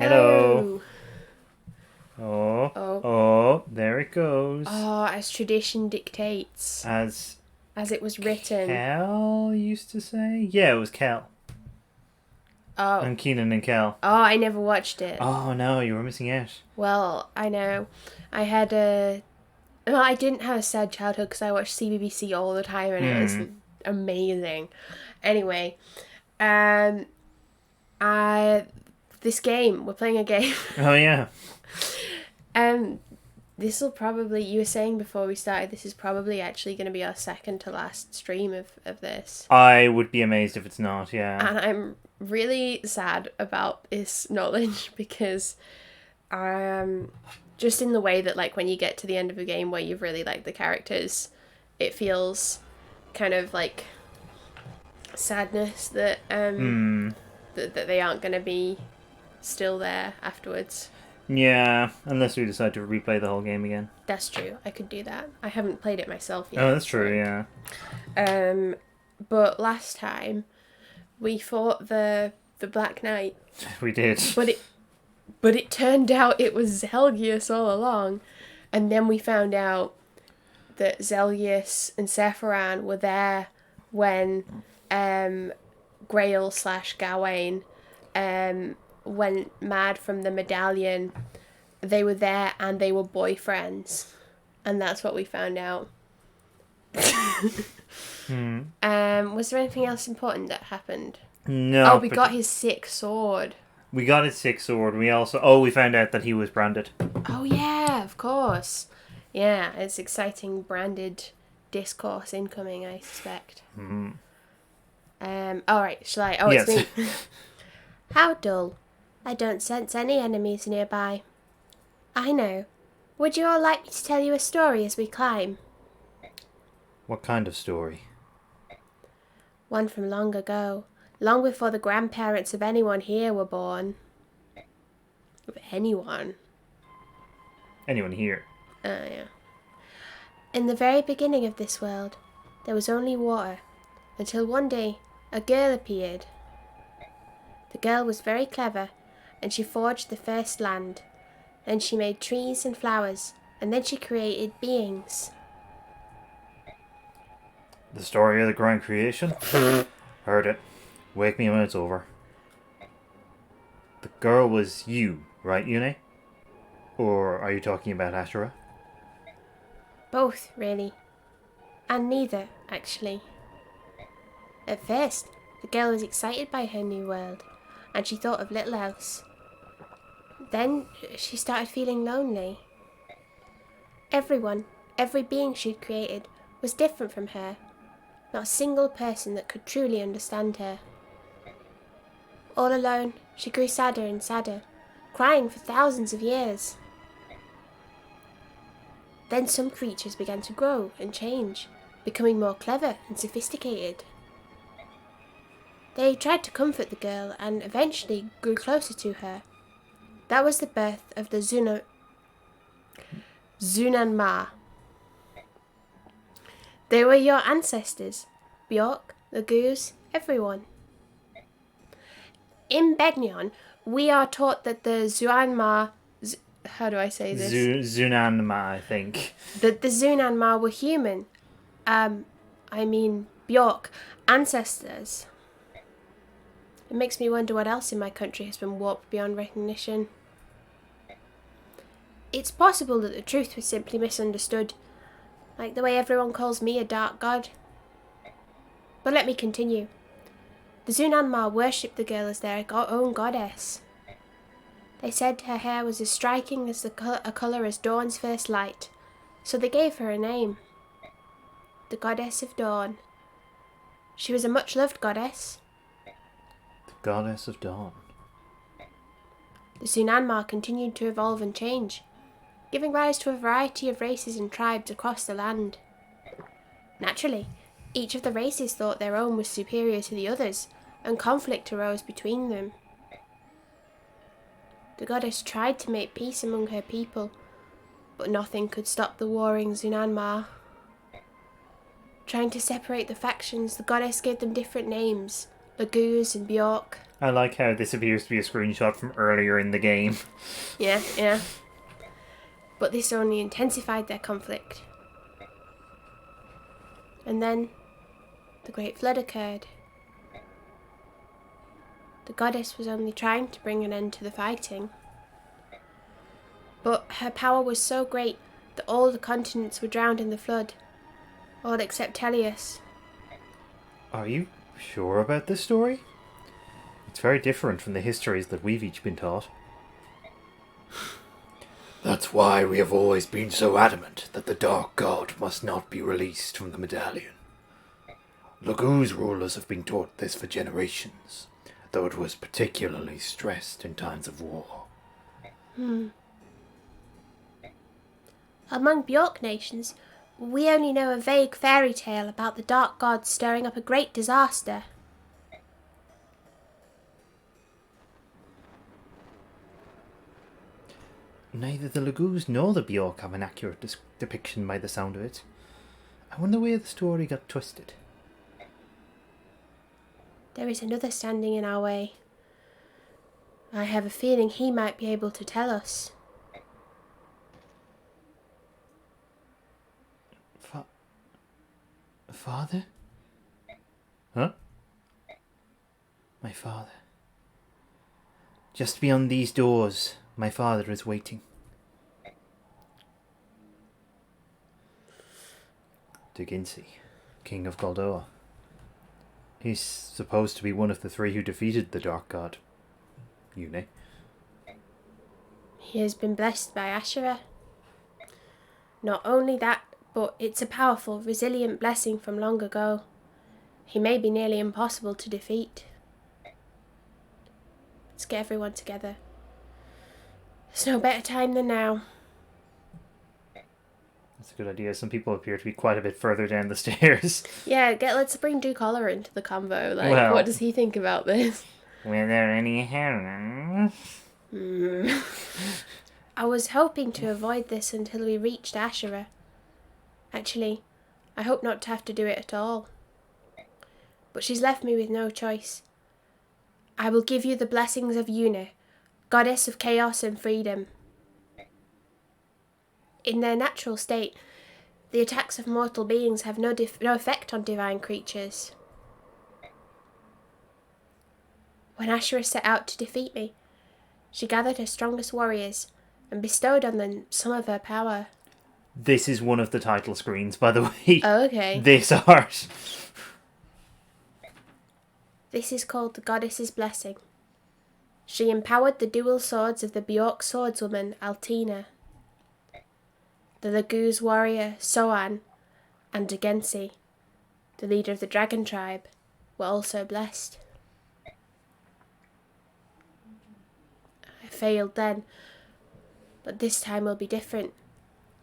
Hello. Oh, Oh. oh, there it goes. Oh, as tradition dictates. As As it was written. Cal used to say? Yeah, it was Cal. Oh. And Keenan and Cal. Oh, I never watched it. Oh no, you were missing out. Well, I know. I had a... Well, I didn't have a sad childhood because I watched CBBC all the time and it was amazing. Anyway, um, I... This game, we're playing a game. Oh yeah. Um, this will probably, you were saying before we started, this is probably actually going to be our second to last stream of this. I would be amazed if it's not, yeah. And I'm really sad about this knowledge because just in the way that, like, when you get to the end of a game where you've really liked the characters, it feels kind of like sadness that that they aren't going to be still there afterwards. Yeah, unless we decide to replay the whole game again. That's true. I could do that. I haven't played it myself yet. Oh, that's true, yeah. But last time we fought the Black Knight. We did. But it turned out it was Zelgius all along, and then we found out that Zelgius and Sephiran were there when Grail / Gawain went mad from the medallion. They were there and they were boyfriends, and that's what we found out. Was there anything else important that happened? No. Oh, we got his sick sword. We got his sick sword. We found out that he was branded. Oh yeah, of course. Yeah, it's exciting branded discourse incoming, I suspect. Alright, shall I? Oh, yes. It's me. How dull. I don't sense any enemies nearby. I know. Would you all like me to tell you a story as we climb? What kind of story? One from long ago. Long before the grandparents of anyone here were born. Of anyone? Anyone here? Yeah. In the very beginning of this world, there was only water, until one day a girl appeared. The girl was very clever, and she forged the first land. Then she made trees and flowers, and then she created beings. The story of the grand creation? Heard it. Wake me when it's over. The girl was you, right, Yune? Or are you talking about Ashura? Both, really. And neither, actually. At first, the girl was excited by her new world, and she thought of little else. Then she started feeling lonely. Everyone, every being she'd created, was different from her. Not a single person that could truly understand her. All alone, she grew sadder and sadder, crying for thousands of years. Then some creatures began to grow and change, becoming more clever and sophisticated. They tried to comfort the girl and eventually grew closer to her. That was the birth of the Zunanma. They were your ancestors, Bjork, the Goose, everyone. In Begnion, we are taught that the Zunanma... How do I say this? Zunanma, I think. That the Zunanma were human. Bjork, ancestors. It makes me wonder what else in my country has been warped beyond recognition. It's possible that the truth was simply misunderstood, like the way everyone calls me a dark god. But let me continue. The Zunanma worshipped the girl as their own goddess. They said her hair was as striking as a colour as dawn's first light, so they gave her a name. The Goddess of Dawn. She was a much-loved goddess. The Goddess of Dawn. The Zunanma continued to evolve and change, giving rise to a variety of races and tribes across the land. Naturally, each of the races thought their own was superior to the others, and conflict arose between them. The goddess tried to make peace among her people, but nothing could stop the warring Zunanma. Trying to separate the factions, the goddess gave them different names, Lagoos and Bjork. I like how this appears to be a screenshot from earlier in the game. Yeah, yeah. But this only intensified their conflict. And then the Great Flood occurred. The goddess was only trying to bring an end to the fighting. But her power was so great that all the continents were drowned in the flood. All except Teleus. Are you sure about this story? It's very different from the histories that we've each been taught. That's why we have always been so adamant that the Dark God must not be released from the medallion. Lagoo's rulers have been taught this for generations, though it was particularly stressed in times of war. Among Bjork nations, we only know a vague fairy tale about the Dark God stirring up a great disaster. Neither the Lagoos nor the Bjork have an accurate depiction by the sound of it. I wonder where the story got twisted. There is another standing in our way. I have a feeling he might be able to tell us. Father? Huh? My father. Just beyond these doors, my father is waiting. Dgincy, King of Goldoa. He's supposed to be one of the three who defeated the Dark God. Yune. He has been blessed by Asherah. Not only that, but it's a powerful, resilient blessing from long ago. He may be nearly impossible to defeat. Let's get everyone together. There's no better time than now. That's a good idea. Some people appear to be quite a bit further down the stairs. Yeah, let's bring Duke Collar into the convo. Like, Well, what does he think about this? Were there any herons? I was hoping to avoid this until we reached Asherah. Actually, I hope not to have to do it at all. But she's left me with no choice. I will give you the blessings of Yune, goddess of chaos and freedom. In their natural state, the attacks of mortal beings have no effect on divine creatures. When Asherah set out to defeat me, she gathered her strongest warriors and bestowed on them some of her power. This is one of the title screens, by the way. Oh, okay. This art. This is called the Goddess's Blessing. She empowered the dual swords of the Bjork swordswoman Altina. The Lagoo's warrior Soan and Dgency, the leader of the dragon tribe, were also blessed. I failed then, but this time will be different.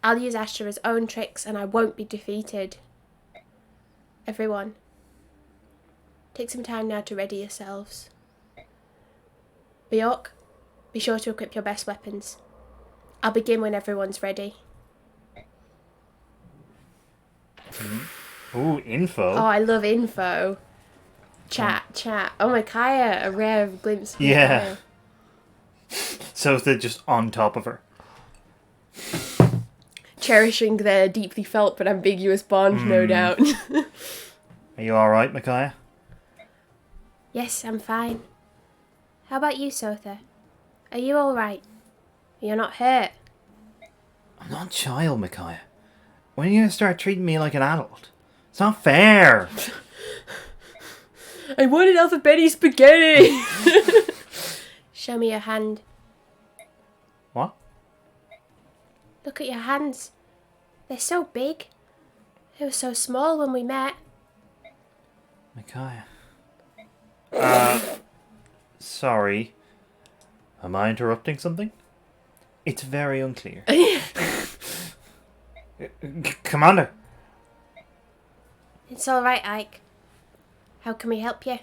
I'll use Asherah's own tricks and I won't be defeated. Everyone, take some time now to ready yourselves. Bjork, be sure to equip your best weapons. I'll begin when everyone's ready. Ooh, info. Oh, I love info. Chat. Oh, my Kaya, a rare glimpse from Yeah. Kaya. So they're just on top of her. Cherishing their deeply felt but ambiguous bond, no doubt. Are you alright, Micaiah? Yes, I'm fine. How about you, Sotha? Are you alright? You're not hurt? I'm not a child, Micaiah. When are you going to start treating me like an adult? It's not fair. I wanted alphabeti spaghetti! Show me your hand. What? Look at your hands. They're so big. They were so small when we met. Micaiah. Sorry. Am I interrupting something? It's very unclear. Commander! It's alright, Ike. How can we help you?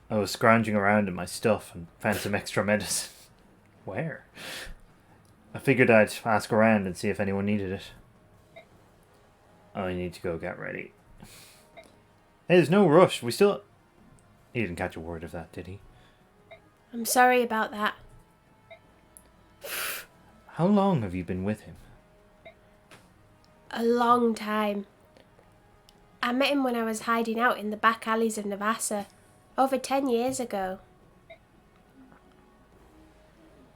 I was scrounging around in my stuff and found some extra medicine. Where? I figured I'd ask around and see if anyone needed it. I need to go get ready. Hey, there's no rush. We still... He didn't catch a word of that, did he? I'm sorry about that. How long have you been with him? A long time. I met him when I was hiding out in the back alleys of Navassa, over 10 years ago.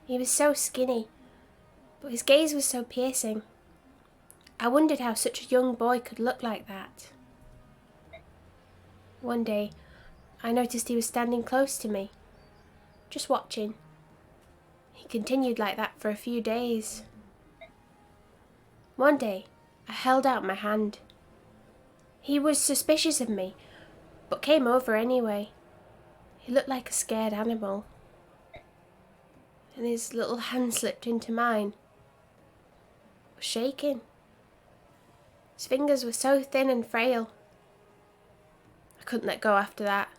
He was so skinny, but his gaze was so piercing. I wondered how such a young boy could look like that. One day, I noticed he was standing close to me, just watching. He continued like that for a few days. One day, I held out my hand. He was suspicious of me, but came over anyway. He looked like a scared animal. And his little hand slipped into mine. It was shaking. His fingers were so thin and frail. I couldn't let go after that.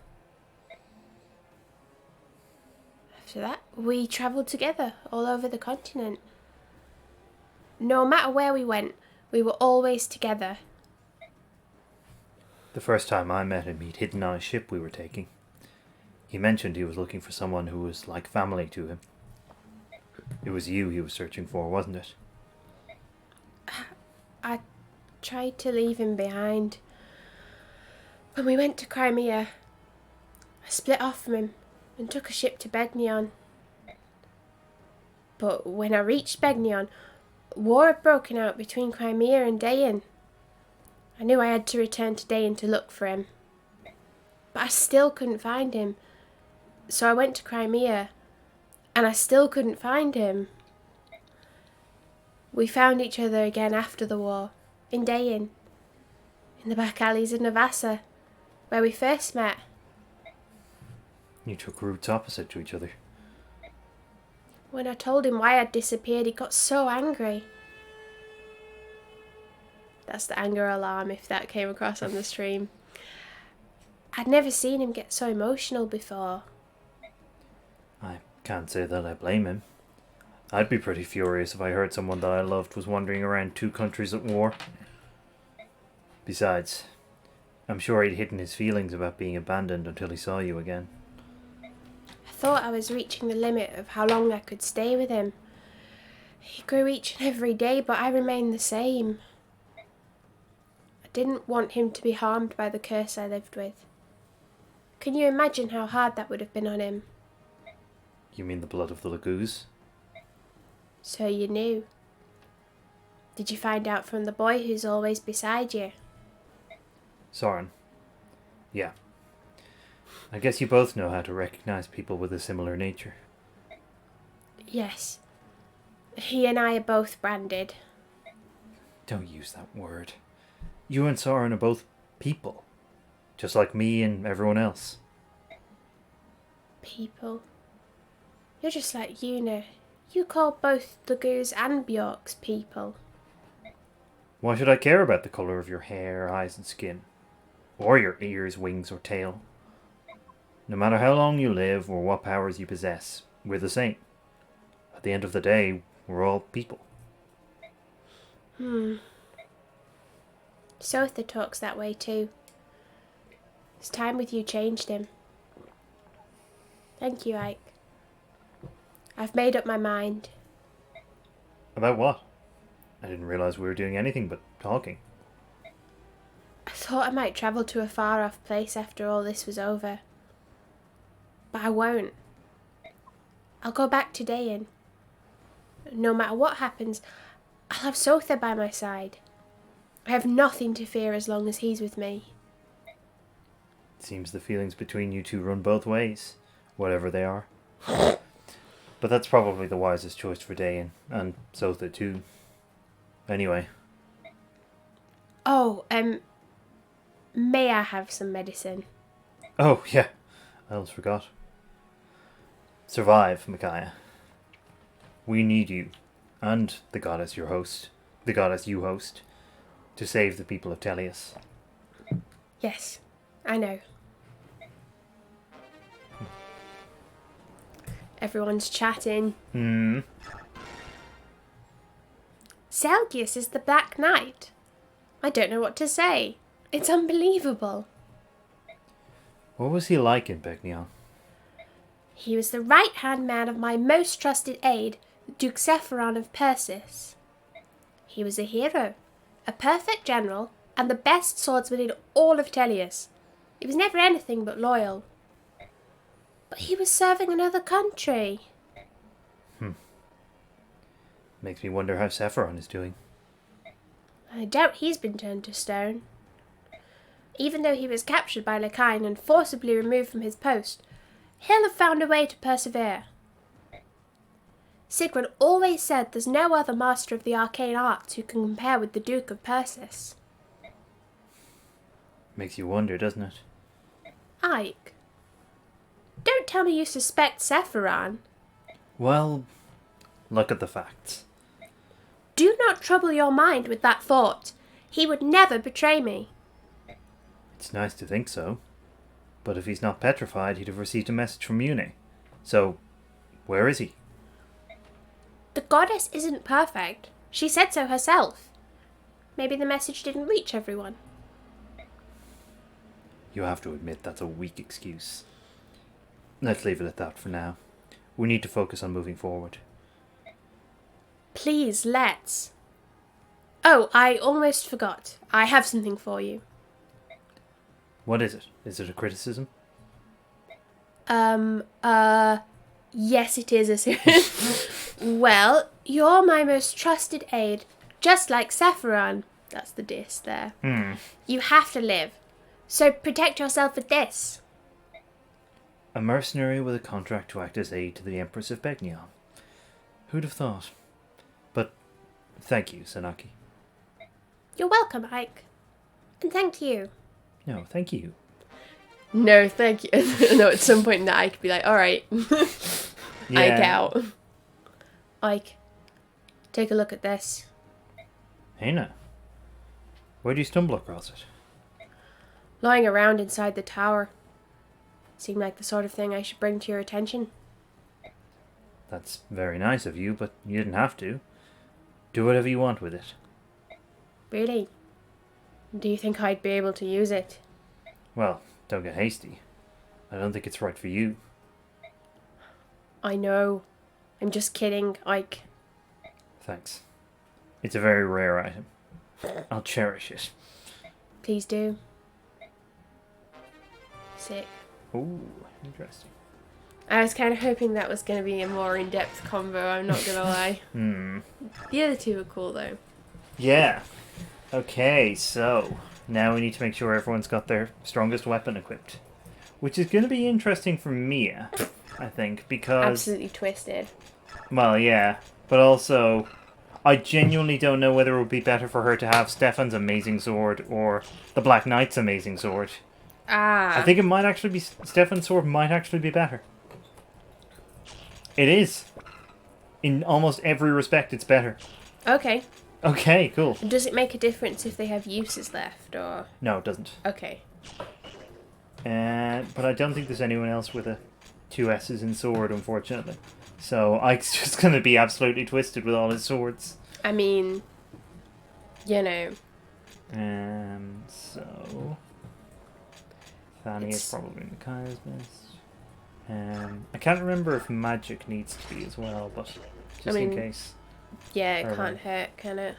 After that, we travelled together all over the continent. No matter where we went, we were always together. The first time I met him, he'd hidden on a ship we were taking. He mentioned he was looking for someone who was like family to him. It was you he was searching for, wasn't it? I tried to leave him behind. When we went to Crimea, I split off from him and took a ship to Begnion. But when I reached Begnion, war had broken out between Crimea and Dayan. I knew I had to return to Dayan to look for him. But I still couldn't find him. So I went to Crimea, and I still couldn't find him. We found each other again after the war, in Dayan, in the back alleys of Navassa, where we first met. You took routes opposite to each other. When I told him why I'd disappeared, he got so angry. That's the anger alarm if that came across on the stream. I'd never seen him get so emotional before. I can't say that I blame him. I'd be pretty furious if I heard someone that I loved was wandering around two countries at war. Besides, I'm sure he'd hidden his feelings about being abandoned until he saw you again. I thought I was reaching the limit of how long I could stay with him. He grew each and every day, but I remained the same. I didn't want him to be harmed by the curse I lived with. Can you imagine how hard that would have been on him? You mean the blood of the Lagoos? So you knew. Did you find out from the boy who's always beside you? Soren. Yeah. I guess you both know how to recognize people with a similar nature. Yes. He and I are both branded. Don't use that word. You and Soren are both people. Just like me and everyone else. People. You're just like Una. You call both the Goose and Bjork's people. Why should I care about the colour of your hair, eyes and skin? Or your ears, wings or tail? No matter how long you live or what powers you possess, we're the same. At the end of the day, we're all people. Sotha talks that way too. His time with you changed him. Thank you, Ike. I've made up my mind. About what? I didn't realise we were doing anything but talking. I thought I might travel to a far-off place after all this was over. But I won't. I'll go back to Dayan. No matter what happens, I'll have Sotha by my side. I have nothing to fear as long as he's with me. It seems the feelings between you two run both ways, whatever they are. But that's probably the wisest choice for Dayan, and Sotha too. Anyway. Oh, may I have some medicine? Oh, yeah. I almost forgot. Survive, Micaiah. We need you, and the goddess you host, to save the people of Tellius. Yes, I know. Everyone's chatting. Selgius is the Black Knight. I don't know what to say. It's unbelievable. What was he like in Begnion? He was the right-hand man of my most trusted aide, Duke Sephiron of Persis. He was a hero, a perfect general, and the best swordsman in all of Tellius. He was never anything but loyal. But he was serving another country. Makes me wonder how Sephiron is doing. I doubt he's been turned to stone. Even though he was captured by Lekain and forcibly removed from his post, he'll have found a way to persevere. Sigrun always said there's no other master of the arcane arts who can compare with the Duke of Persis. Makes you wonder, doesn't it? Ike, don't tell me you suspect Sephiron. Well, look at the facts. Do not trouble your mind with that thought. He would never betray me. It's nice to think so. But if he's not petrified, he'd have received a message from Mune. So, where is he? The goddess isn't perfect. She said so herself. Maybe the message didn't reach everyone. You have to admit that's a weak excuse. Let's leave it at that for now. We need to focus on moving forward. Please, let's. Oh, I almost forgot. I have something for you. What is it? Is it a criticism? Yes it is a Well, you're my most trusted aide, just like Sephiron. That's the diss there. You have to live. So protect yourself with this. A mercenary with a contract to act as aide to the Empress of Begnion. Who'd have thought? But thank you, Sanaki. You're welcome, Ike. And thank you. No, thank you. No, thank you. No, at some point I could be like, alright. Ike out. Ike, take a look at this. Hey now. Where do you stumble across it? Lying around inside the tower. Seemed like the sort of thing I should bring to your attention. That's very nice of you, but you didn't have to. Do whatever you want with it. Really? Do you think I'd be able to use it? Well, don't get hasty. I don't think it's right for you. I know. I'm just kidding, Ike. Thanks. It's a very rare item. I'll cherish it. Please do. Sick. Ooh, interesting. I was kind of hoping that was going to be a more in-depth combo, I'm not going to lie. The other two are cool, though. Yeah. Okay, so now we need to make sure everyone's got their strongest weapon equipped. Which is going to be interesting for Mia, I think, because... Absolutely twisted. Well, yeah. But also, I genuinely don't know whether it would be better for her to have Stefan's amazing sword or the Black Knight's amazing sword. I think it might actually be... Stefan's sword might actually be better. It is. In almost every respect, it's better. Okay. Okay, cool. Does it make a difference if they have uses left, or...? No, it doesn't. Okay. But I don't think there's anyone else with a 2 S's in sword, unfortunately. So Ike's just going to be absolutely twisted with all his swords. I mean, you know. So... Fanny is probably Micaiah's best. I can't remember if magic needs to be as well, but just in case. Yeah, it can't hurt, can it?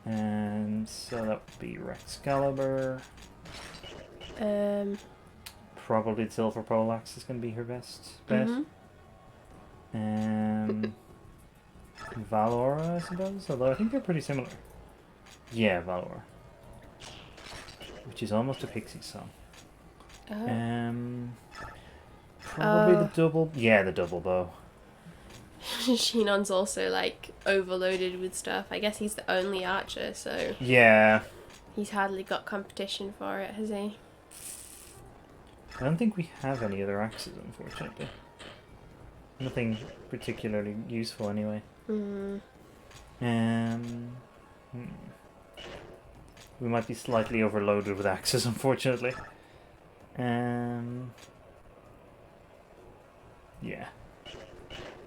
And so that would be Rexcalibur. Probably the Silver Poleaxe is going to be her best bet. Valora, I suppose, although I think they're pretty similar. Yeah, Valora. Which is almost a Pixie song. Probably the double... Yeah, the double bow. Shinon's also, like, overloaded with stuff. I guess he's the only archer, so... Yeah. He's hardly got competition for it, has he? I don't think we have any other axes, unfortunately. Nothing particularly useful, anyway. We might be slightly overloaded with axes, unfortunately. Yeah.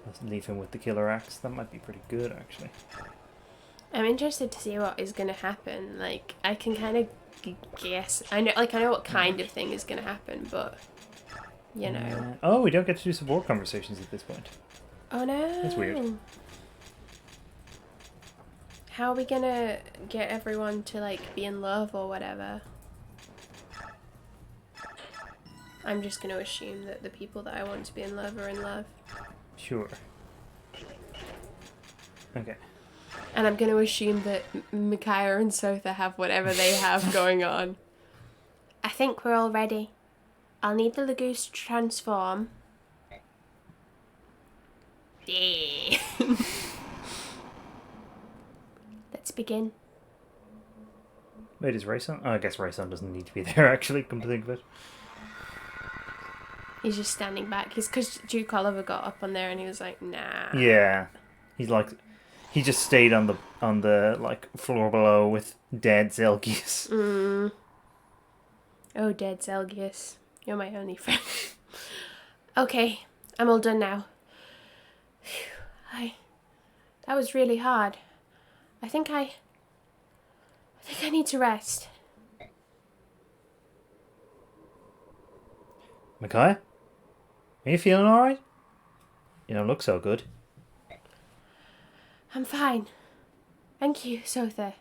Let's leave him with the killer axe. That might be pretty good, actually. I'm interested to see what is going to happen. Like, I can kind of guess. I know what kind of thing is going to happen, but you know. Oh, we don't get to do support conversations at this point. Oh no. That's weird. How are we gonna get everyone to like be in love or whatever? I'm just gonna assume that the people that I want to be in love are in love. Sure. Okay. And I'm gonna assume that Micaiah and Sotha have whatever they have going on. I think we're all ready. I'll need the lagoose to transform. Yeah. Let's begin. Wait, is Rayson? Oh, I guess Rayson doesn't need to be there, actually, come to think of it. He's just standing back. He's because Duke Oliver got up on there and he was like, nah. Yeah. He's like... He just stayed on the like, floor below with dead Zelgius. Oh, dead Zelgius. You're my only friend. Okay, I'm all done now. That was really hard. I think I need to rest. Micaiah? Are you feeling alright? You don't look so good. I'm fine. Thank you, Sotha.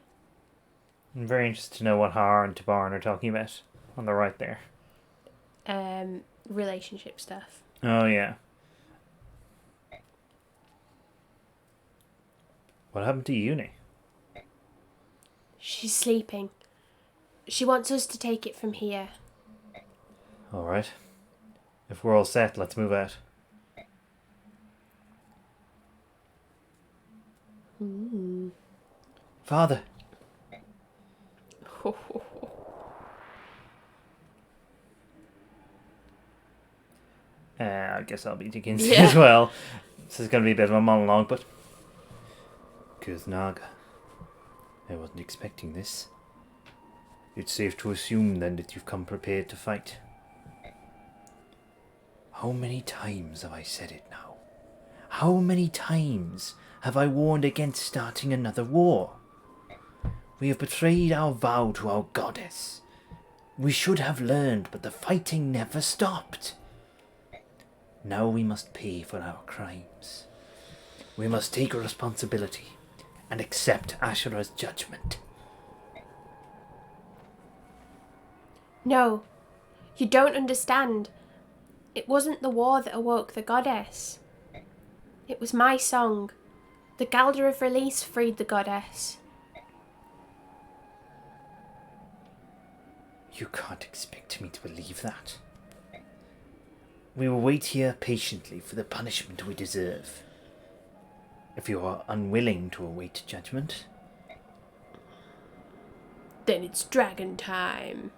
I'm very interested to know what Har and Tabarn are talking about on the right there. Relationship stuff. Oh, yeah. What happened to Uni? She's sleeping. She wants us to take it from here. Alright. If we're all set, let's move out. Father. I guess I'll be Dickinson as well. This is going to be a bit of a monologue, but... Kuznaga. I wasn't expecting this. It's safe to assume, then, that you've come prepared to fight. How many times have I said it now? How many times have I warned against starting another war? We have betrayed our vow to our goddess. We should have learned, but the fighting never stopped. Now we must pay for our crimes. We must take responsibility and accept Ashura's judgment. No, you don't understand. It wasn't the war that awoke the goddess. It was my song. The Galder of Release freed the goddess. You can't expect me to believe that. We will wait here patiently for the punishment we deserve. If you are unwilling to await judgment, Then it's dragon time.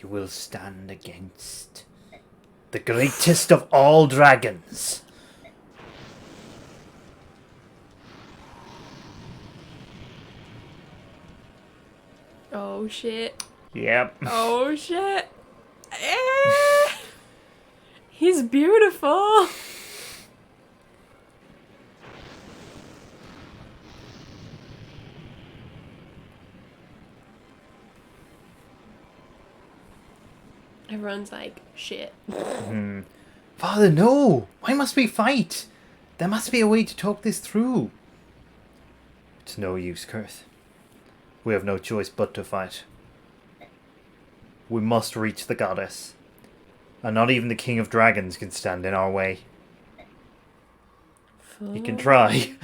you will stand against the greatest of all dragons. Oh shit. Yep. Oh shit. He's beautiful. Everyone's like, shit. Father, no! Why must we fight? There must be a way to talk this through. It's no use, Kurth. We have no choice but to fight. We must reach the goddess. And not even the king of dragons can stand in our way. You can try.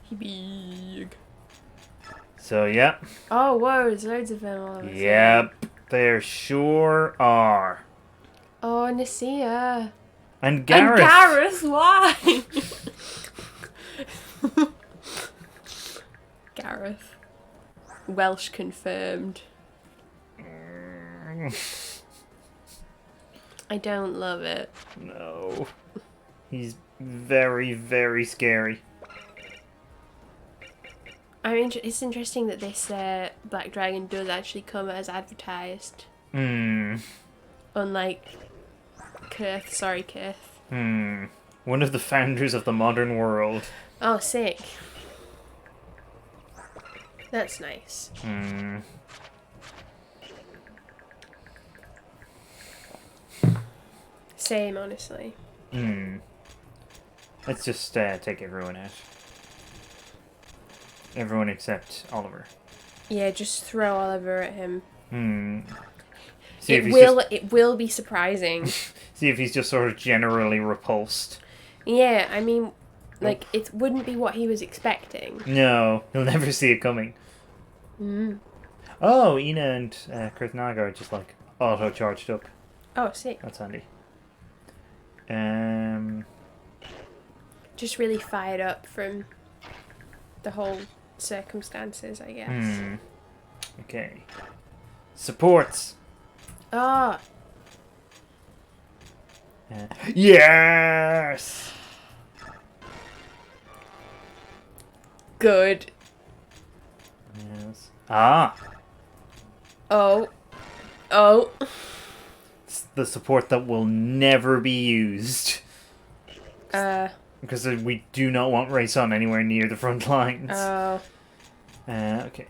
He big. So, yeah. Oh, whoa, there's loads of them all of a sudden. Yep. There sure are. Oh, Nasia. And Gareth. And Gareth, why? Gareth. Welsh confirmed. I don't love it. No. He's very, very scary. I mean, it's interesting that this Black Dragon does actually come as advertised. Unlike Kurth. Sorry, Kurth. One of the founders of the modern world. Oh, sick. That's nice. Same, honestly. Let's just take everyone out. Everyone except Oliver. Yeah, just throw Oliver at him. See if It will be surprising. See if he's just sort of generally repulsed. Yeah, I mean, like, it wouldn't be what he was expecting. No, he'll never see it coming. Oh, Ina and Kurtnaga are just like auto-charged up. Oh, sick. That's handy. Just really fired up from the whole circumstances, I guess. Okay. Supports. Ah, Yes! good. Yes. Ah! Oh. It's the support that will never be used. Because we do not want Rayson anywhere near the front lines. Oh. Okay.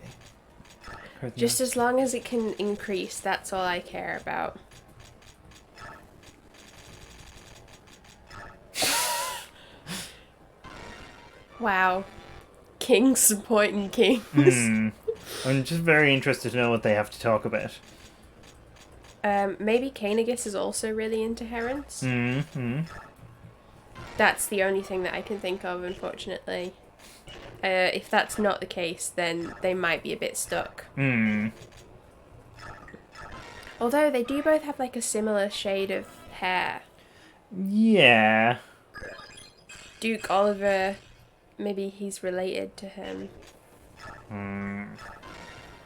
Just as long as it can increase, that's all I care about. Wow. Kings supporting kings. I'm just very interested to know what they have to talk about. Maybe Kaenagus is also really into herons. That's the only thing that I can think of, unfortunately. If that's not the case, then they might be a bit stuck. Although they do both have like a similar shade of hair. Yeah. Duke Oliver, maybe he's related to him.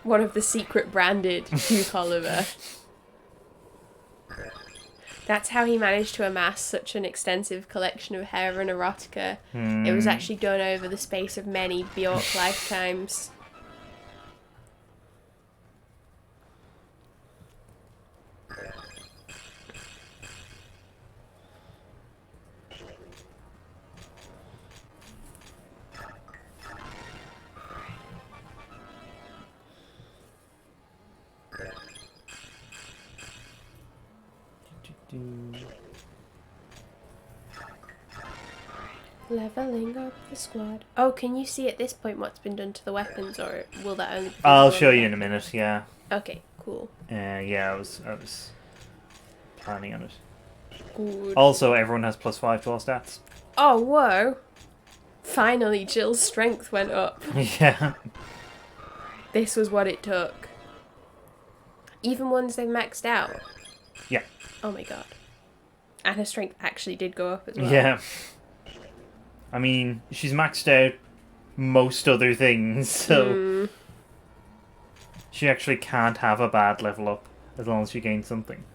One of the secret branded Duke Oliver. That's how he managed to amass such an extensive collection of hair and erotica. It was actually done over the space of many Bjork lifetimes. Leveling up the squad. Oh, can you see at this point what's been done to the weapons, or will that only be I'll visible show on the you in a weapon? minute, yeah. Okay, cool. Yeah, I was planning on it. Good. Also, everyone has +5 to all stats. Oh, whoa. Finally, Jill's strength went up. Yeah. This was what it took. Even ones they've maxed out. Yeah. Oh my god. And her strength actually did go up as well. Yeah. I mean, she's maxed out most other things, so she actually can't have a bad level up as long as she gains something.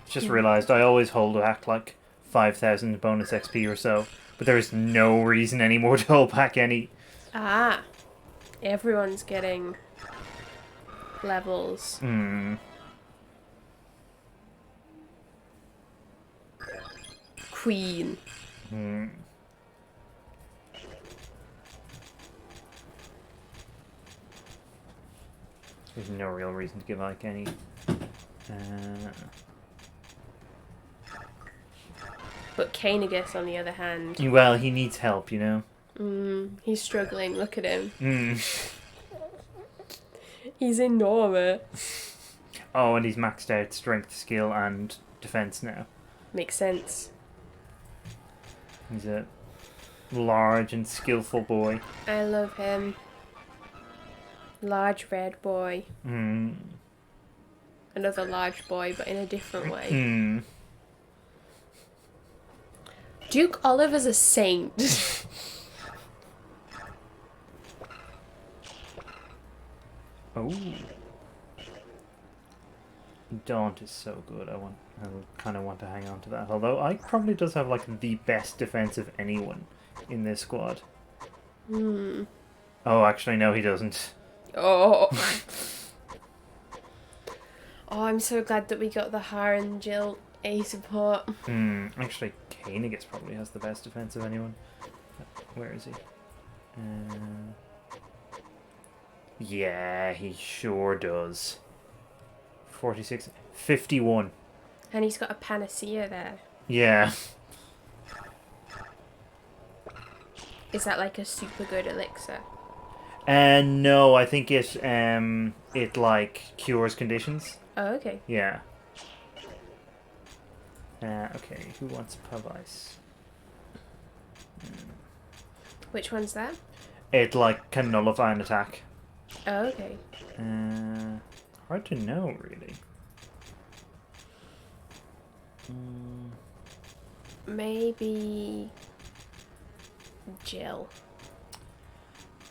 Just realised I always hold back like 5,000 bonus XP or so, but there is no reason anymore to hold back any. Ah. Everyone's getting levels. Queen. There's no real reason to give like any. But Kaenagus, on the other hand, Well, he needs help, you know. he's struggling. Look at him. Mm. He's enormous. Oh, and he's maxed out strength, skill, and defense now. Makes sense. He's a large and skillful boy. I love him. Large red boy. Another large boy, but in a different way. Duke Oliver's a saint. Oh. Daunt is so good. I kind of want to hang on to that. Although I probably does have like the best defense of anyone in this squad. Oh, actually, no, he doesn't. Oh. Oh, I'm so glad that we got the Har and Jill A support. Actually, Kaenagus probably has the best defense of anyone. Where is he? Yeah, he sure does. 46. 51. And he's got a panacea there. Yeah. Is that like a super good elixir? And no, I think it like cures conditions. Oh, okay. Yeah. Okay, who wants pub ice? Which one's that? It like can nullify an attack. Oh, okay. Hard to know, really. Maybe Jill.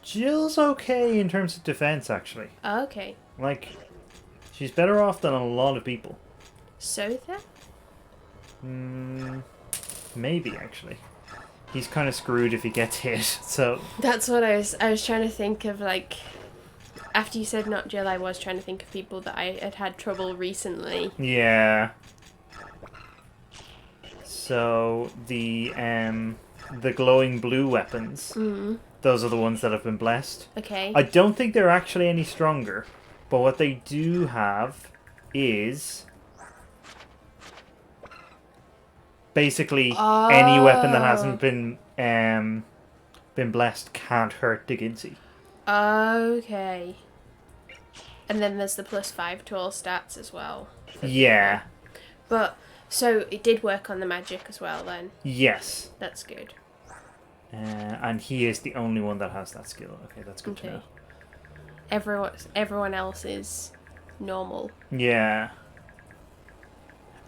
Jill's okay in terms of defense, actually. Oh, okay. Like, she's better off than a lot of people. Sotha? Maybe, actually. He's kind of screwed if he gets hit, so... That's what I was trying to think of, like... After you said not Jill, I was trying to think of people that I had trouble recently. Yeah. So, the glowing blue weapons, those are the ones that have been blessed. Okay. I don't think they're actually any stronger, but what they do have is... basically, any weapon that hasn't been blessed can't hurt Digincy. Okay. And then there's the +5 to all stats as well. Yeah. But, so it did work on the magic as well then. Yes. That's good. And he is the only one that has that skill. Okay, that's good to know. Everyone else is normal. Yeah.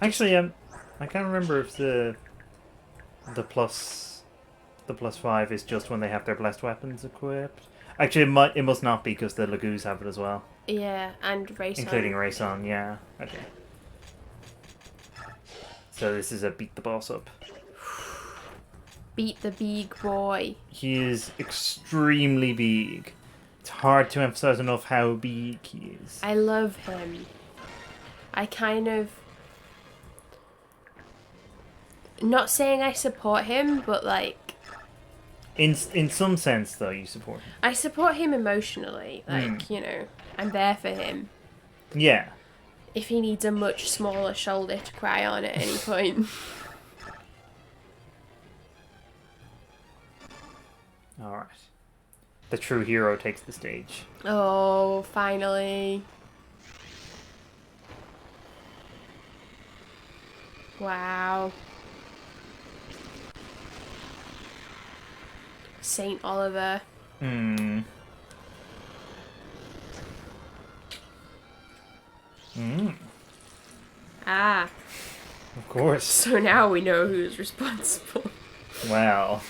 Actually, I can't remember if the +5 is just when they have their blessed weapons equipped. Actually, it must not be because the Lagoos have it as well. Yeah, and Rayson. Including Rayson, yeah. Okay. So this is a beat the boss up. Beat the big boy. He is extremely big. It's hard to emphasize enough how big he is. I love him. I kind of... Not saying I support him, but like... In some sense, though, you support him. I support him emotionally. Like, you know, I'm there for him. Yeah. If he needs a much smaller shoulder to cry on at any point. Alright. The true hero takes the stage. Oh, finally. Wow. Saint Oliver. Ah. Of course. So now we know who's responsible. Well,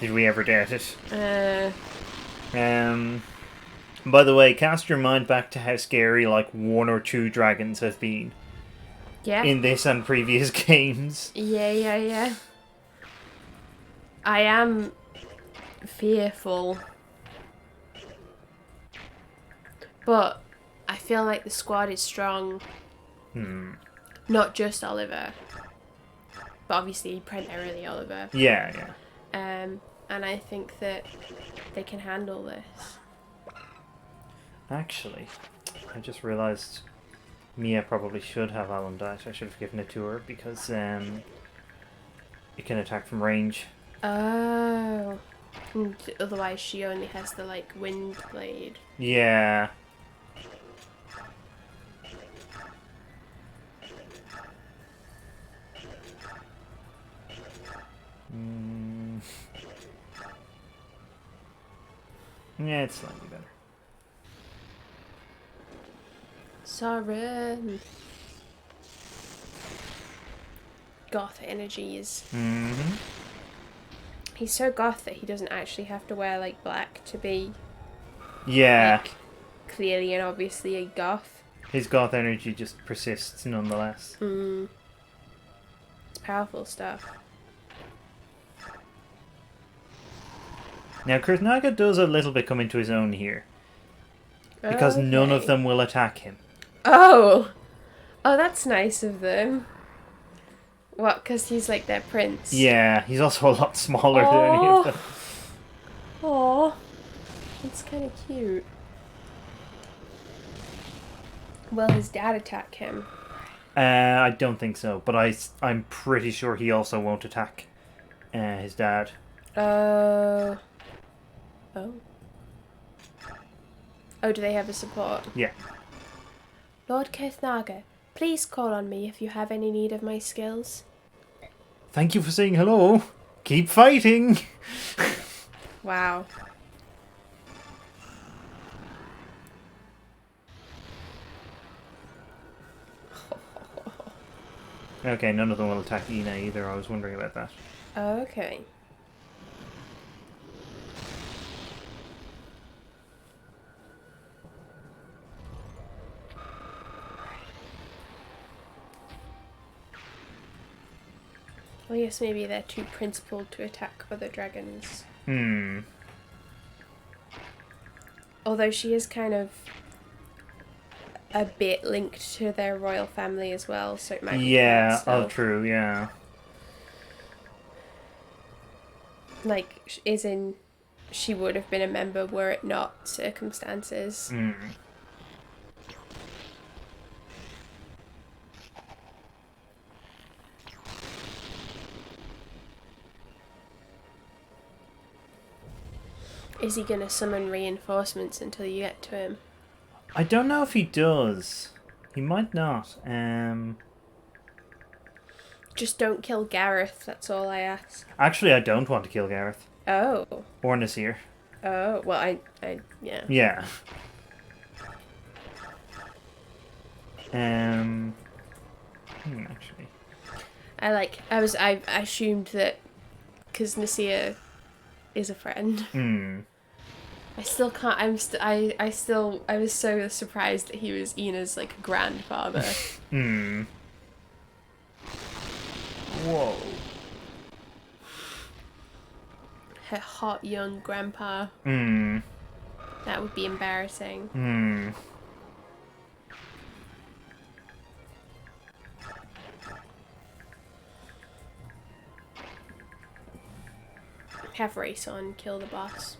did we ever doubt it? Uh, By the way, cast your mind back to how scary like 1 or 2 dragons have been. Yeah. In this and previous games. Yeah. I am fearful. But I feel like the squad is strong. Not just Oliver. But obviously primarily Oliver. Yeah. And I think that they can handle this. Actually, I just realised Mia probably should have Alundite. I should have given it to her because it can attack from range. Oh. And otherwise she only has the like wind blade. Yeah. Yeah, it's slightly better. Soren. Goth energies. He's so goth that he doesn't actually have to wear like black to be like, clearly and obviously a goth. His goth energy just persists nonetheless. It's powerful stuff. Now, Kurtnaga does a little bit come into his own here. Because none of them will attack him. Oh, that's nice of them. What, because he's like their prince? Yeah, he's also a lot smaller than any of them. Aww. That's kind of cute. Will his dad attack him? I don't think so, but I'm pretty sure he also won't attack his dad. Oh. Oh, do they have a support? Yeah. Lord Kethnaga, please call on me if you have any need of my skills. Thank you for saying hello. Keep fighting. Wow. Okay, none of them will attack Ina either. I was wondering about that. Okay. Well, yes, maybe they're too principled to attack other dragons. Although she is kind of a bit linked to their royal family as well, so it might be Yeah, still. oh true, yeah. Like, is in, she would have been a member were it not circumstances. Is he going to summon reinforcements until you get to him? I don't know if he does. He might not. Just don't kill Gareth, that's all I ask. Actually, I don't want to kill Gareth. Oh. Or Nasir. Oh, well, yeah. Yeah. Actually. I assumed that because Nasir is a friend. I still can't. I was so surprised that he was Ina's like grandfather. Whoa. Her hot young grandpa. That would be embarrassing. Have race on, kill the boss.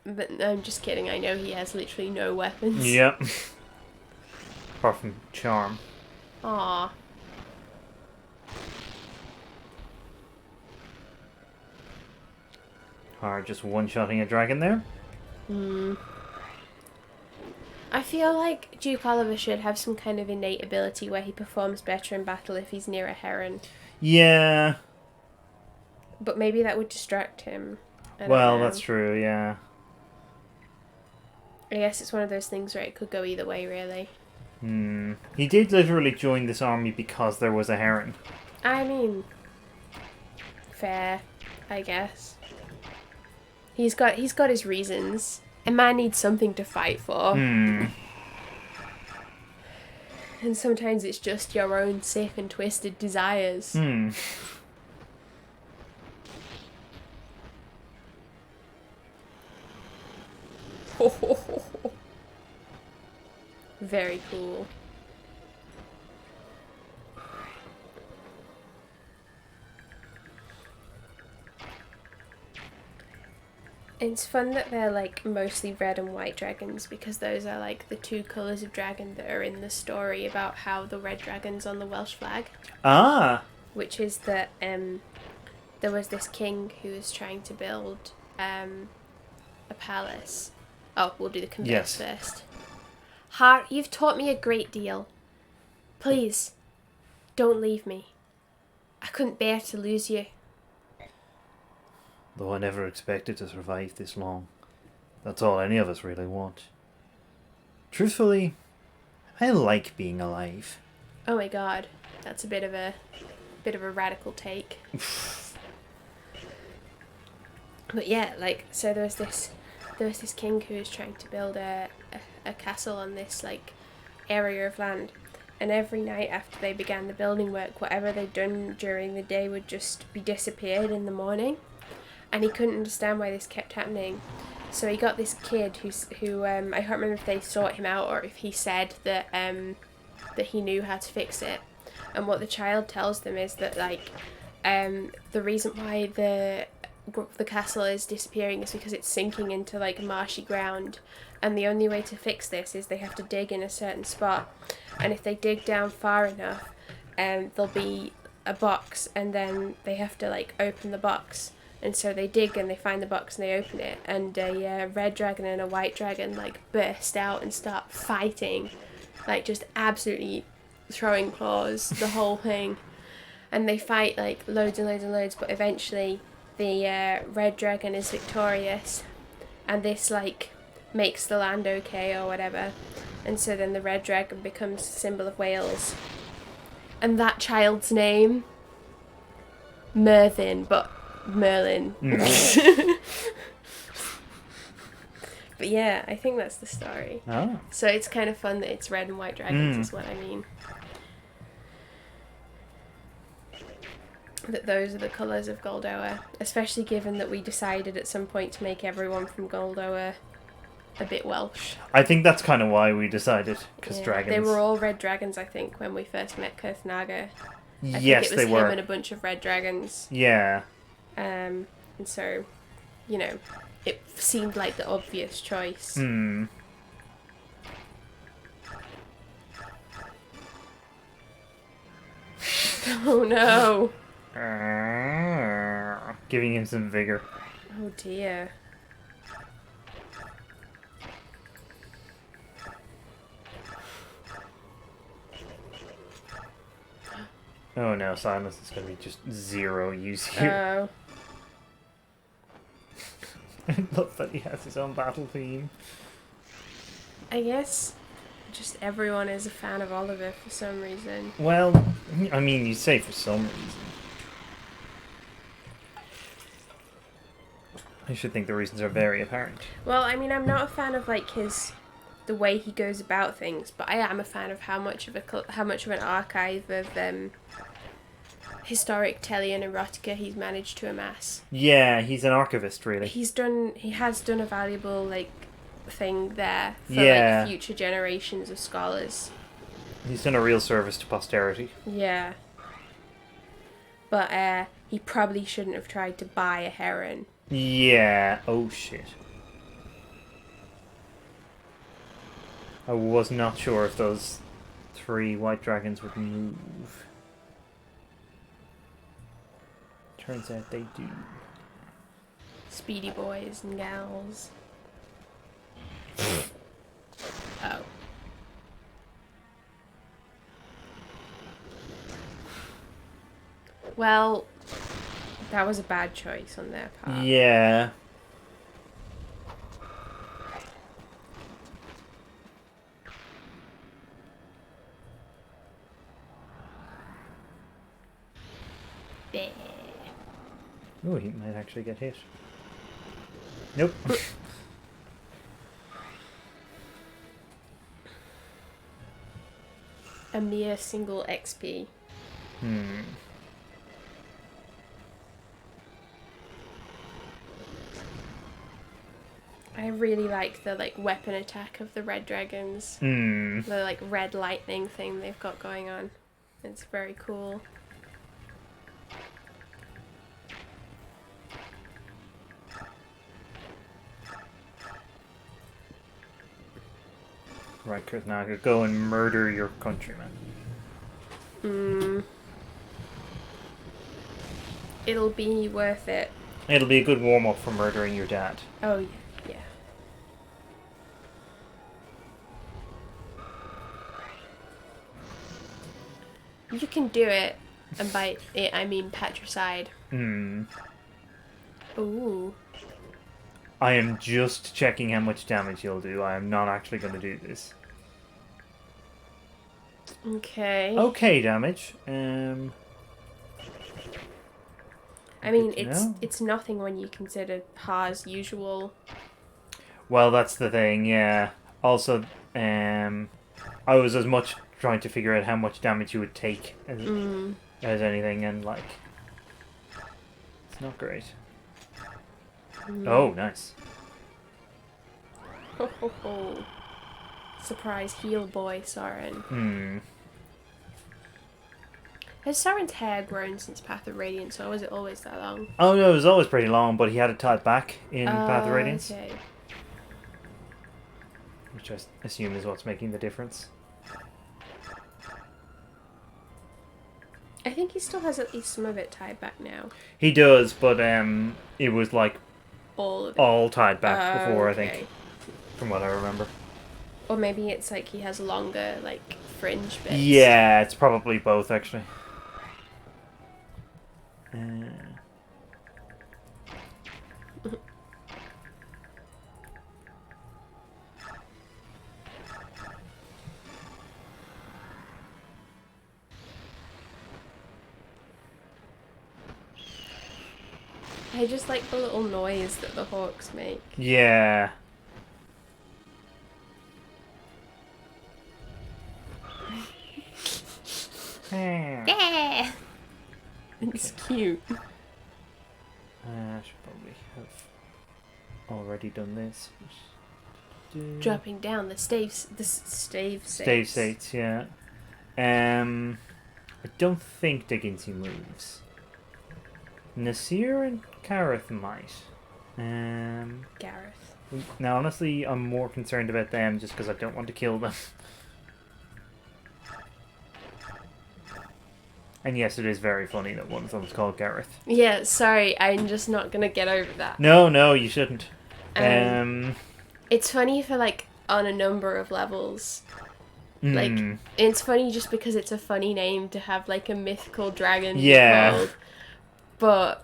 But I'm just kidding, I know he has literally no weapons. Yep. Apart from charm. Aww. Or just one-shotting a dragon there. I feel like Duke Oliver should have some kind of innate ability where he performs better in battle if he's near a heron. Yeah. But maybe that would distract him. I don't Well, know. that's true, yeah. I guess it's one of those things where it could go either way, really. He did literally join this army because there was a heron. I mean, fair, I guess. He's got his reasons. A man needs something to fight for. And sometimes it's just your own sick and twisted desires. Very cool. It's fun that they're like mostly red and white dragons because those are like the two colours of dragon that are in the story about how the red dragon's on the Welsh flag. Ah! Which is that there was this king who was trying to build a palace. Oh, we'll do the converse first. Hart, you've taught me a great deal. Please, don't leave me. I couldn't bear to lose you. Though I never expected to survive this long. That's all any of us really want. Truthfully, I like being alive. Oh my god, that's a bit of a radical take. But yeah, like, so there was this king who was trying to build a castle on this like area of land, and every night after they began the building work, whatever they'd done during the day would just be disappeared in the morning, and he couldn't understand why this kept happening. So he got this kid who I can't remember if they sought him out or if he said that that he knew how to fix it. And what the child tells them is that like the reason why the castle is disappearing is because it's sinking into like marshy ground, and the only way to fix this is they have to dig in a certain spot, and if they dig down far enough, there'll be a box, and then they have to like open the box, and so they dig and they find the box and they open it, and a red dragon and a white dragon like burst out and start fighting, like just absolutely throwing claws, the whole thing. And they fight like loads and loads and loads, but eventually the red dragon is victorious, and this like makes the land okay or whatever. And so then the red dragon becomes a symbol of Wales. And that child's name, Merlin, but Merlin. But yeah, I think that's the story. Oh. So it's kind of fun that it's red and white dragons is what I mean. That those are the colours of Goldoa, especially given that we decided at some point to make everyone from Goldoa a bit Welsh. I think that's kind of why we decided, because dragons. They were all red dragons, I think, when we first met Kurthnaga. Yes, think it they was were. him and a bunch of red dragons. Yeah. And so, you know, it seemed like the obvious choice. Hmm. Oh no! Giving him some vigor. Oh dear. Oh no, silence is going to be just zero use here. Oh. I love that he has his own battle theme. I guess just everyone is a fan of Oliver for some reason. Well, I mean, you say for some reason. I should think the reasons are very apparent. Well, I mean, I'm not a fan of like the way he goes about things, but I am a fan of how much of an archive of historic Telly and erotica he's managed to amass. Yeah, he's an archivist, really. He has done a valuable like thing there for like future generations of scholars. He's done a real service to posterity. Yeah. But he probably shouldn't have tried to buy a heron. Yeah. Oh shit. I was not sure if those 3 white dragons would move. Turns out they do. Speedy boys and gals. Oh. Well, that was a bad choice on their part. Yeah. Bleh. Oh, he might actually get hit. Nope. A mere single XP. I really like the weapon attack of the red dragons. The red lightning thing they've got going on. It's very cool. Right, Kurthnaga, go and murder your countrymen. It'll be worth it. It'll be a good warm-up for murdering your dad. Oh, yeah. You can do it, and by it I mean patricide. Ooh. I am just checking how much damage you'll do. I am not actually going to do this. Okay. Okay, damage. I mean, Good to know. it's nothing when you consider Ha's usual. Well, that's the thing, yeah. Also, I was as much trying to figure out how much damage you would take as anything, and it's not great. Oh, nice. Ho ho ho. Surprise heal boy, Soren. Has Saren's hair grown since Path of Radiance, or was it always that long? Oh no, it was always pretty long, but he had it tied back in Path of Radiance. Okay. Which I assume is what's making the difference. I think he still has at least some of it tied back now. He does, but it was like All of it. all tied back before, Okay. I think, from what I remember. Or maybe it's like he has longer, like, fringe bits. Yeah, it's probably both, actually. I just like the little noise that the hawks make. Yeah. Yeah! It's cute. I should probably have already done this. Dropping down the stave States, yeah. I don't think Dickinsey moves. Nasir and Kareth might. Gareth. Now, honestly, I'm more concerned about them just because I don't want to kill them. And yes, it is very funny that one of them is called Gareth. Yeah, sorry, I'm just not gonna get over that. No, you shouldn't. It's funny for, like, on a number of levels. Like, Mm. it's funny just because it's a funny name to have, like, a mythical dragon be Yeah. called. But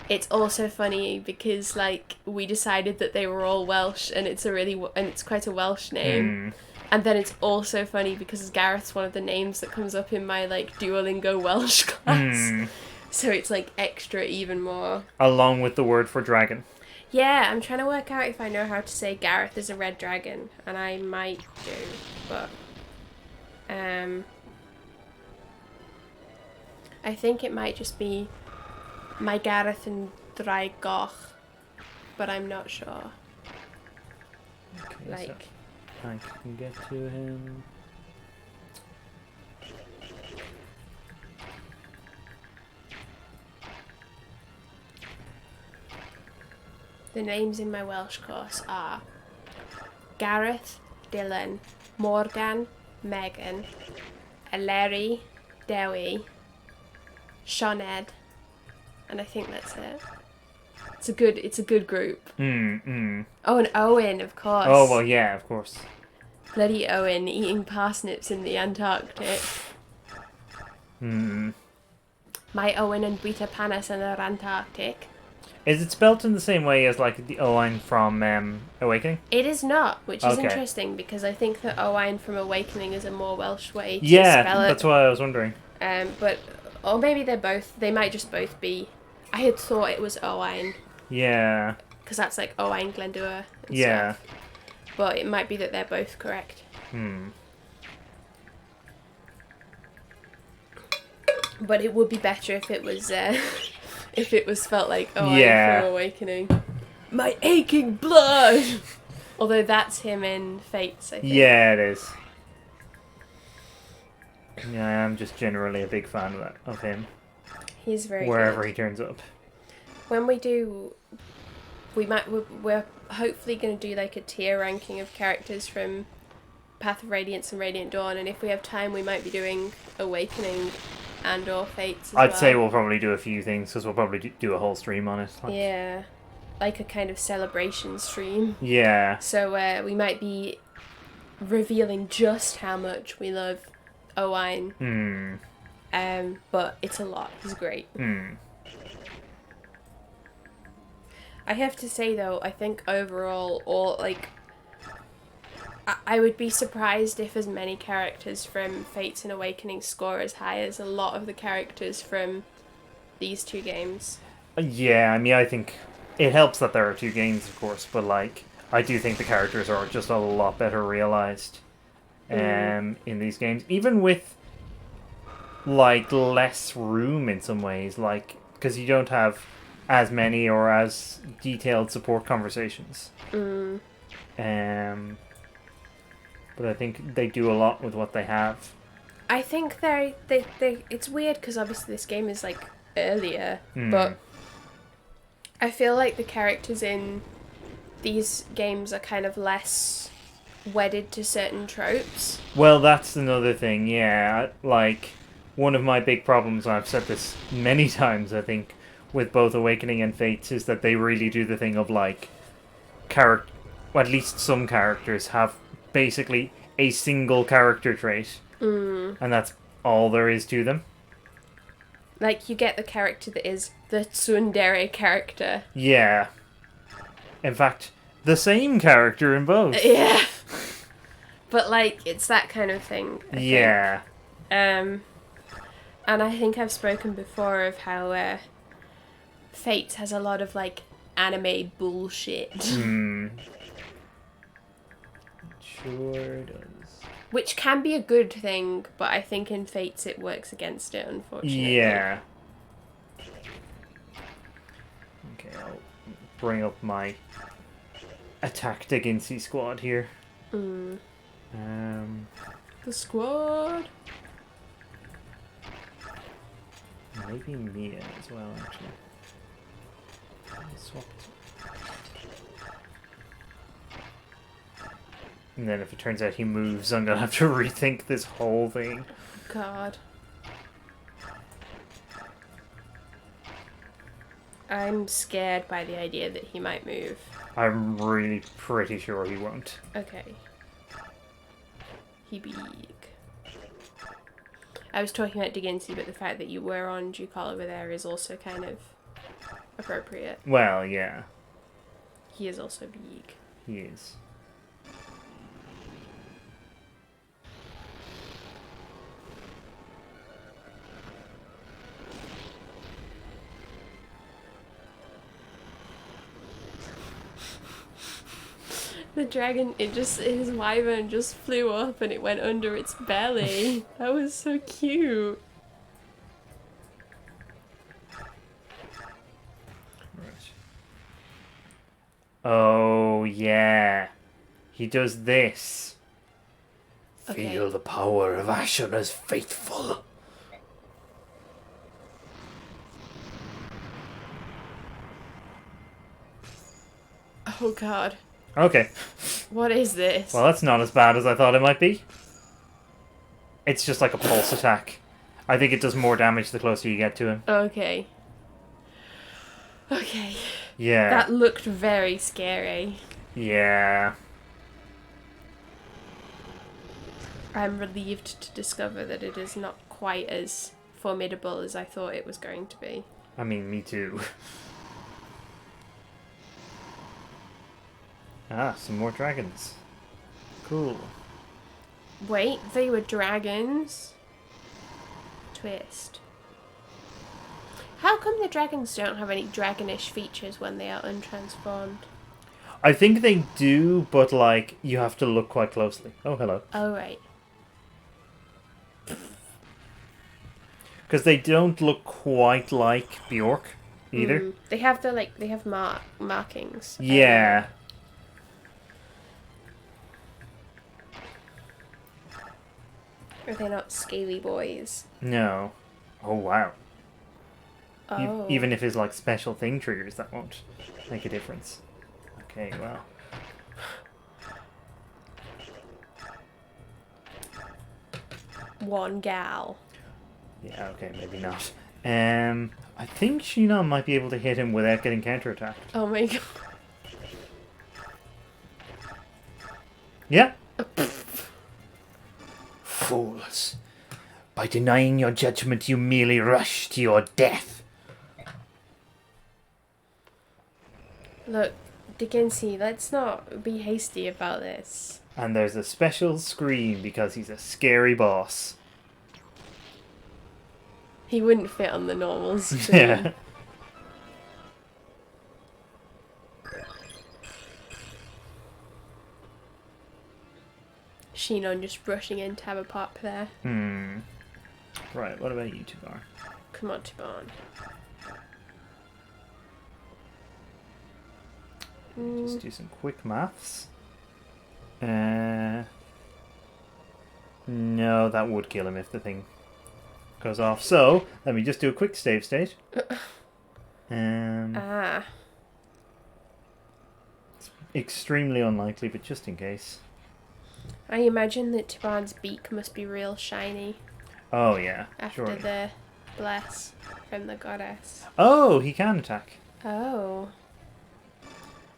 it's also funny because, like, we decided that they were all Welsh, and it's quite a Welsh name. And then it's also funny because Gareth's one of the names that comes up in my, like, Duolingo Welsh class. So it's, like, extra even more. Along with the word for dragon. Yeah, I'm trying to work out if I know how to say Gareth is a red dragon, and I might do, but I think it might just be my Gareth and Drygoch, but I'm not sure. Okay, Like, so I can get to him. the names in my Welsh course are Gareth, Dylan, Morgan, Megan, Eleri, Dewi, Sioned, and I think that's it. It's a good group. Oh, and Owen, of course. Oh, well, yeah, of course. Bloody Owen eating parsnips in the Antarctic. My Owen and Bita Panis in the Antarctic. Is it spelt in the same way as, like, the Owen from Awakening? It is not, which is Okay. interesting because I think that Owen from Awakening is a more Welsh way to Yeah, spell it. that's why I was wondering. Or maybe they might just both be. I had thought it was Owen Yeah. because that's like Owen Glendower. And Yeah. stuff. But it might be that they're both correct. But it would be better if it was if it was spelt like Owen Yeah. from Awakening. My aching blood. Although that's him in Fates, I think. Yeah, it is. Yeah, I'm just generally a big fan of him. He's very wherever good. he turns up. When we do, we're hopefully going to do like a tier ranking of characters from Path of Radiance and Radiant Dawn, and if we have time, we might be doing Awakening and or Fates as I'd well. say we'll probably do a few things because we'll probably do a whole stream on it. Like, Yeah, like a kind of celebration stream. Yeah. So we might be revealing just how much we love Owain. But it's a lot. He's great. I have to say though, I think overall, I would be surprised if as many characters from Fates and Awakening score as high as a lot of the characters from these two games. Yeah, I mean, I think it helps that there are two games, of course, but like, I do think the characters are just a lot better realized in these games, even with like less room in some ways, like because you don't have as many or as detailed support conversations. But I think they do a lot with what they have. I think they it's weird because obviously this game is like earlier, Hmm. but I feel like the characters in these games are kind of less wedded to certain tropes. Well, that's another thing, yeah. Like, one of my big problems, and I've said this many times, I think, with both Awakening and Fates, is that they really do the thing of, like, well, at least some characters have basically a single character trait, and that's all there is to them. Like, you get the character that is the tsundere character. Yeah. In fact, the same character in both. Yeah. But, like, it's that kind of thing, I Yeah. think. And I think I've spoken before of how Fates has a lot of, like, anime bullshit. Sure does. Which can be a good thing, but I think in Fates it works against it, unfortunately. Yeah. Okay, I'll bring up my attack Digincy squad here. The squad. Maybe Mia as well, actually. I'll swap it. And then if it turns out he moves, I'm gonna have to rethink this whole thing. God. I'm scared by the idea that he might move. I'm really pretty sure he won't. Okay. He big. I was talking about Digincy, but the fact that you were on Ducal over there is also kind of appropriate. Well, yeah, He is also big. he is. The dragon, his wyvern just flew up and it went under its belly. That was so cute. Right. Oh, yeah. He does this. Okay. Feel the power of Ashura's faithful. Oh god. Okay. What is this? Well, that's not as bad as I thought it might be. It's just like a pulse attack. I think it does more damage the closer you get to him. Okay. Okay. Yeah. That looked very scary. Yeah. I'm relieved to discover that it is not quite as formidable as I thought it was going to be. I mean, me too. Ah, some more dragons. Cool. Wait, they were dragons? Twist. How come the dragons don't have any dragonish features when they are untransformed? I think they do, but like, you have to look quite closely. Oh, hello. Oh, right. Because they don't look quite like Bjork either. They have markings. Yeah. Are they not scaly boys? No. Oh, wow. Oh. Even if his like special thing triggers, that won't make a difference. Okay, well. One gal. Yeah, okay, maybe not. I think Shinon might be able to hit him without getting counterattacked. Oh my god. Yeah. Fools. By denying your judgment, you merely rush to your death. Look, Dickensy, let's not be hasty about this. And there's a special scream because he's a scary boss. He wouldn't fit on the normal screen. Yeah. Shinon just rushing in to have a pop there. Right, what about you, Tubar? Come on, Tibon. Just do some quick maths. No, that would kill him if the thing goes off. So, let me just do a quick save state. Ah. It's extremely unlikely, but just in case. I imagine that Tiban's beak must be real shiny Oh, yeah. after Sure. the bless from the goddess. Oh, he can attack. Oh.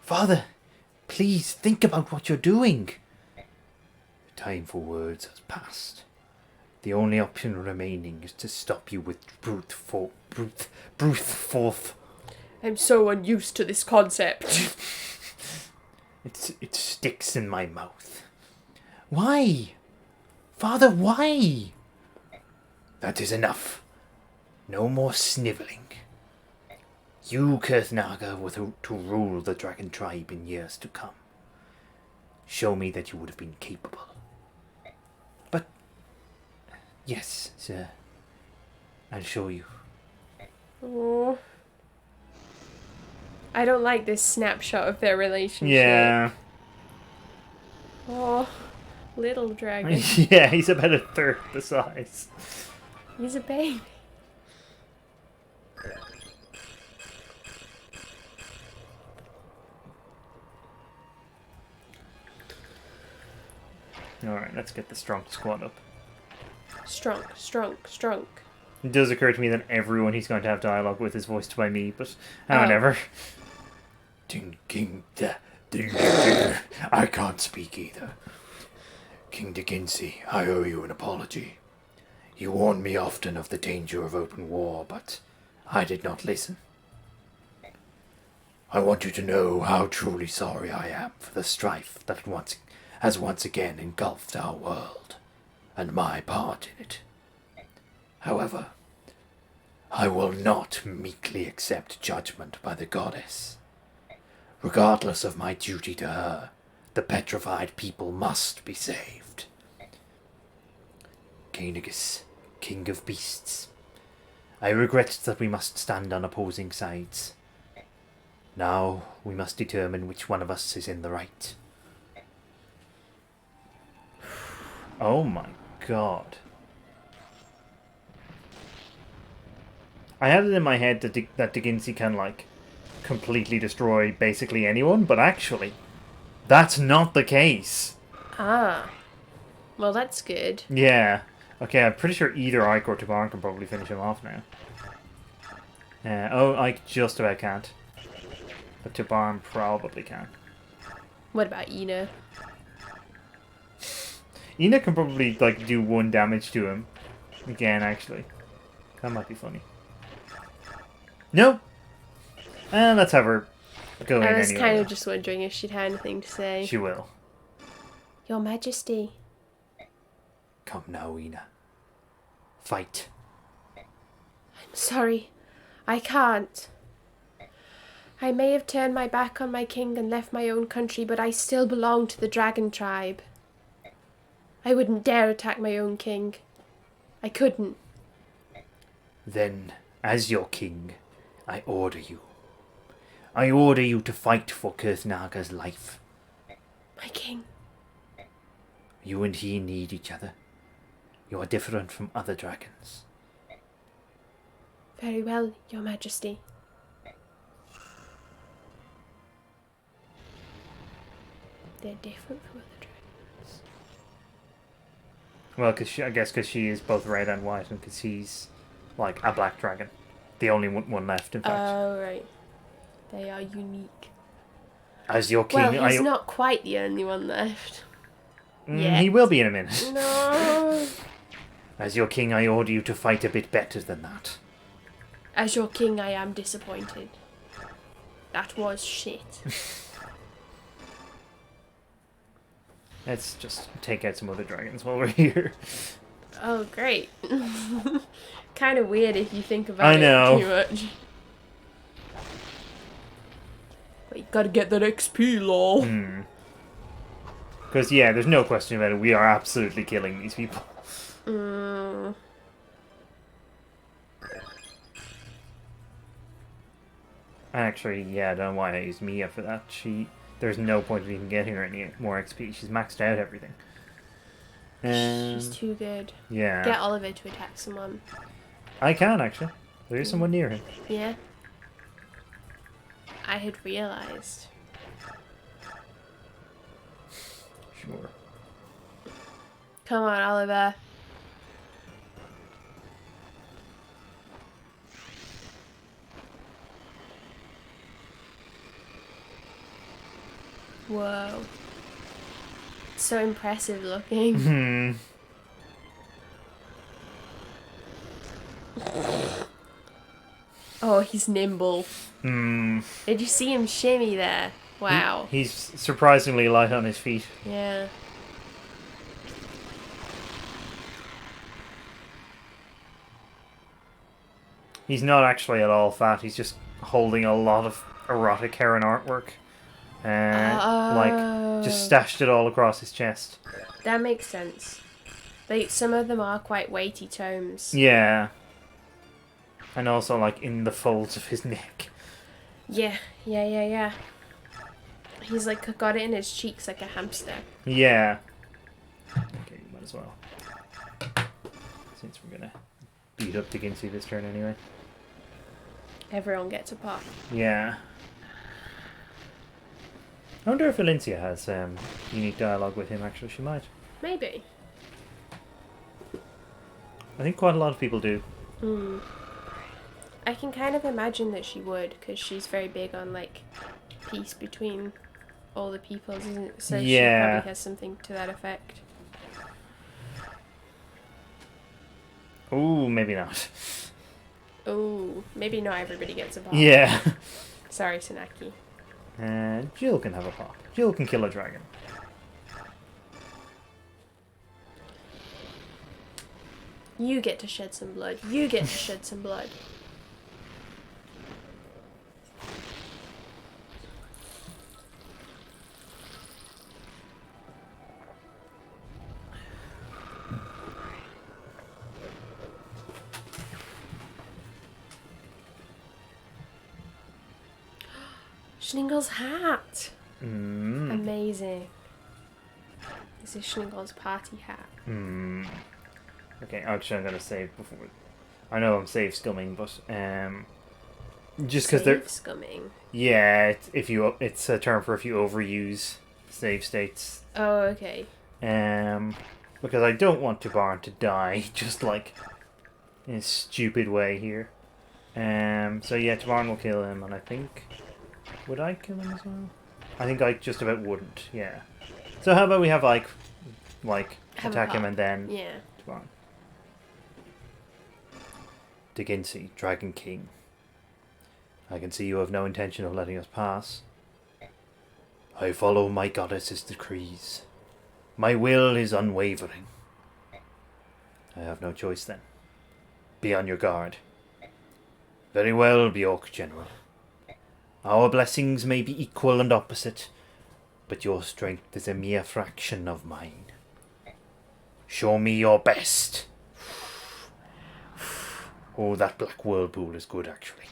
Father, please think about what you're doing. The time for words has passed. The only option remaining is to stop you with brute force. I'm so unused to this concept. It sticks in my mouth. Why? Father, why? That is enough. No more snivelling. You, Kurthnaga, were to rule the dragon tribe in years to come. Show me that you would have been capable. But, yes, sir. I'll show you. Oh. I don't like this snapshot of their relationship. Yeah. Oh, little dragon. Yeah, he's about a third the size. He's a baby. Alright, let's get the strong squad up. Strong, strong, strong. It does occur to me that everyone he's going to have dialogue with is voiced by me, but Oh. whatever. I can't speak either. King de Quincey, I owe you an apology. You warned me often of the danger of open war, but I did not listen. I want you to know how truly sorry I am for the strife that has once again engulfed our world, and my part in it. However, I will not meekly accept judgment by the goddess. Regardless of my duty to her, the petrified people must be saved. Cainigus, king of beasts, I regret that we must stand on opposing sides. Now we must determine which one of us is in the right. Oh my god. I had it in my head that De Quincey can, like, completely destroy basically anyone, but actually, that's not the case. Ah. Well, that's good. Yeah. Okay, I'm pretty sure either Ike or Tabarn can probably finish him off now. Oh, Ike just about can't. But Tabarn probably can. What about Ina? Ina can probably, like, do 1 damage to him. Again, actually. That might be funny. No! Let's have her go in I was anyway. kind of just wondering if she'd had anything to say. She will. Your Majesty. Come now, Ina. Fight. I'm sorry. I can't. I may have turned my back on my king and left my own country, but I still belong to the dragon tribe. I wouldn't dare attack my own king. I couldn't. Then, as your king, I order you. I order you to fight for Kurthnaga's life. My king. You and he need each other. You are different from other dragons. Very well, Your Majesty. They're different from other dragons. Well, I guess because she is both red and white, and because he's, like, a black dragon. The only one left, in fact. Oh, right. They are unique. As your king, Well, he's not quite the only one left. He will be in a minute. No. As your king, I order you to fight a bit better than that. As your king, I am disappointed. That was shit. Let's just take out some other dragons while we're here. Oh, great. Kind of weird if you think about I know. it too much. But you gotta get that XP, lol. Because, yeah, there's no question about it. We are absolutely killing these people. Actually, yeah, I don't know why I used Mia for that. There's no point of even getting her any more XP. She's maxed out everything. She's too good. Yeah. Get Oliver to attack someone. I can, actually. There is someone near him. Yeah. I had realised. Sure. Come on, Oliver. Whoa. So impressive looking. Hmm. Oh, he's nimble. Hmm. Did you see him shimmy there? Wow. He's surprisingly light on his feet. Yeah. He's not actually at all fat. He's just holding a lot of erotic Heron artwork. Like, just stashed it all across his chest. That makes sense. Like, some of them are quite weighty tomes. Yeah. And also, like, in the folds of his neck. Yeah. He's like got it in his cheeks like a hamster. Yeah. Okay, might as well. Since we're gonna beat up Dickinsey this turn anyway. Everyone gets a pop. Yeah. I wonder if Valencia has unique dialogue with him, actually. She might. Maybe. I think quite a lot of people do. I can kind of imagine that she would, because she's very big on, like, peace between all the peoples, isn't it? So she probably has something to that effect. Ooh, maybe not. Oh, maybe not everybody gets a pop. Yeah. Sorry, Sanaki. Jill can have a pop. Jill can kill a dragon. You get to shed some blood. You get to shed some blood. Schningel's hat. Amazing. This is Schningel's party hat. Okay, actually I'm gonna save before. I know I'm save scumming, but just because they're scumming. yeah, it's a term for if you overuse save states. Oh, okay. Because I don't want Tabarn to die, just like in a stupid way here. So yeah, Tabarn will kill him, and I think would I kill him as well? I think I just about wouldn't. Yeah. So how about we have like Have a attack him pop. and then Yeah. Tabarn. Dickinsey, Dragon King. I can see you have no intention of letting us pass. I follow my goddess's decrees. My will is unwavering. I have no choice then. Be on your guard. Very well, Bjork General. Our blessings may be equal and opposite, but your strength is a mere fraction of mine. Show me your best. Oh, that black whirlpool is good, actually.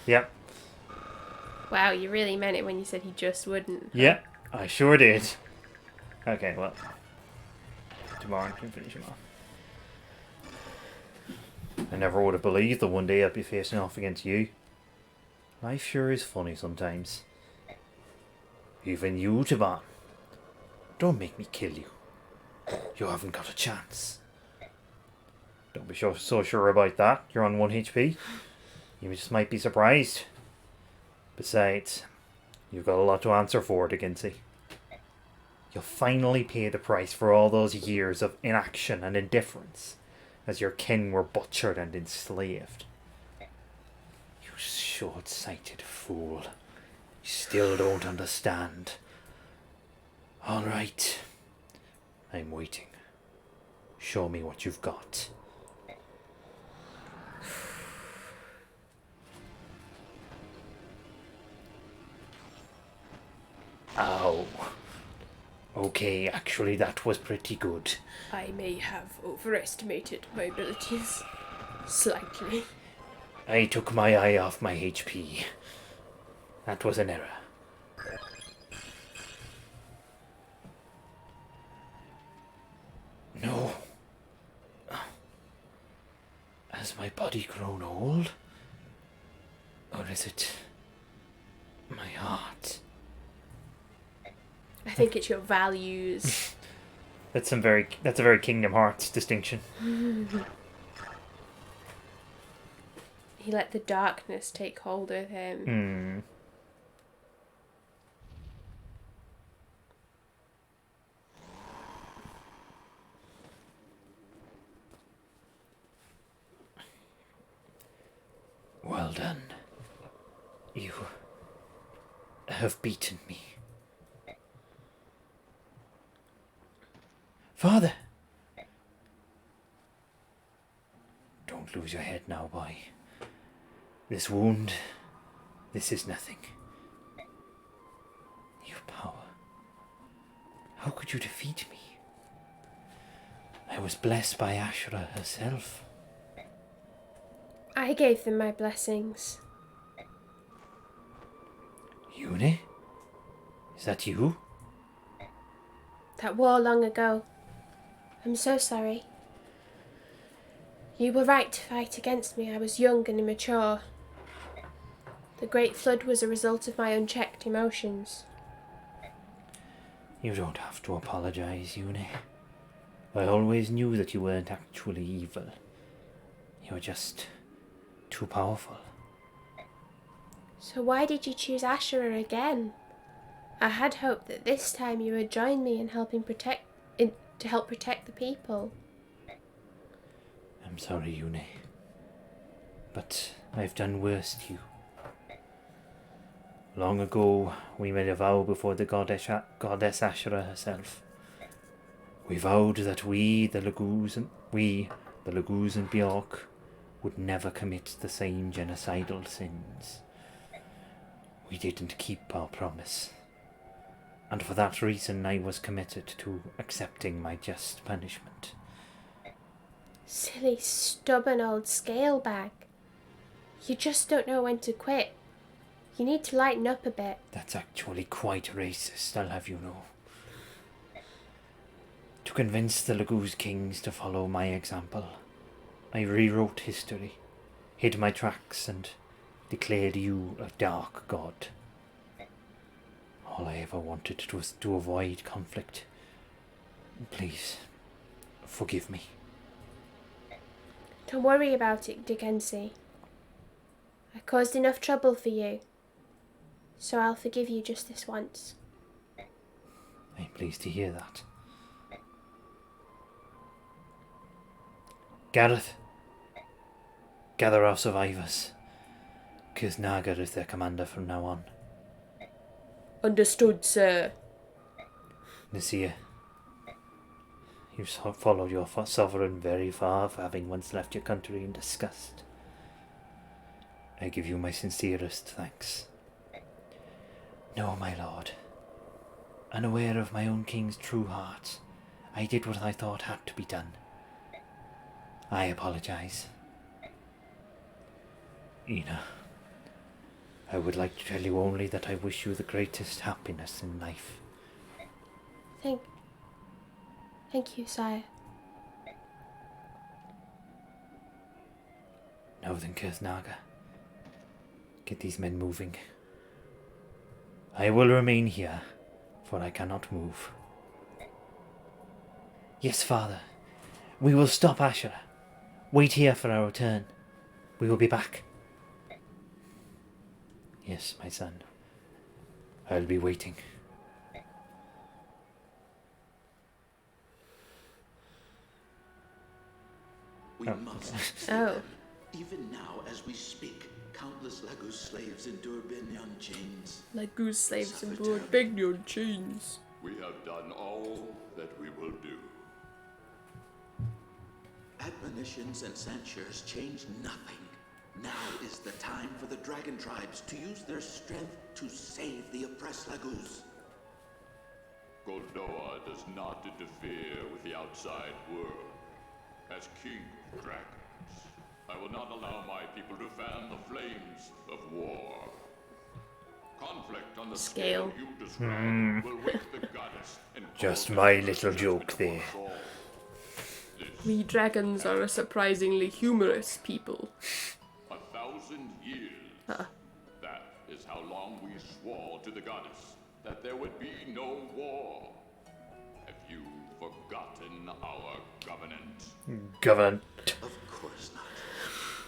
Yep. Wow, you really meant it when you said he just wouldn't. Yep, I sure did. Okay, well. Tomorrow I can finish him off. I never would have believed that one day I'd be facing off against you. Life sure is funny sometimes. Even you, Taban. Don't make me kill you. You haven't got a chance. Don't be so sure about that. You're on 1 HP. You just might be surprised. Besides, you've got a lot to answer for, Dickinsey. You'll finally pay the price for all those years of inaction and indifference, as your kin were butchered and enslaved. You short-sighted fool. You still don't understand. All right. I'm waiting. Show me what you've got. Ow. Okay, actually that was pretty good. I may have overestimated my abilities. Slightly. I took my eye off my HP. That was an error. No. Has my body grown old? Or is it my heart? I think it's your values. That's a very Kingdom Hearts distinction. He let the darkness take hold of him. Well done. You have beaten me. Father! Don't lose your head now, boy. This wound, this is nothing. Your power. How could you defeat me? I was blessed by Ashura herself. I gave them my blessings. Yune? Is that you? That war long ago. I'm so sorry. You were right to fight against me. I was young and immature. The Great Flood was a result of my unchecked emotions. You don't have to apologize, Yune. I always knew that you weren't actually evil. You were just too powerful. So why did you choose Ashura again? I had hoped that this time you would join me in helping to help protect the people. I'm sorry, Yune. But I've done worse to you. Long ago, we made a vow before the goddess Ashura herself. We vowed that we, the Laguz and Bjork, would never commit the same genocidal sins. We didn't keep our promise. And for that reason I was committed to accepting my just punishment. Silly, stubborn old scale bag. You just don't know when to quit. You need to lighten up a bit. That's actually quite racist, I'll have you know. To convince the Laguz kings to follow my example, I rewrote history, hid my tracks, and declared you a dark god. All I ever wanted was to avoid conflict. Please, forgive me. Don't worry about it, Dickensie. I caused enough trouble for you, so I'll forgive you just this once. I'm pleased to hear that. Gareth, gather our survivors. Kirznaga is their commander from now on. Understood, sir. Nasir, you've followed your sovereign very far for having once left your country in disgust. I give you my sincerest thanks. No, my lord. Unaware of my own king's true heart, I did what I thought had to be done. I apologize. Ina, I would like to tell you only that I wish you the greatest happiness in life. Thank you, sire. Now then, Kirznaga, get these men moving. I will remain here, for I cannot move. Yes, father. We will stop Ashura. Wait here for our return. We will be back. Yes, my son. I'll be waiting. We must. Oh. Even now, as we speak, countless Laguz slaves endure Binyan chains. Like goose slaves Suffer and board terribly. big on chains. We have done all that we will do. Admonitions and censures change nothing. Now is the time for the dragon tribes to use their strength to save the oppressed Laguz. Goldoa does not interfere with the outside world. As king of dragons, I will not allow my people to fan the flames of war. Conflict on the Scale. scale you describe will wake the goddess and Just cause my an little adjustment joke for there. us all. We dragons are a surprisingly humorous people. 1,000 years. That is how long we swore to the goddess that there would be no war. Have you forgotten our covenant? Government. Of course not.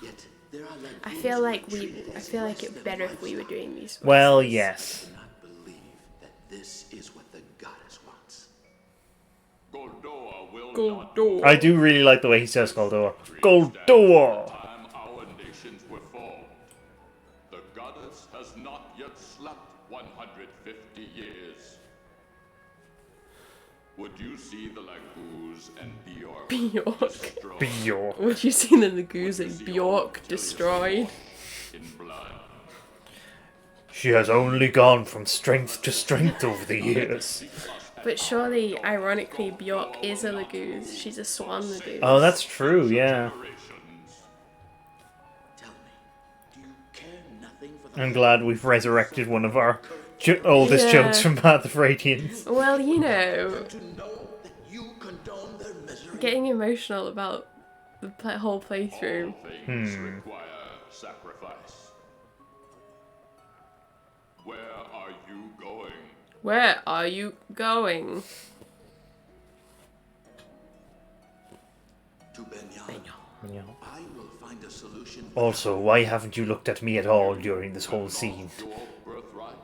Yet there are like I feel like it'd better if we were doing these. Well, voices. yes. I cannot believe that this is what the goddess wants. Goldoa will not Goldoa. I do really like the way he says Goldor. The Goldor! time our nations were formed. The goddess has not yet slept 150 years. Would you see the Laguz and Bjork Bjork. destroyed Bjork. Would you see the Lagoos and Bjork destroyed? in blood? She has only gone from strength to strength over the years. But surely, ironically, Bjork is a Lagoos. She's a swan Lagoos. Oh, that's true, yeah. Generations. Tell me, do you care nothing for the I'm glad we've resurrected one of our oldest Yeah. jokes from Path of Radiance. Well, you know, to know that you condone their misery? getting emotional about the whole playthrough. Things require sacrifice. Where are you going? Where are you going? To Benyan. Yeah. I will find a solution. Also, why haven't you looked at me at all during this whole scene? Your birthright.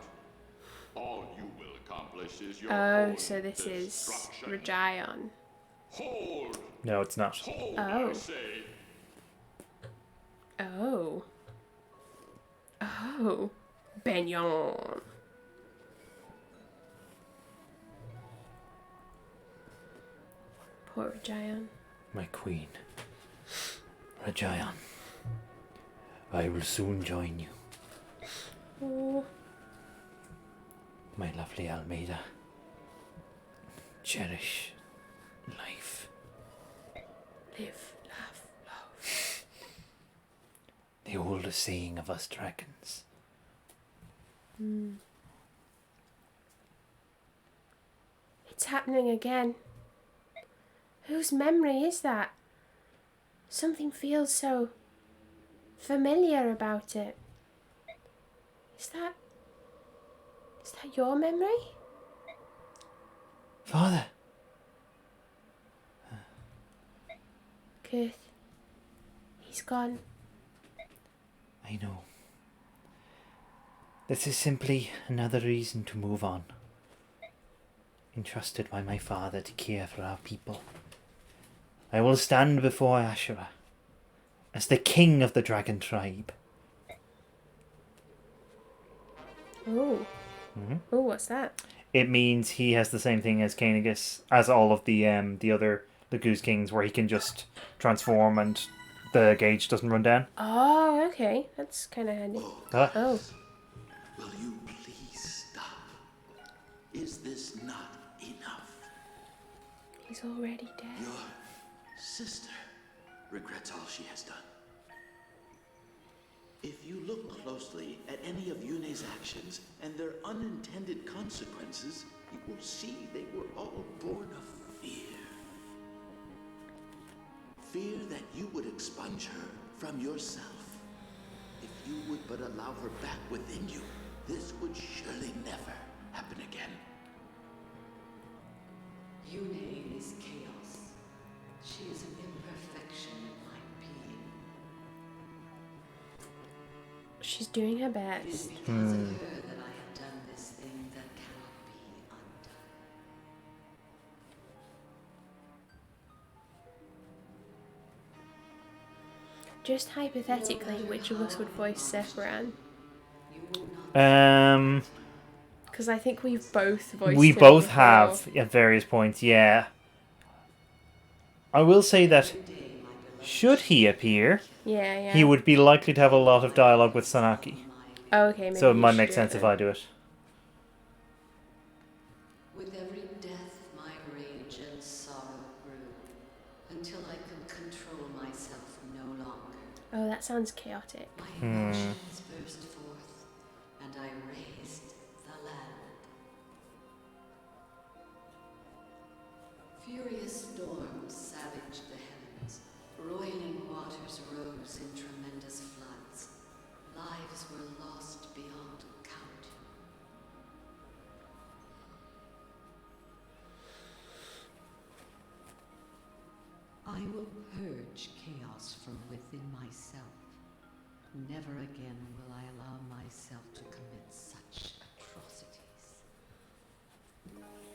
All you will accomplish is your Oh, own so this is destruction. Rajayon. Hold, No, it's not. hold, Oh. I say. Oh. Oh. Benyon. Poor Rajayon. My queen. Rajayan. I will soon join you. Oh. My lovely Almeida. Cherish life. Live, laugh, love. The oldest saying of us dragons. It's happening again. Whose memory is that? Something feels so familiar about it. Is that your memory? Father! Kurth. He's gone. I know. This is simply another reason to move on. Entrusted by my father to care for our people. I will stand before Ashura as the king of the dragon tribe. Oh. Oh, what's that? It means he has the same thing as Kainagus, as all of the other Lagoose Kings, where he can just transform and the gauge doesn't run down. Oh, okay. That's kind of handy. Ah. Oh. Will you please stop? Is this not enough? He's already dead. Your sister regrets all she has done. If you look closely at any of Yune's actions and their unintended consequences, you will see they were all born of fear. Fear that you would expunge her from yourself. If you would but allow her back within you, this would surely never happen again. Yune is chaos. She is an imperfection in my being. She's doing her It is best. because of her that I have done this thing that cannot be undone. Just hypothetically, which of us would voice Sephiran? You will not Because I think we've both voiced We him both before. have at various points, yeah. I will say that should he appear, Yeah, yeah. he would be likely to have a lot of dialogue with Sanaki. Oh, okay, maybe So it you might should make do sense it if then. I do it. With every death, my rage and sorrow grew, until I could control myself no longer. Oh, that sounds chaotic. My emotions burst forth, and I raised the land. Furious storms savaged the heavens. Roiling waters rose in tremendous floods. Lives were lost beyond count. I will purge chaos from within myself. Never again will I allow myself to commit such atrocities.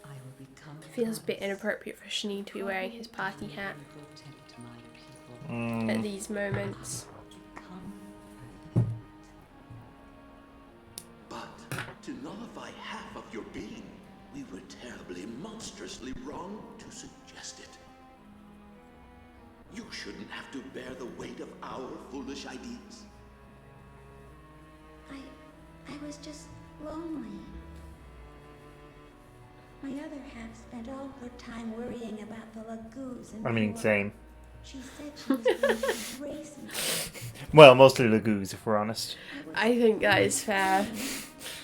I will become Feels a bit goddess, inappropriate for Shanine to be wearing his party hat and protect my people. at these moments. Become perfect. But to nullify half of your being, we were terribly, monstrously wrong to suggest it. You shouldn't have to bear the weight of our foolish ideas. I was just lonely. My other half spent all her time worrying about the lagoons and I mean, same. She said she was going to embrace me. Well, mostly Lagoos, if we're honest. I think that is fair.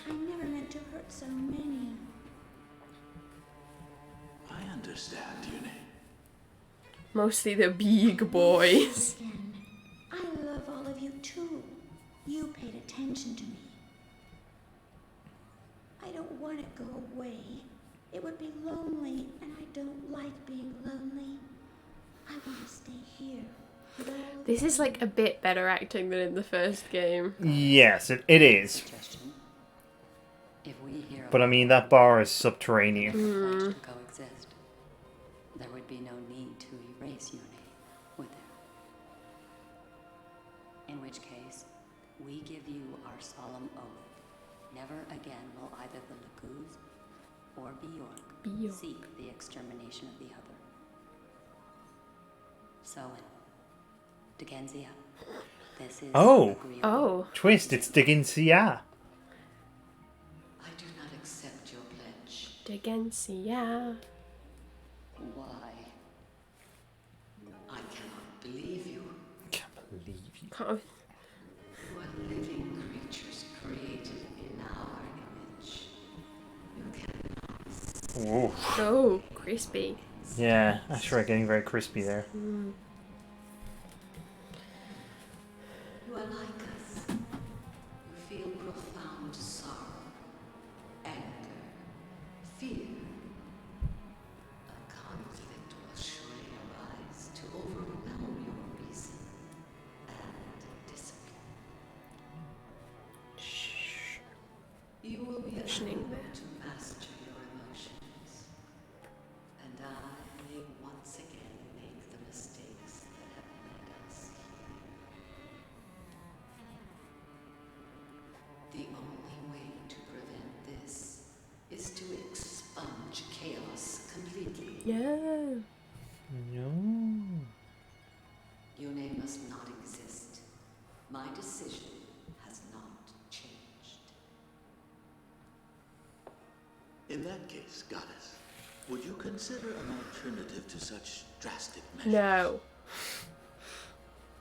I never meant to hurt so many. I understand, Yune. Mostly the big boys. Again, I love all of you too. You paid attention to me. I don't want it to go away. It would be lonely, and I don't like being lonely. I want to stay here. with all of This you. is like a bit better acting than in the first game. Yes, it is. Suggestion. If we hear But I mean, that bar is subterranean. to coexist, there would be no need to erase Yune, would there? In which case, we give you our solemn oath. Never again will either the Lagoos or Bjork seek the extermination of the other. Soen, Dickensia, this is Oh. agreeable. Oh. Twist, it's Diggins-ya. I do not accept your pledge. Dickensia. Why? I cannot believe you. Can't believe you. Oh, You are living creatures created in our image. You cannot. Whoa. oh, crispy. Yeah, Ashra getting very crispy there. You are like us. You feel profound sorrow, anger, fear. A conflict will surely arise to overwhelm your reason and discipline. You will be Mentioning able that. to master your emotions, and I may once again make the mistakes that have led us here. The only way to prevent this is to expunge chaos completely. Yeah. No. Yune must not exist. My decision has not changed. In that case, Goddess, would you consider an alternative to such drastic measures? No.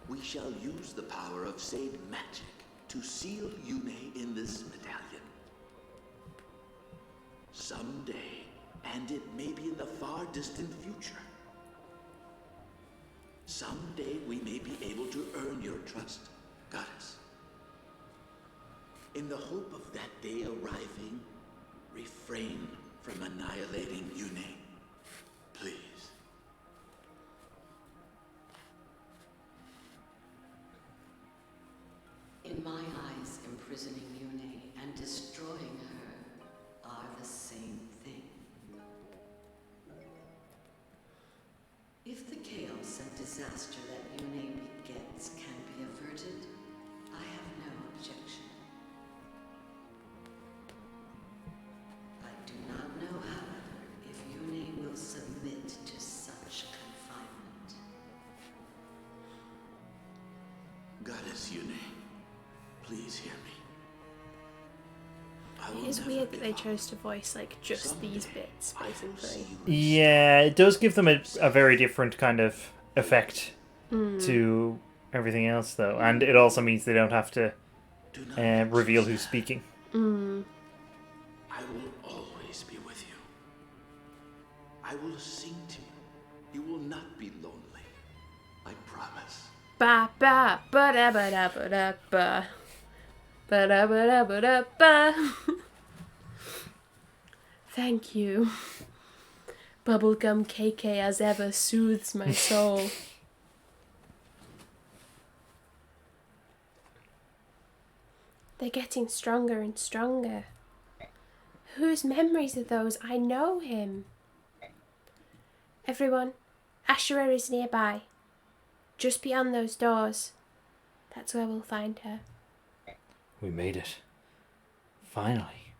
We shall use the power of Sade magic to seal Yune in this medallion. Someday, and it may be in the far distant future, someday we may be able to earn your trust, Goddess. In the hope of that day arriving, refrain from annihilating Yune. Please. In my eyes, imprisoning Yune and destroying her are the same thing. If the chaos and disaster that Yune begets can be averted, I have no objection. I do not know, however, if Yune will submit to such confinement. Goddess Yune, please hear me. I will It is never weird that they give up. chose to voice like just these Someday, bits, I will basically. see you Yeah, it does give them a very different kind of effect to everything else, though. And it also means they don't have to Do not reveal mention who's sad. speaking. I will always be with you. I will sing to you. You will not be lonely. I promise. Ba ba ba da ba da ba da ba. Ba da ba da ba da ba. Thank you. Bubblegum KK as ever soothes my soul. They're getting stronger and stronger. Whose memories are those? I know him. Everyone, Ashura is nearby. Just beyond those doors. That's where we'll find her. We made it. Finally.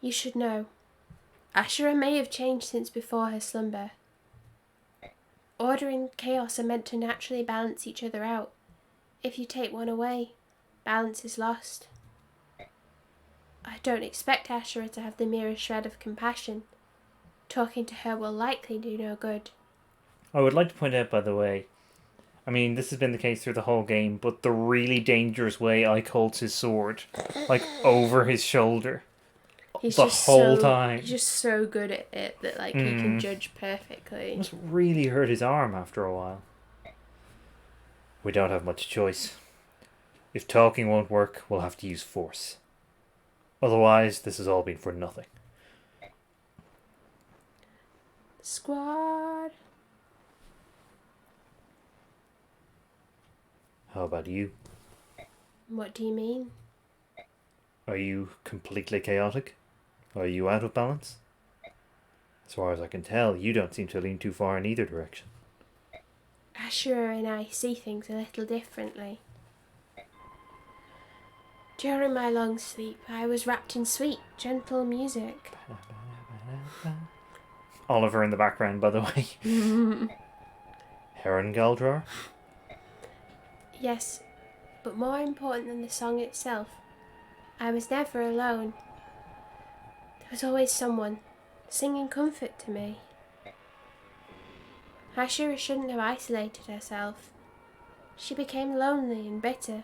You should know. Ashura may have changed since before her slumber. Order and chaos are meant to naturally balance each other out. If you take one away, balance is lost. I don't expect Ashura to have the merest shred of compassion. Talking to her will likely do no good. I would like to point out, by the way, I mean, this has been the case through the whole game, but the really dangerous way Ike holds his sword, like, over his shoulder. He's The just whole so, time. He's just so good at it that he can judge perfectly. It must really hurt his arm after a while. We don't have much choice. If talking won't work, we'll have to use force. Otherwise, this has all been for nothing. Squad. How about you? What do you mean? Are you completely chaotic? Are you out of balance? As far as I can tell, you don't seem to lean too far in either direction. Ashura and I see things a little differently. During my long sleep, I was wrapped in sweet, gentle music. Oliver in the background, by the way. Heron Galdrar? Yes, but more important than the song itself, I was never alone. There was always someone singing comfort to me. Ashura shouldn't have isolated herself. She became lonely and bitter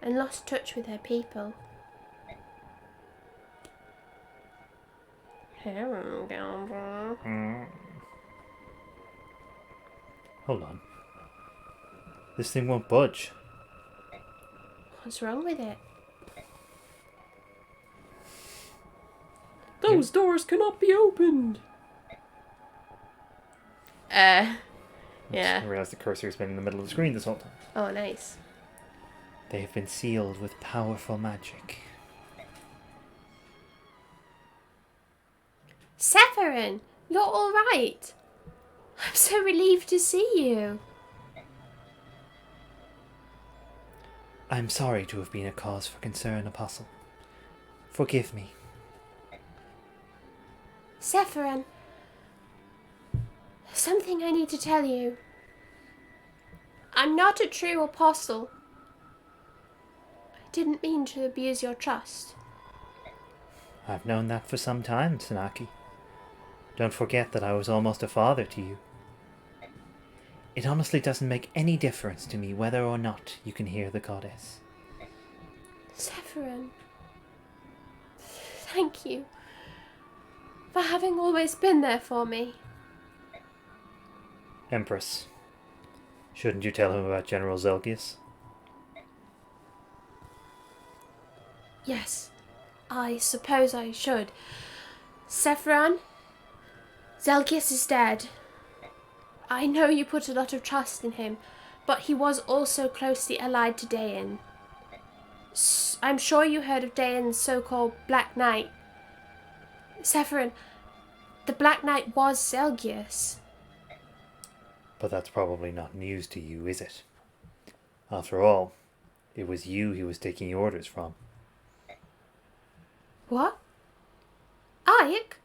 and lost touch with her people. Heron Galdrar. Hold on. This thing won't budge. What's wrong with it? Those doors cannot be opened. Yeah. I realised the cursor has been in the middle of the screen this whole time. Oh, nice. They have been sealed with powerful magic. Severin, you're all right. I'm so relieved to see you. I'm sorry to have been a cause for concern, Apostle. Forgive me. Severin, there's something I need to tell you. I'm not a true apostle. I didn't mean to abuse your trust. I've known that for some time, Tsunaki. Don't forget that I was almost a father to you. It honestly doesn't make any difference to me whether or not you can hear the goddess. Severin, thank you for having always been there for me. Empress, shouldn't you tell him about General Zelgius? Yes, I suppose I should. Severin, Zelgius is dead. I know you put a lot of trust in him, but he was also closely allied to Dayan. I'm sure you heard of Dayan's so-called Black Knight. Severin, the Black Knight was Zelgius. But that's probably not news to you, is it? After all, it was you he was taking orders from. What? Ike?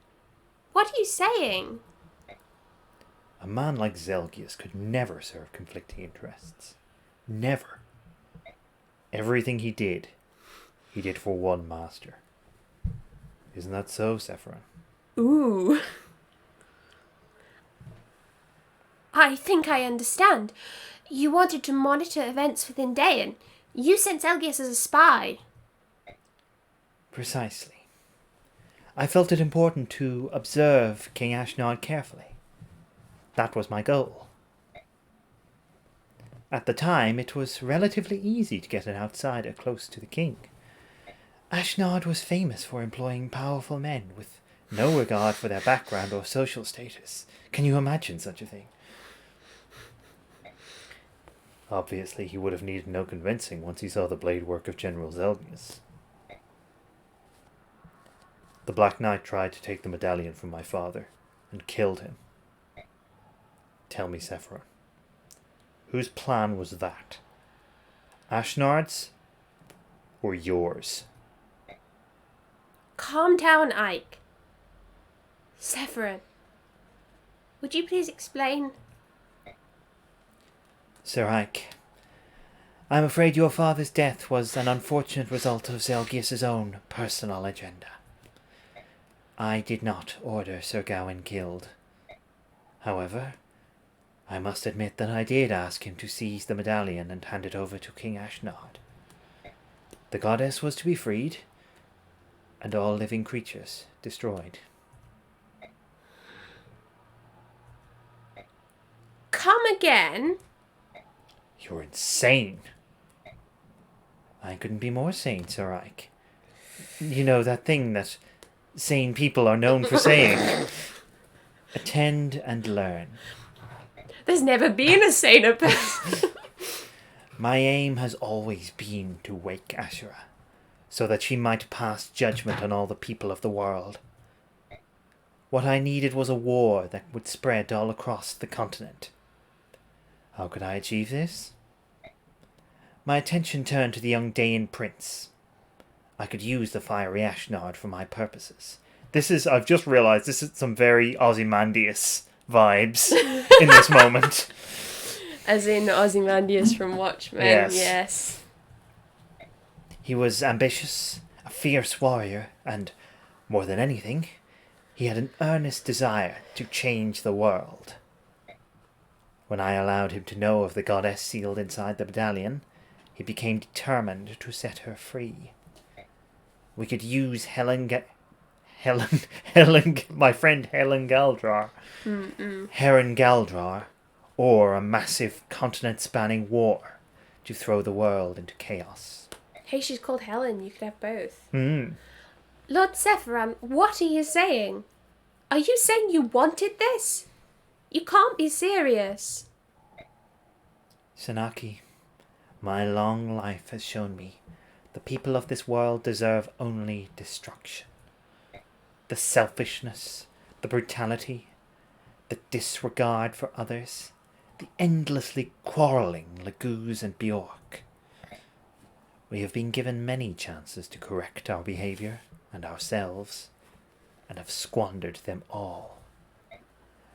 What are you saying? A man like Zelgius could never serve conflicting interests. Never. Everything he did for one master. Isn't that so, Severin? Ooh. I think I understand. You wanted to monitor events within Dayan. You sent Zelgius as a spy. Precisely. I felt it important to observe King Ashnard carefully. That was my goal. At the time, it was relatively easy to get an outsider close to the king. Ashnard was famous for employing powerful men with no regard for their background or social status. Can you imagine such a thing? Obviously, he would have needed no convincing once he saw the blade work of General Zelgius. The Black Knight tried to take the medallion from my father and killed him. Tell me, Sephiroth, whose plan was that? Ashnard's or yours? Calm down, Ike. Sephiroth, would you please explain? Sir Ike, I'm afraid your father's death was an unfortunate result of Zelgius' own personal agenda. I did not order Sir Gawain killed. However, I must admit that I did ask him to seize the medallion and hand it over to King Ashnard. The goddess was to be freed, and all living creatures destroyed. Come again? You're insane. I couldn't be more sane, Sir Ike. You know, that thing that sane people are known for saying. Attend and learn. There's never been a saner person. My aim has always been to wake Ashura, so that she might pass judgment on all the people of the world. What I needed was a war that would spread all across the continent. How could I achieve this? My attention turned to the young Dayan prince. I could use the fiery Ashnard for my purposes. I've just realised this is some very Ozymandias vibes in this moment. As in Ozymandias from Watchmen, yes. He was ambitious, a fierce warrior, and, more than anything, he had an earnest desire to change the world. When I allowed him to know of the goddess sealed inside the medallion, he became determined to set her free. We could use my friend Helen Galdrar. Heron Galdrar, or a massive continent-spanning war to throw the world into chaos. Hey, she's called Helen. You could have both. Lord Sephiroth, what are you saying? Are you saying you wanted this? You can't be serious. Sanaki, my long life has shown me the people of this world deserve only destruction. The selfishness, the brutality, the disregard for others, the endlessly quarrelling Laguz and Bjork. We have been given many chances to correct our behaviour and ourselves, and have squandered them all.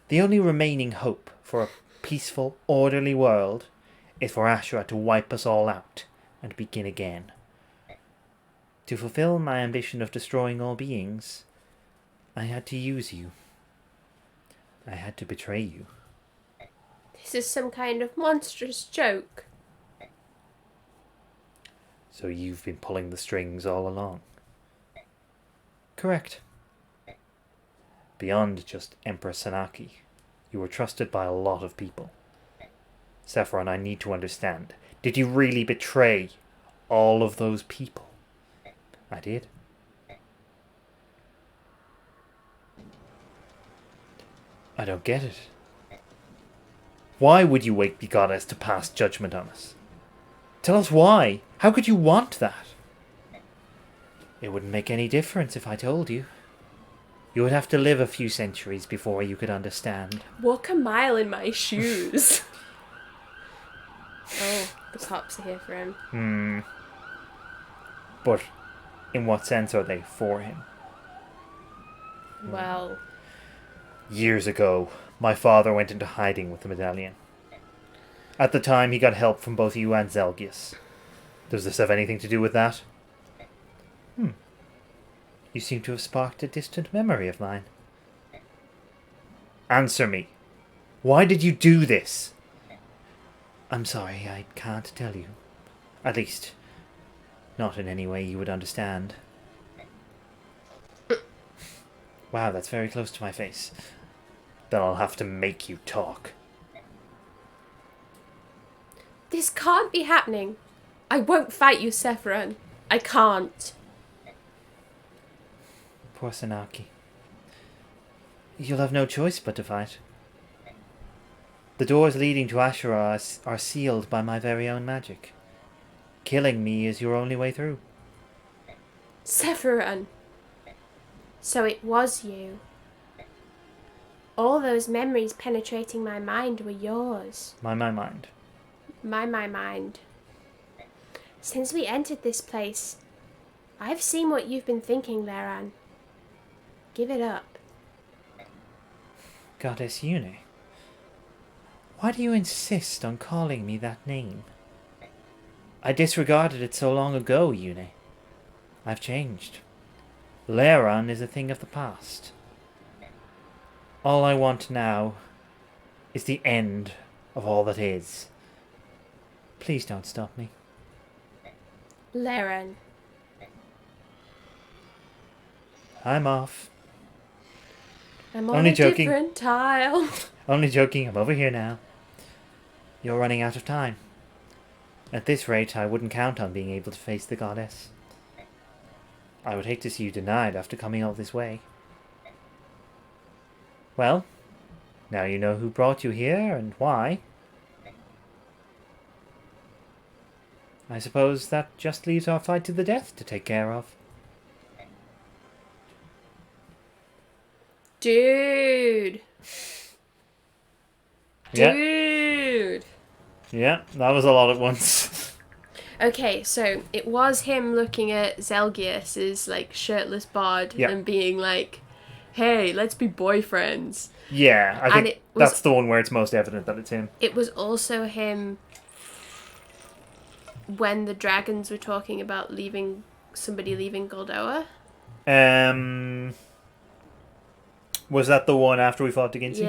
The only remaining hope for a peaceful, orderly world is for Ashura to wipe us all out and begin again. To fulfill my ambition of destroying all beings, I had to use you. I had to betray you. This is some kind of monstrous joke. So you've been pulling the strings all along. Correct. Beyond just Emperor Sanaki, you were trusted by a lot of people. Sephiroth, I need to understand. Did you really betray all of those people? I did. I don't get it. Why would you wake the goddess to pass judgment on us? Tell us why. How could you want that? It wouldn't make any difference if I told you. You would have to live a few centuries before you could understand. Walk a mile in my shoes. Oh, the cops are here for him. But in what sense are they for him? Well, Years ago, my father went into hiding with the medallion. At the time, he got help from both you and Zelgius. Does this have anything to do with that? You seem to have sparked a distant memory of mine. Answer me. Why did you do this? I'm sorry, I can't tell you. At least, not in any way you would understand. Wow, that's very close to my face. Then I'll have to make you talk. This can't be happening. I won't fight you, Sephiron. I can't. Poor Sanaki. You'll have no choice but to fight. The doors leading to Ashura are sealed by my very own magic. Killing me is your only way through. Sephiron. So it was you. All those memories penetrating my mind were yours. My mind. My mind. Since we entered this place, I've seen what you've been thinking there, Anne. Give it up. Goddess Yune. Why do you insist on calling me that name? I disregarded it so long ago, Yune. I've changed. Leiron is a thing of the past. All I want now is the end of all that is. Please don't stop me. Leiron. I'm off. I'm on Only a joking. different tile. Only joking, I'm over here now. You're running out of time. At this rate, I wouldn't count on being able to face the goddess. I would hate to see you denied after coming all this way. Well, now you know who brought you here and why. I suppose that just leaves our fight to the death to take care of. Dude. Yeah. Dude. Yeah, that was a lot at once. Okay, so it was him looking at Zelgius's like shirtless bod Yeah. and being like, "Hey, let's be boyfriends." Yeah, I And think it was- that's the one where it's most evident that it's him. It was also him when the dragons were talking about somebody leaving Goldoa. Was that the one after we fought Gincy?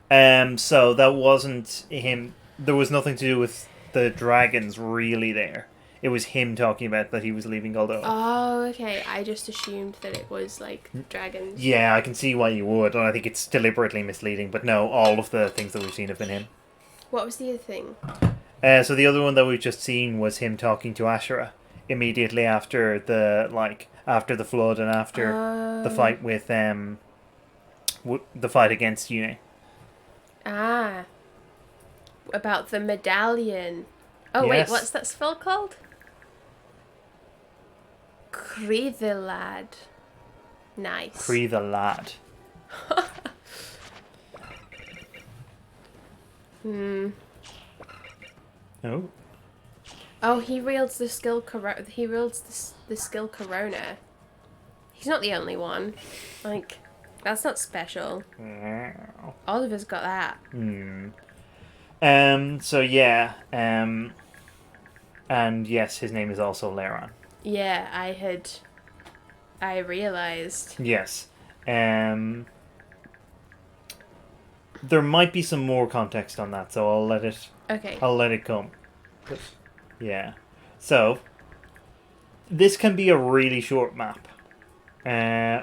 Yeah. So that wasn't him. There was nothing to do with the dragons really there. It was him talking about that he was leaving Goldoa. Oh, okay. I just assumed that it was like dragons. Yeah, I can see why you would, and I think it's deliberately misleading. But no, all of the things that we've seen have been him. What was the other thing? So the other one that we've just seen was him talking to Ashura immediately after the flood and after the fight with the fight against Yune. Ah. About the medallion. Oh, Yes. wait, what's that spell called? Krivilad. Nice. Free the lad. Oh. Oh, he wields the skill the skill Corona. He's not the only one. Like, that's not special. Oliver's got that. So yeah. And yes, his name is also Leiron. Yeah, I realized. Yes. There might be some more context on that, so I'll let it come. Yeah. So, this can be a really short map.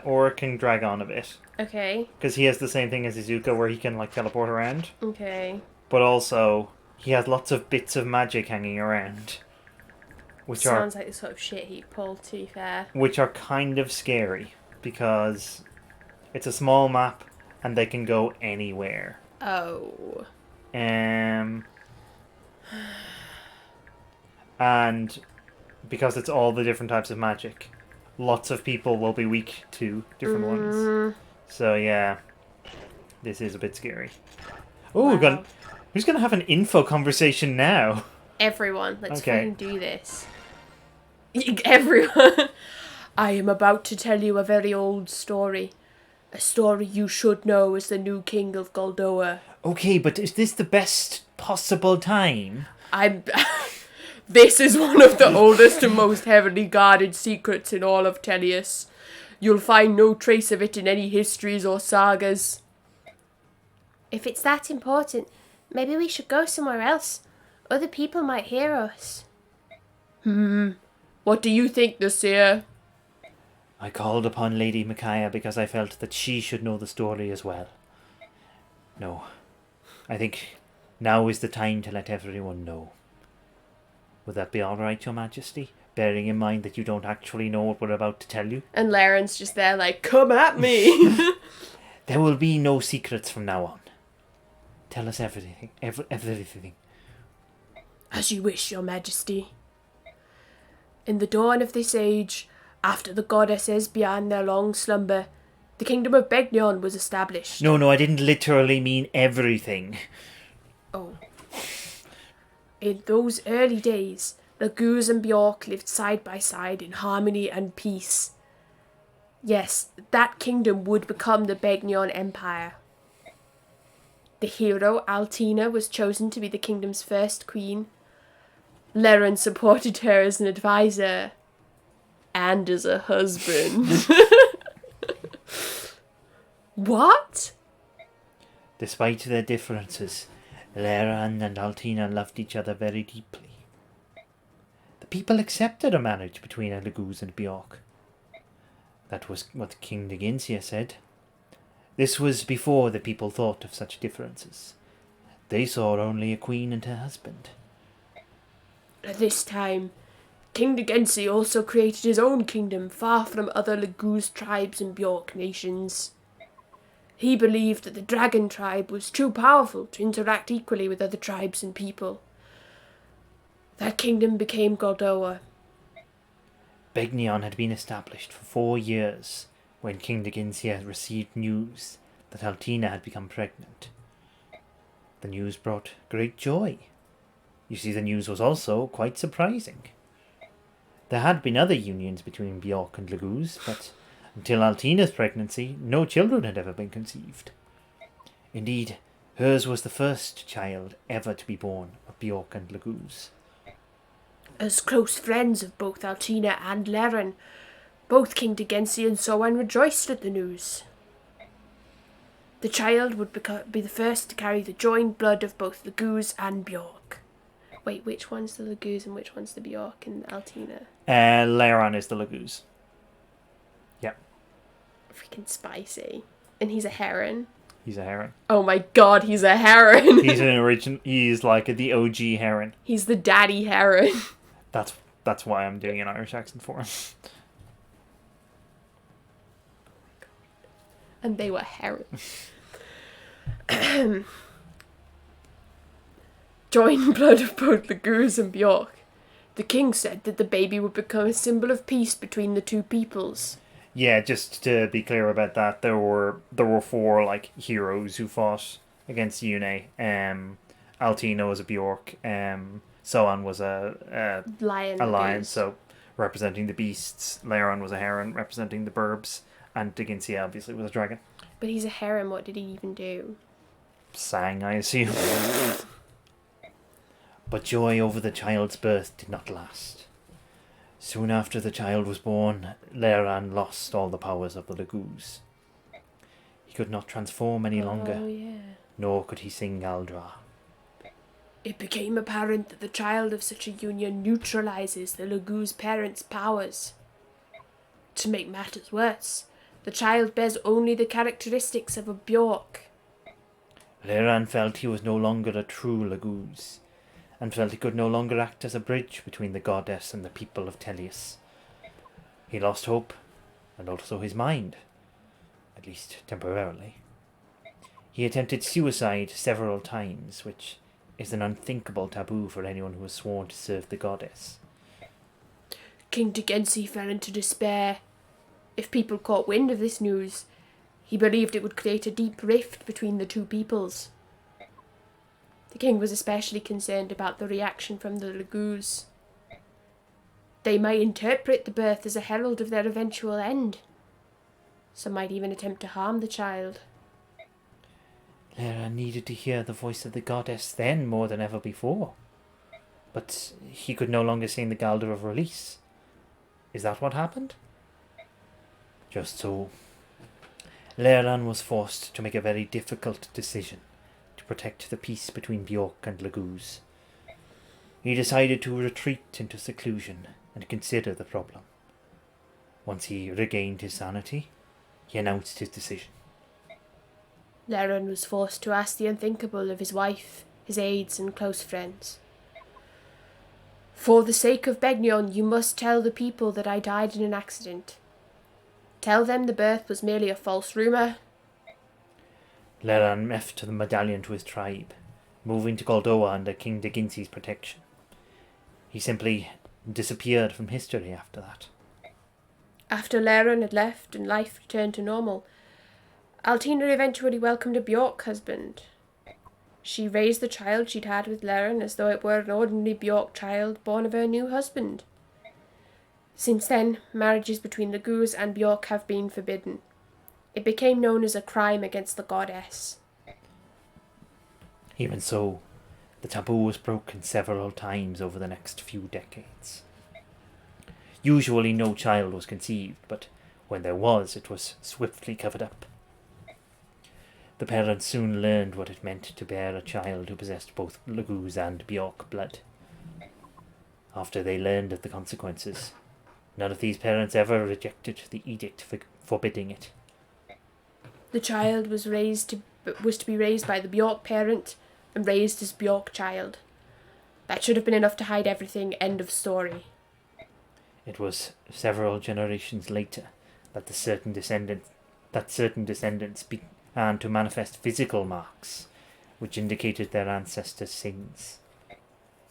Or it can drag on a bit. Okay. Because he has the same thing as Izuka where he can like teleport around. Okay. But also, he has lots of bits of magic hanging around. Sounds like the sort of shit he'd pull, to be fair. Which are kind of scary. Because it's a small map and they can go anywhere. Oh. And because it's all the different types of magic, lots of people will be weak to different ones. So yeah, this is a bit scary. Oh, Wow. who's going to have an info conversation now? Everyone, let's Okay. fucking do this. Everyone. I am about to tell you a very old story. A story you should know as the new king of Goldoa. Okay, but is this the best possible time? This is one of the oldest and most heavily guarded secrets in all of Tellius. You'll find no trace of it in any histories or sagas. If it's that important, maybe we should go somewhere else. Other people might hear us. What do you think, Nasir? I called upon Lady Micaiah because I felt that she should know the story as well. No, I think now is the time to let everyone know. Would that be alright, Your Majesty? Bearing in mind that you don't actually know what we're about to tell you. And Laren's just there like, come at me. There will be no secrets from now on. Tell us everything. Everything. As you wish, Your Majesty. In the dawn of this age, after the goddesses began their long slumber, the kingdom of Begnion was established. No, I didn't literally mean everything. Oh. In those early days, Laguz and Bjork lived side by side in harmony and peace. Yes, that kingdom would become the Begnion Empire. The hero, Altina, was chosen to be the kingdom's first queen. Leren supported her as an advisor and as a husband. What? Despite their differences, Leren and Altina loved each other very deeply. The people accepted a marriage between Laguz and Bjork. That was what King Deginsia said. This was before the people thought of such differences. They saw only a queen and her husband. At this time, King Degensi also created his own kingdom far from other Laguz tribes and Bjork nations. He believed that the dragon tribe was too powerful to interact equally with other tribes and people. That kingdom became Goldoa. Begnion had been established for 4 years when King Deginsia received news that Altina had become pregnant. The news brought great joy. You see, the news was also quite surprising. There had been other unions between Bjork and Laguz, but until Altina's pregnancy, no children had ever been conceived. Indeed, hers was the first child ever to be born of Bjork and Laguz. As close friends of both Altina and Leren, both King Degensi and Sowan rejoiced at the news. The child would be the first to carry the joined blood of both Laguz and Bjork. Wait, which one's the Laguz and which one's the Bjork and Altina? Leren is the Laguz. Yeah. Freaking spicy. And he's a heron. He's a heron. Oh my god, he's a heron. He's like the OG heron. He's the daddy heron. That's why I'm doing an Irish accent for him. And they were herons. Joined blood of both Laguz and Bjork. The king said that the baby would become a symbol of peace between the two peoples. Yeah, just to be clear about that, there were 4 heroes who fought against Yune. Altina was a Bjork. Soan was a lion, so representing the beasts. Leren was a heron, representing the burbs, and Deginsia obviously was a dragon. But he's a heron. What did he even do? Sang, I assume. But joy over the child's birth did not last. Soon after the child was born, Leren lost all the powers of the Laguz. He could not transform any longer, nor could he sing Galdra. It became apparent that the child of such a union neutralizes the Laguz parents' powers. To make matters worse, the child bears only the characteristics of a Bjork. Leren felt he was no longer a true Laguz, and felt he could no longer act as a bridge between the goddess and the people of Tellius. He lost hope, and also his mind, at least temporarily. He attempted suicide several times, which is an unthinkable taboo for anyone who has sworn to serve the goddess. King Degensi fell into despair. If people caught wind of this news, he believed it would create a deep rift between the two peoples. The king was especially concerned about the reaction from the Laguz. They might interpret the birth as a herald of their eventual end. Some might even attempt to harm the child. Leren needed to hear the voice of the goddess then more than ever before. But he could no longer sing the Galdr of Release. Is that what happened? Just so. Leren was forced to make a very difficult decision to protect the peace between Bjork and Laguz. he decided to retreat into seclusion and consider the problem. Once he regained his sanity, he announced his decision. Leren was forced to ask the unthinkable of his wife, his aides, and close friends. For the sake of Begnion, you must tell the people that I died in an accident. Tell them the birth was merely a false rumour. Leran left the medallion to his tribe, moving to Goldoa under King Deginsi's protection. He simply disappeared from history after that. After Leren had left and life returned to normal, Altina eventually welcomed a Bjork husband. She raised the child she'd had with Leren as though it were an ordinary Bjork child born of her new husband. Since then, marriages between Laguz and Bjork have been forbidden. It became known as a crime against the goddess. Even so, the taboo was broken several times over the next few decades. Usually no child was conceived, but when there was, it was swiftly covered up. The parents soon learned what it meant to bear a child who possessed both Laguz and Bjork blood. After they learned of the consequences, none of these parents ever rejected the edict forbidding it. The child was to be raised by the Bjork parent and raised as Bjork child. That should have been enough to hide everything. End of story. It was several generations later that certain descendants began to manifest physical marks, which indicated their ancestors' sins.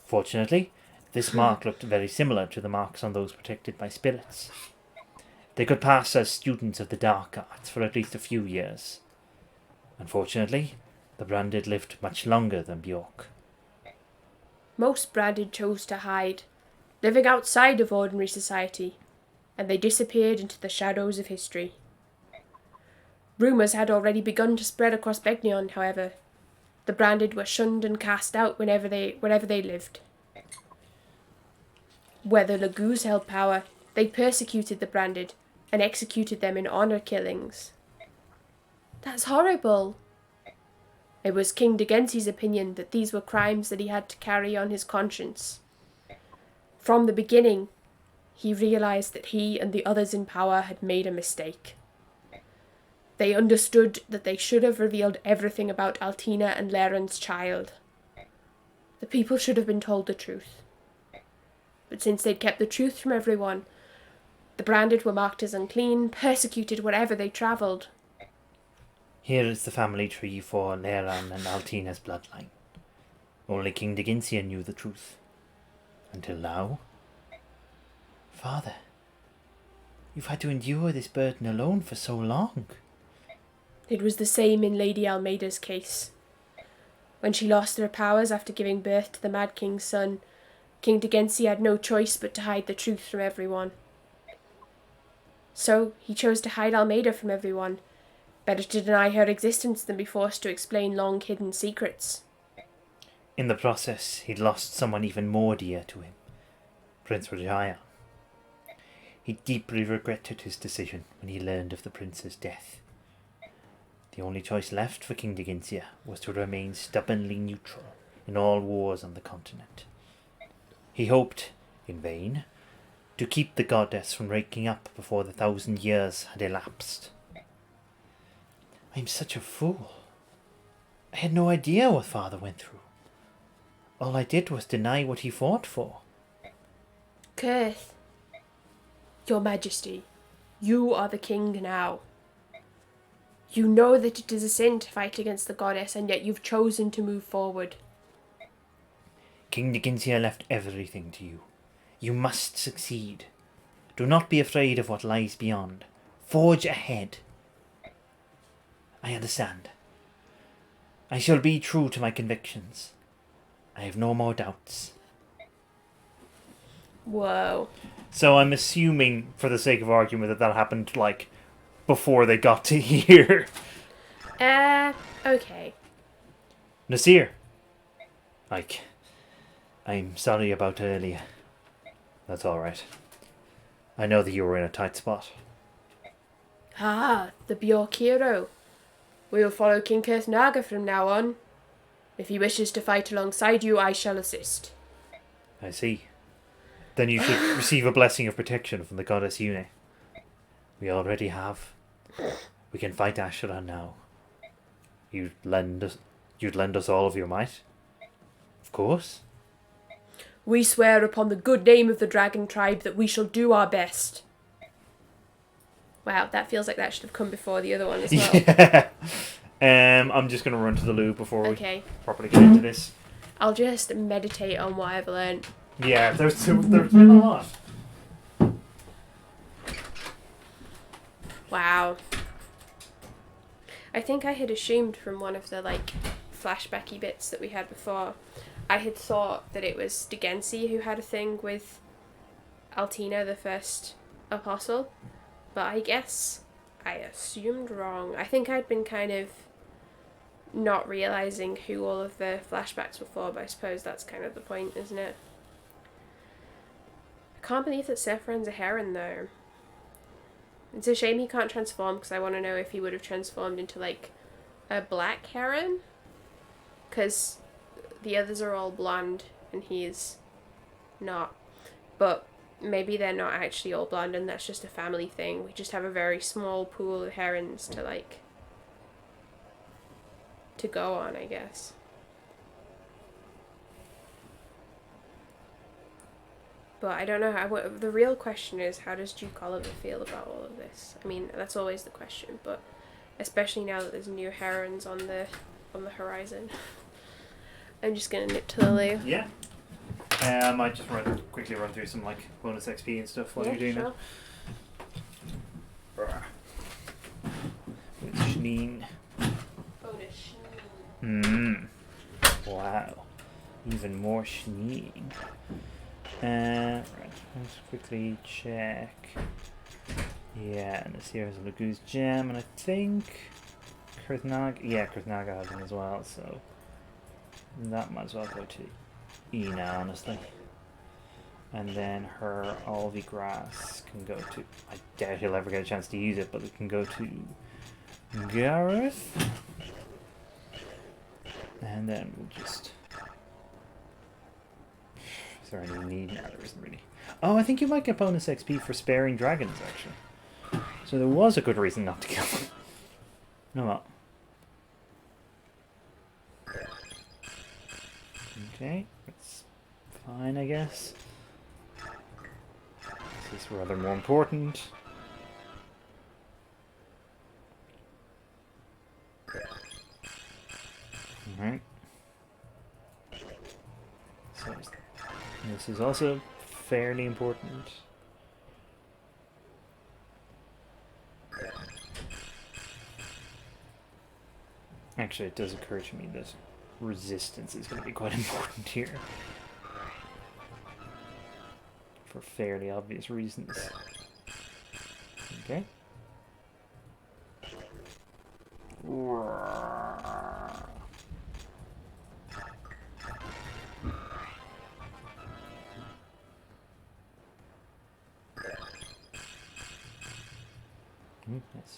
Fortunately, this mark looked very similar to the marks on those protected by spirits. They could pass as students of the dark arts for at least a few years. Unfortunately, the branded lived much longer than Bjork. Most branded chose to hide, living outside of ordinary society, and they disappeared into the shadows of history. Rumours had already begun to spread across Begnion, however. The branded were shunned and cast out wherever they lived. Whether Laguz held power, they persecuted the branded and executed them in honour killings. That's horrible. It was King Degensi's opinion that these were crimes that he had to carry on his conscience. From the beginning, he realised that he and the others in power had made a mistake. They understood that they should have revealed everything about Altina and Leren's child. The people should have been told the truth. But since they'd kept the truth from everyone, the branded were marked as unclean, persecuted wherever they travelled. Here is the family tree for Leran and Altina's bloodline. Only King Deginsia knew the truth. Until now. Father, you've had to endure this burden alone for so long. It was the same in Lady Almeida's case. When she lost her powers after giving birth to the Mad King's son, King Degensi had no choice but to hide the truth from everyone. So he chose to hide Almeida from everyone. Better to deny her existence than be forced to explain long-hidden secrets. In the process, he'd lost someone even more dear to him, Prince Rajaya. He deeply regretted his decision when he learned of the prince's death. The only choice left for King Deginsia was to remain stubbornly neutral in all wars on the continent. He hoped, in vain, to keep the goddess from waking up before the 1,000 years had elapsed. I'm such a fool. I had no idea what Father went through. All I did was deny what he fought for. Kurth, Your Majesty, you are the king now. You know that it is a sin to fight against the goddess, and yet you've chosen to move forward. King Deginsia left everything to you. You must succeed. Do not be afraid of what lies beyond. Forge ahead. I understand. I shall be true to my convictions. I have no more doubts. Whoa. So I'm assuming, for the sake of argument, that happened, like, before they got to here. Okay. Nasir. I'm sorry about earlier. That's alright. I know that you were in a tight spot. Ah, the Bjork hero. We will follow King Kurth Naga from now on. If he wishes to fight alongside you, I shall assist. I see. Then you should receive a blessing of protection from the goddess Yune. We already have. We can fight Asheron now. You'd lend us all of your might? Of course. We swear upon the good name of the dragon tribe that we shall do our best. Wow, that feels like that should have come before the other one as well. Yeah. I'm just going to run to the loo before Okay. we properly get into this. I'll just meditate on what I've learned. Yeah, there's been a lot. Wow. I think I had assumed from one of the, like, flashbacky bits that we had before, I had thought that it was Degensi who had a thing with Altina, the first apostle. But I guess I assumed wrong. I think I'd been kind of not realising who all of the flashbacks were for, but I suppose that's kind of the point, isn't it? I can't believe that Sephiron's a heron, though. It's a shame he can't transform, because I want to know if he would have transformed into, like, a black heron. Because the others are all blonde, and he's not. But maybe they're not actually all blonde, and that's just a family thing. We just have a very small pool of herons to, like, to go on, I guess. But I don't know how. The real question is, how does Duke Oliver feel about all of this? I mean, that's always the question, but especially now that there's new herons on the horizon. I'm just gonna nip to the loo. Yeah. I might just quickly run through some like bonus XP and stuff while you're doing sure. it. With Shneen. Bonus. Wow. Even more Shneen. Right, let's quickly check. Yeah, and this here is a Lagoo's gem, and I think Kurthnaga has them as well, so that might as well go to Ina, honestly. And then her Alvi Grass can go to, I doubt he'll ever get a chance to use it, but it can go to Gareth. And then we'll just... Is there any need? No, there isn't really. Oh, I think you might get bonus XP for sparing dragons, actually. So there was a good reason not to kill them. No, what? Okay, that's fine, I guess. This is rather more important. Alright. So this is also fairly important. Actually, it does occur to me that resistance is going to be quite important here. For fairly obvious reasons. Okay. Nice.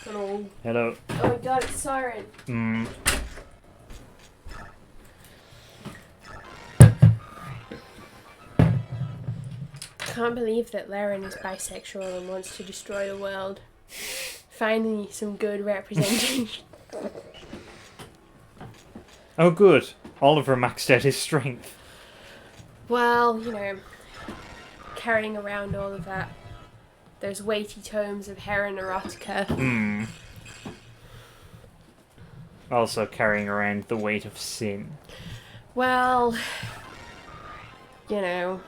Hello. Hello. Oh my god, it's Siren. Can't believe that Laren is bisexual and wants to destroy the world. Finally, some good representation. Oh, good. Oliver maxed out his strength. Well, you know, carrying around all of that, those weighty tomes of heron erotica. Also carrying around the weight of sin. Well, you know,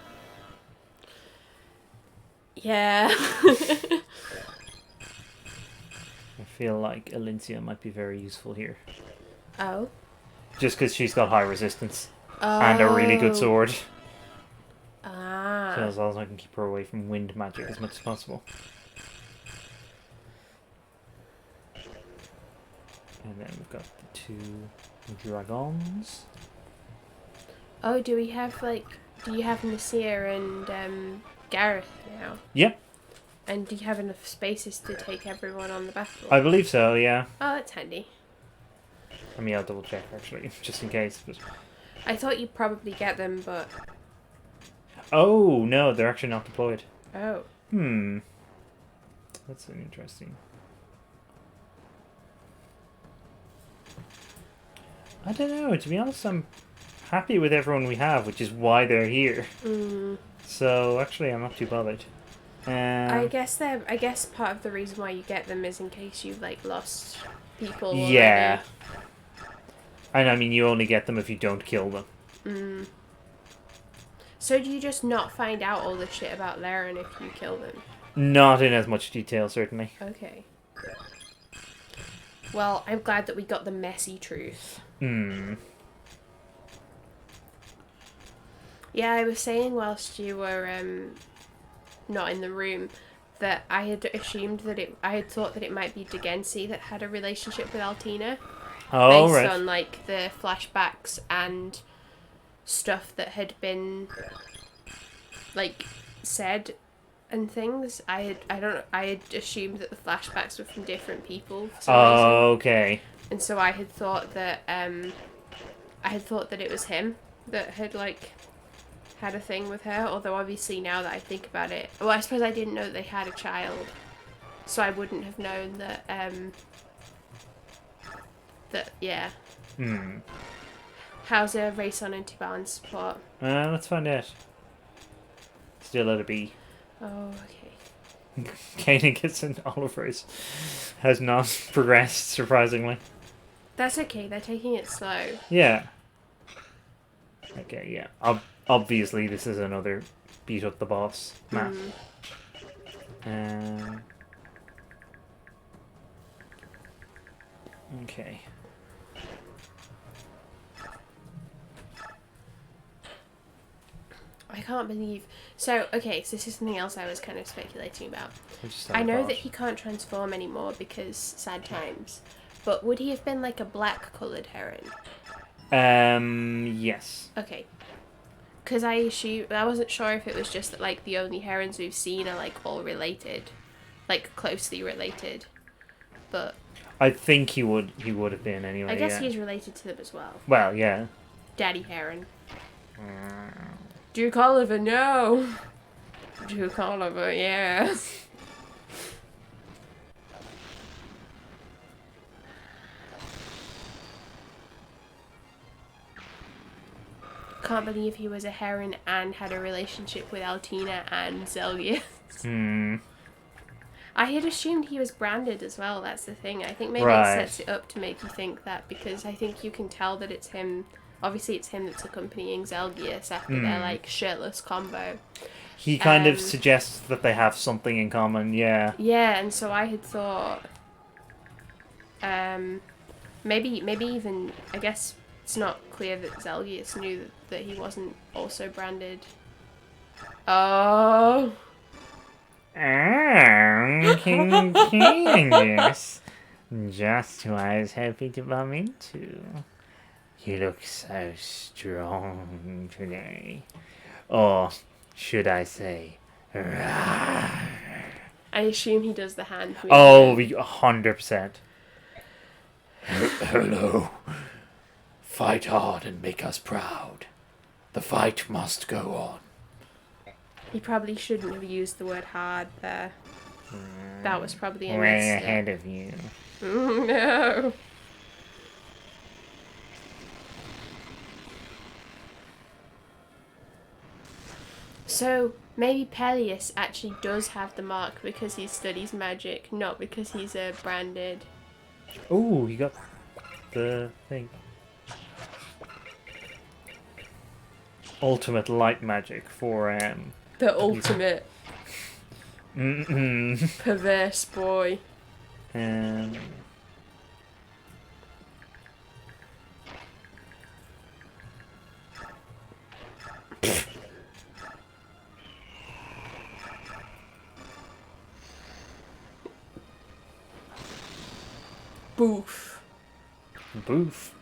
yeah. I feel like Elincia might be very useful here. Oh. Just because she's got high resistance. And a really good sword. Ah. So as long as I can keep her away from wind magic as much as possible. And then we've got the two dragons. Oh, do we have, like, do you have Nasir and Gareth now. Yep, And do you have enough spaces to take everyone on the battle? I believe so, yeah. Oh, that's handy. I mean, I'll double check, actually, just in case. But... I thought you'd probably get them, but... Oh, no, they're actually not deployed. Oh. That's an interesting... I don't know, to be honest, I'm happy with everyone we have, which is why they're here. So, actually, I'm not too bothered. I guess part of the reason why you get them is in case you've, like, lost people already. Yeah. And I mean, you only get them if you don't kill them. So do you just not find out all this shit about Laren if you kill them? Not in as much detail, certainly. Okay. Well, I'm glad that we got the messy truth. Yeah, I was saying whilst you were not in the room that I had assumed that I had thought that it might be Degensi that had a relationship with Altina. Oh, based right. on like the flashbacks and stuff that had been like said and things. I had assumed that the flashbacks were from different people for some reason. Okay. And so I had thought that it was him that had like had a thing with her, although obviously now that I think about it, well, I suppose I didn't know that they had a child, so I wouldn't have known that yeah. How's a race on Intiban's support? Let's find out. Still let it be. Oh, okay. Kaenicus and Oliver's has not progressed, surprisingly. That's okay, they're taking it slow. Yeah. Okay, yeah. Obviously, this is another beat up the boss map. Okay. I can't believe... So, okay, so this is something else I was kind of speculating about. I I know that he can't transform anymore because sad times, but would he have been like a black-coloured heron? Yes. Okay. Because I wasn't sure if it was just that like the only herons we've seen are like all related, like closely related, but... I think he would have been anyway. I guess yeah. he's related to them as well. Well, yeah. Daddy Heron. Duke Oliver, no! Duke Oliver, yes. Can't believe he was a heron and had a relationship with Altina and Zelgius. I had assumed he was branded as well, that's the thing. I think maybe it sets it up to make you think that, because I think you can tell that it's him. Obviously it's him that's accompanying Zelgius after their like shirtless combo. He kind of suggests that they have something in common, yeah. Yeah, and so I had thought maybe even, I guess it's not clear that Zelgius knew that he wasn't also branded. Oh. Oh, King Candace. Just who I was hoping to bump into. You look so strong today. Or should I say, rawr. I assume he does the hand movement. Oh, 100%. Hello. Fight hard and make us proud. The fight must go on. He probably shouldn't have used the word hard there. That was probably a Way mistake. ahead of you. No. So, maybe Peleus actually does have the mark because he studies magic, not because he's branded. Oh, you got the thing. Ultimate light magic for The ultimate perverse boy. Boof.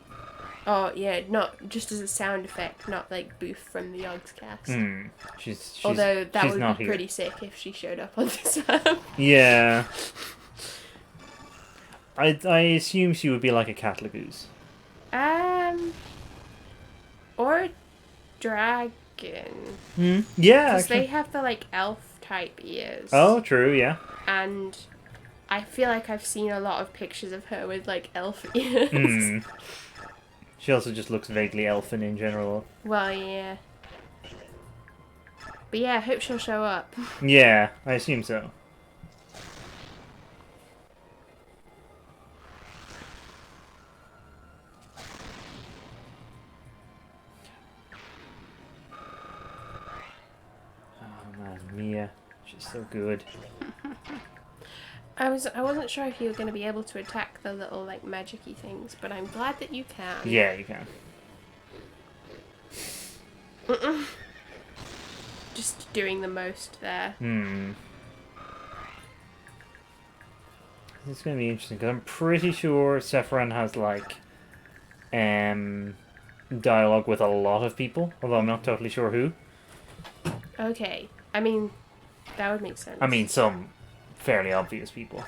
Oh yeah, not just as a sound effect, not like Booth from the Yogscast. She's Although that she's would not be here. pretty sick if she showed up on this map. Yeah. I assume she would be like a cat goose. Or a dragon. Yeah, Because actually. they have the like elf type ears. Oh, true, yeah. And I feel like I've seen a lot of pictures of her with like elf ears. She also just looks vaguely elfin in general. Well, yeah. But yeah, I hope she'll show up. Yeah, I assume so. Oh man, Mia. She's so good. I wasn't sure if you were going to be able to attack the little like magic-y things, but I'm glad that you can. Yeah, you can. Just doing the most there. It's going to be interesting because I'm pretty sure Sephiroth has like dialogue with a lot of people, although I'm not totally sure who. Okay. I mean, that would make sense. I mean, some fairly obvious people.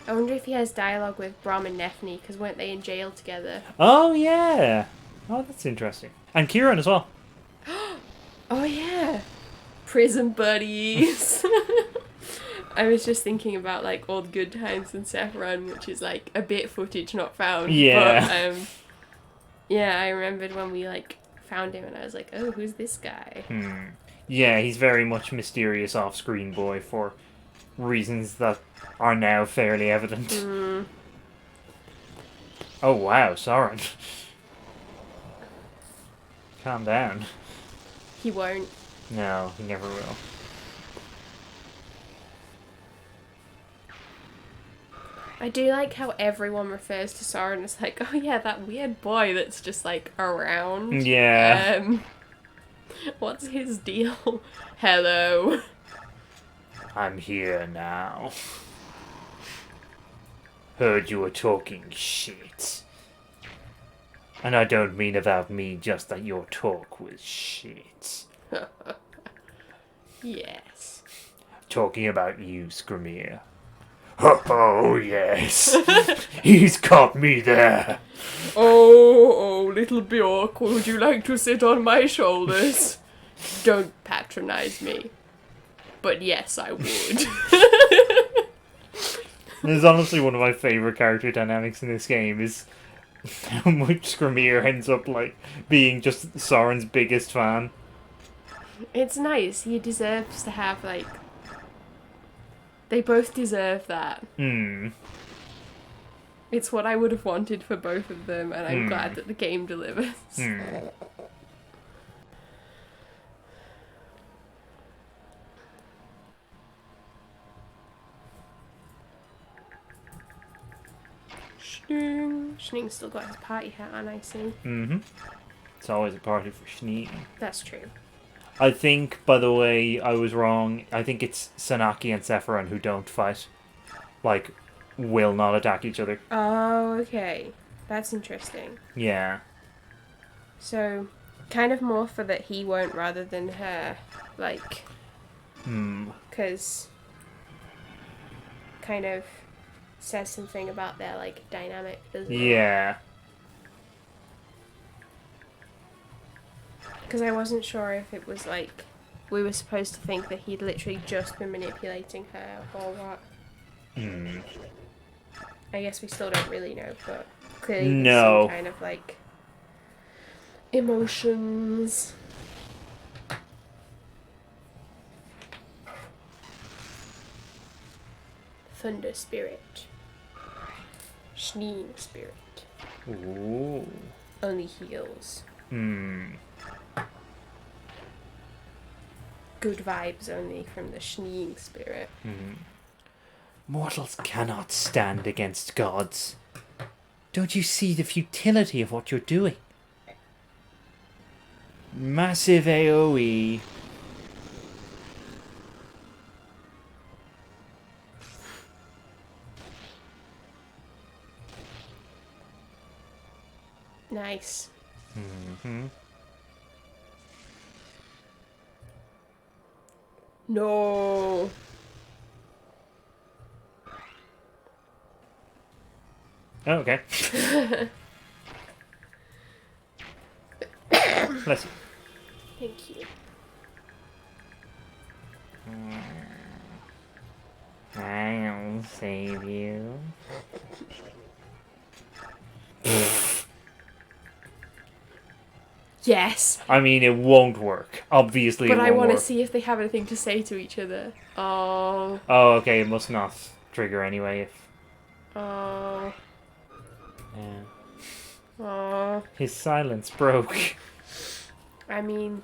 I wonder if he has dialogue with Brahm and Nephne, because weren't they in jail together? Oh, yeah. Oh, that's interesting. And Kieran as well. Oh, yeah. Prison buddies. I was just thinking about, like, old good times in Sephiroth, which is, like, a bit footage not found. Yeah. But, yeah, I remembered when we, like, found him, and I was like, oh, who's this guy? Yeah, he's very much mysterious off-screen boy for reasons that are now fairly evident. Oh, wow, Soren. Calm down. He won't. No, he never will. I do like how everyone refers to Soren as like, oh yeah, that weird boy that's just like around. Yeah. What's his deal? Hello. I'm here now. Heard you were talking shit. And I don't mean about me, just that your talk was shit. Yes. Talking about you, Skrimir. Oh, yes. He's caught me there. Oh, little Bjork, would you like to sit on my shoulders? Don't patronize me. But yes, I would. It's honestly one of my favorite character dynamics in this game is how much Skrimir ends up like being just Soren's biggest fan. It's nice. He deserves to have like... They both deserve that. It's what I would have wanted for both of them, and I'm glad that the game delivers. Schning's still got his party hat on, I see. It's always a party for Schnee. That's true. I think, by the way, I was wrong. I think it's Sanaki and Sephiroth who don't fight. Like, will not attack each other. Oh, okay. That's interesting. Yeah. So, kind of more for that he won't rather than her. Like, because kind of says something about their, like, dynamic, doesn't it? Yeah. Because I wasn't sure if it was, like, we were supposed to think that he'd literally just been manipulating her or what. I guess we still don't really know, but clearly there's No. some kind of, like, emotions. Thunder spirit. Schnee spirit. Ooh. Only heals. Good vibes only from the Schnee spirit. Mortals cannot stand against gods. Don't you see the futility of what you're doing? Massive AoE. Nice. Mm-hmm. No. Oh, okay. Bless you. Thank you. I'll save you. Yes. I mean, it won't work. Obviously, But it I won't want to work. see if they have anything to say to each other. Oh. Oh, okay. It must not trigger anyway. If Oh. yeah. Oh. His silence broke. I mean,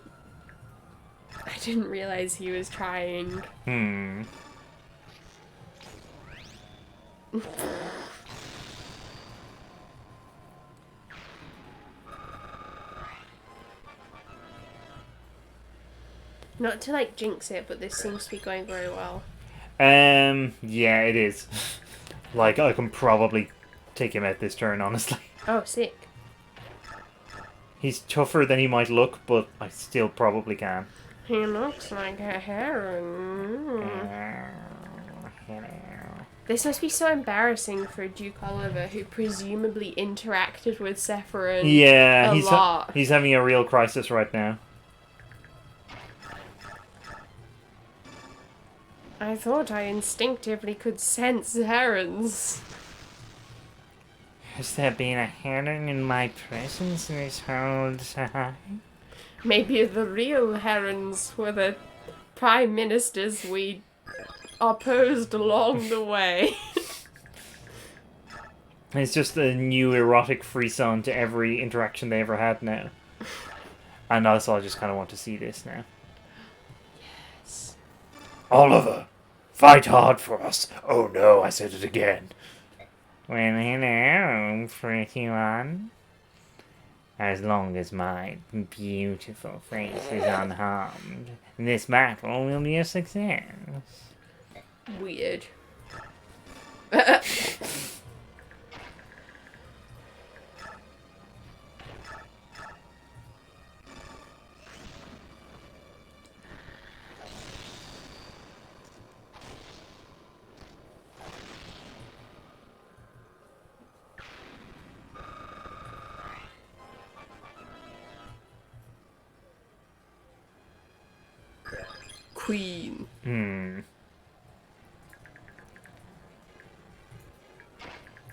I didn't realize he was trying. Hmm. Not to like jinx it, but this seems to be going very well. Yeah, it is. Like, I can probably take him out this turn, honestly. Oh, sick. He's tougher than he might look, but I still probably can. He looks like a heron. This must be so embarrassing for Duke Oliver, who presumably interacted with Sephiroth Yeah, a lot. he's having a real crisis right now. I thought I instinctively could sense herons. Has there been a heron in my presence this whole time? Maybe the real herons were the prime ministers we opposed along the way. It's just a new erotic frisson to every interaction they ever had now. And also, I just kind of want to see this now. Yes. Oliver, fight hard for us. Oh no, I said it again. Well, hello, pretty one. As long as my beautiful face is unharmed, this battle will be a success. Weird. Queen.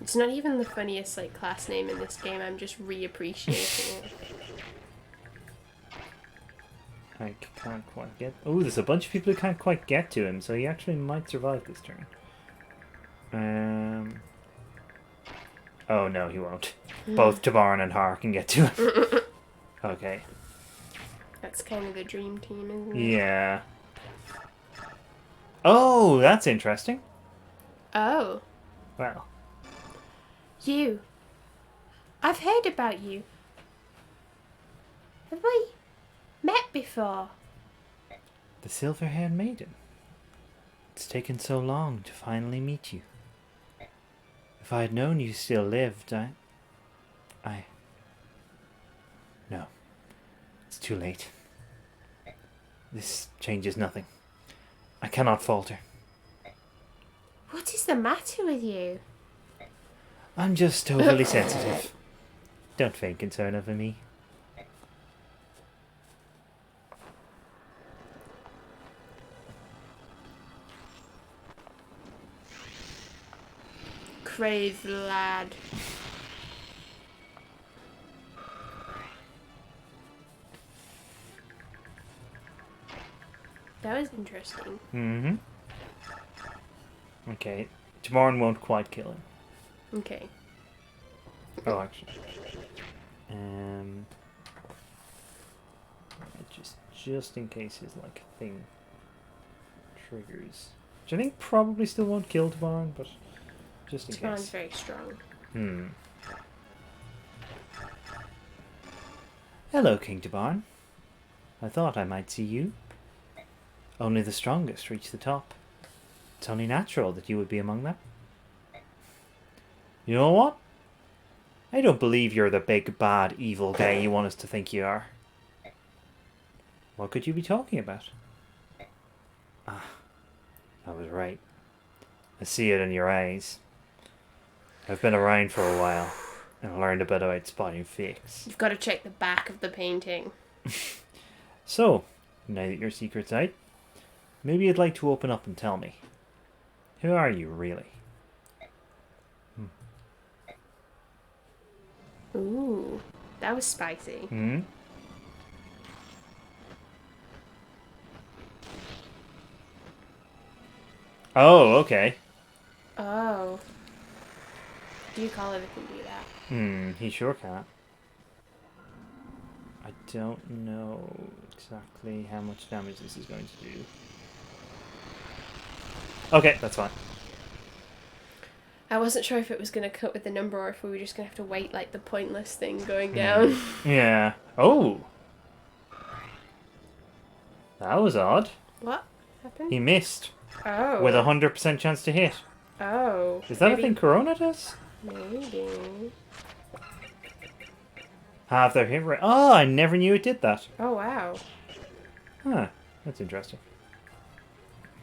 It's not even the funniest like class name in this game. I'm just reappreciating it. I can't quite get... Oh, there's a bunch of people who can't quite get to him, so he actually might survive this turn. Oh, no, he won't. Both Tabaran and Har can get to him. Okay. That's kind of the dream team, isn't it? Yeah. Oh, that's interesting. Oh. Well. You. I've heard about you. Have we met before? The Silver-Haired Maiden. It's taken so long to finally meet you. If I had known you still lived, No. It's too late. This changes nothing. I cannot falter. What is the matter with you? I'm just overly sensitive. Don't feign concern over me. Crave lad. That was interesting. Mm-hmm. Okay. Tamarin won't quite kill him. Okay. Oh, actually. Just in case his like thing triggers, which I think probably still won't kill Tamarin, but just in Tamarin's case. very strong. Hello, King Tamarin. I thought I might see you. Only the strongest reach the top. It's only natural that you would be among them. You know what? I don't believe you're the big, bad, evil guy you want us to think you are. What could you be talking about? Ah, I was right. I see it in your eyes. I've been around for a while, and learned a bit about spotting fakes. You've got to check the back of the painting. So, now that your secret's out, maybe you'd like to open up and tell me. Who are you, really? Ooh, that was spicy. Hmm? Oh, okay. Oh. Do you call everything do that? He sure can. I don't know exactly how much damage this is going to do. Okay, that's fine. I wasn't sure if it was going to cut with the number or if we were just going to have to wait like the pointless thing going down. Yeah. Oh! That was odd. What happened? He missed. Oh. With a 100% chance to hit. Oh. Is that maybe, a thing Corona does? Maybe. Have their hit rate. Oh, I never knew it did that. Oh, wow. Huh. That's interesting.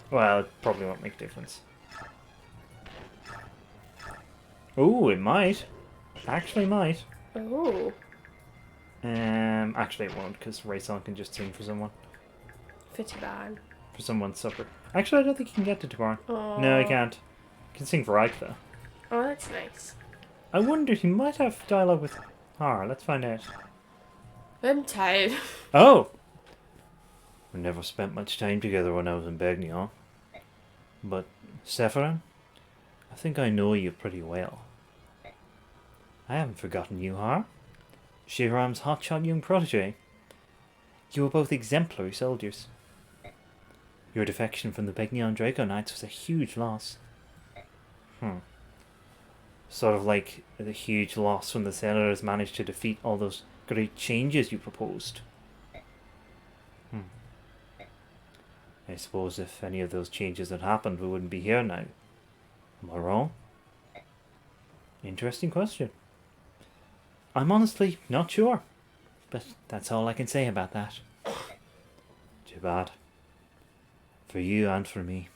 Well, it probably won't make a difference. Ooh, it might. Actually might. Oh. Actually it won't, because Rayson can just sing for someone. For Taban. For someone's supper. Actually, I don't think he can get to Tabarn. No, he can't. He can sing for Ike, though. Oh, that's nice. I wondered he might have dialogue with Har. Let's find out. I'm tired. Oh! We never spent much time together when I was in Begnion. But, Sephiroth, I think I know you pretty well. I haven't forgotten you, Har. Shiram's hotshot young protege. You were both exemplary soldiers. Your defection from the Begnion Draco Knights was a huge loss. Sort of like the huge loss when the Senators managed to defeat all those great changes you proposed. I suppose if any of those changes had happened, we wouldn't be here now. Am I wrong? Interesting question. I'm honestly not sure, but that's all I can say about that. Too bad. For you and for me.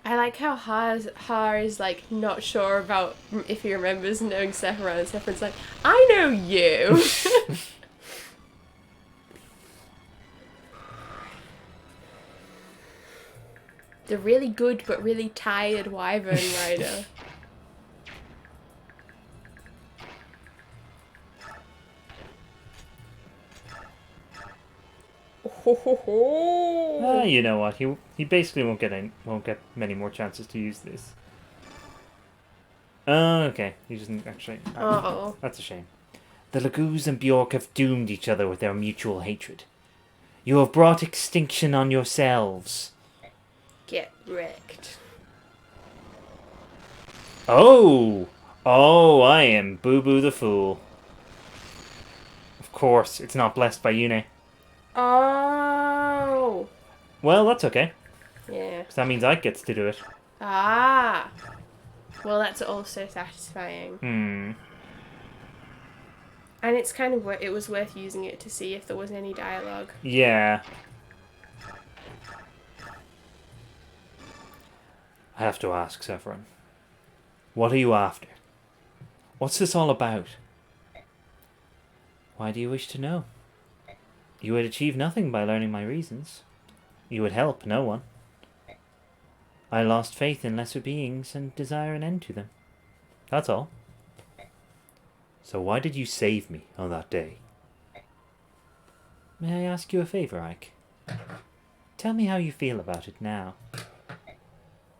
I like how Har is like not sure about if he remembers knowing Sephiroth, and Sephiroth's like, I know you. The really good but really tired wyvern rider. You know what? He basically won't get many more chances to use this. Oh, okay. He doesn't actually. Uh-oh. That's a shame. The Laguz and Bjork have doomed each other with their mutual hatred. You have brought extinction on yourselves. Get wrecked. Oh! Oh, I am Boo Boo the Fool. Of course, it's not blessed by Yune. Oh. Well, that's okay. Yeah. Because that means Ike gets to do it. Ah. Well, that's also satisfying. And it's kind of it was worth using it to see if there was any dialogue. Yeah. I have to ask, Sephiroth. What are you after? What's this all about? Why do you wish to know? You would achieve nothing by learning my reasons. You would help no one. I lost faith in lesser beings and desire an end to them. That's all. So why did you save me on that day? May I ask you a favour, Ike? Tell me how you feel about it now.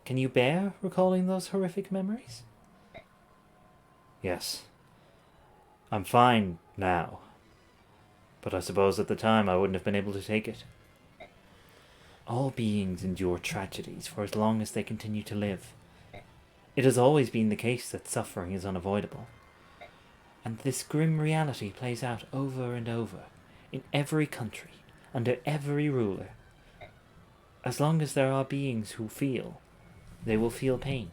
Can you bear recalling those horrific memories? Yes. I'm fine now. But I suppose at the time I wouldn't have been able to take it. All beings endure tragedies for as long as they continue to live. It has always been the case that suffering is unavoidable. And this grim reality plays out over and over, in every country, under every ruler. As long as there are beings who feel, they will feel pain.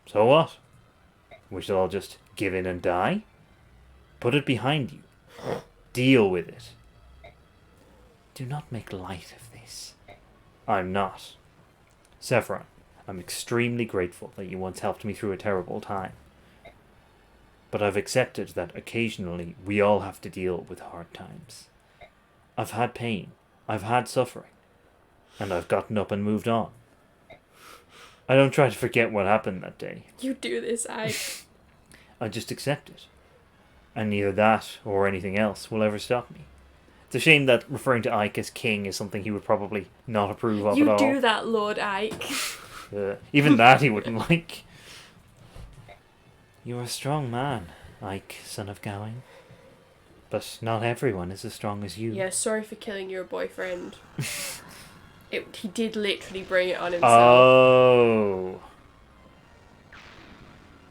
So what? We shall all just give in and die? Put it behind you. Deal with it. Do not make light of this. I'm not. Sephiron, I'm extremely grateful that you once helped me through a terrible time. But I've accepted that occasionally we all have to deal with hard times. I've had pain, I've had suffering, and I've gotten up and moved on. I don't try to forget what happened that day. You do this, Ike. I just accept it. And neither that or anything else will ever stop me. It's a shame that referring to Ike as king is something he would probably not approve of at all. You do that, Lord Ike. Even that he wouldn't like. You're a strong man, Ike, son of Gawain. But not everyone is as strong as you. Yeah, sorry for killing your boyfriend. He did literally bring it on himself. Oh.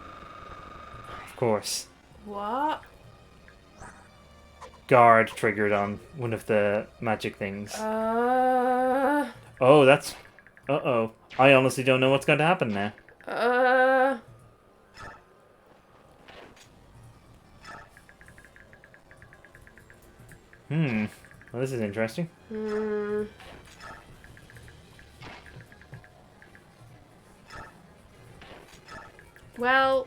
Of course. What? Guard triggered on one of the magic things. Uh-oh. That's... Uh-oh. I honestly don't know what's going to happen now. Well, this is interesting. Well,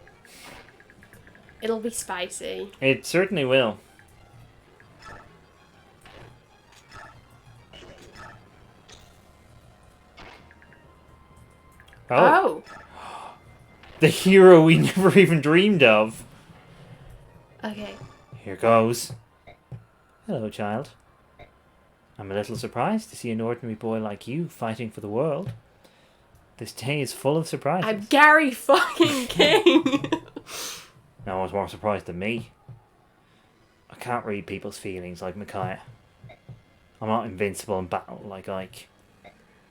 it'll be spicy. It certainly will. Oh. The hero we never even dreamed of. Okay. Here goes. Hello, child. I'm a little surprised to see an ordinary boy like you fighting for the world. This day is full of surprises. I'm Gary fucking King. No one's more surprised than me. I can't read people's feelings like Micaiah. I'm not invincible in battle like Ike.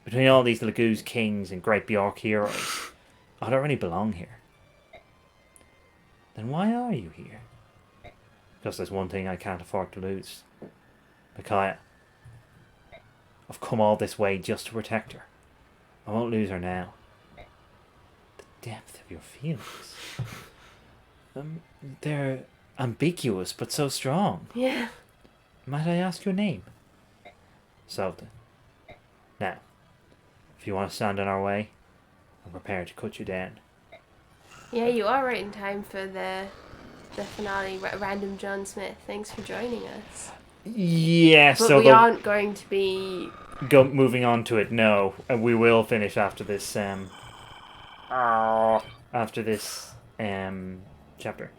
Between all these Laguz kings and great Bjork heroes, I don't really belong here. Then why are you here? Because there's one thing I can't afford to lose. Micaiah. I've come all this way just to protect her. I won't lose her now. The depth of your feelings. They're ambiguous but so strong. Yeah. Might I ask your name? Sota. Now, if you want to stand in our way, I'm prepared to cut you down. Yeah, you are right in time for the finale. Random John Smith, thanks for joining us. Yeah, But so we aren't going to be... moving on to it, no. And we will finish after this, chapter.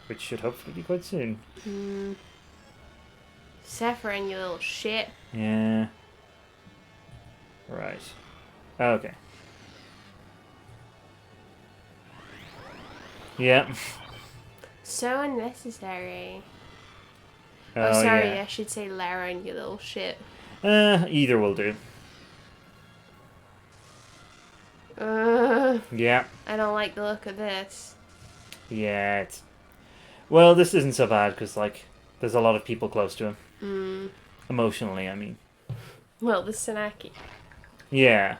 Which should hopefully be quite soon. Sephiron, you little shit. Yeah. Right. Okay. Yeah. So unnecessary. Oh, sorry, yeah. I should say Laren, you little shit. Either will do. Yeah. I don't like the look of this. Yeah, it's... Well, this isn't so bad, because, like, there's a lot of people close to him. Emotionally, I mean. Well, the Senaki. Yeah.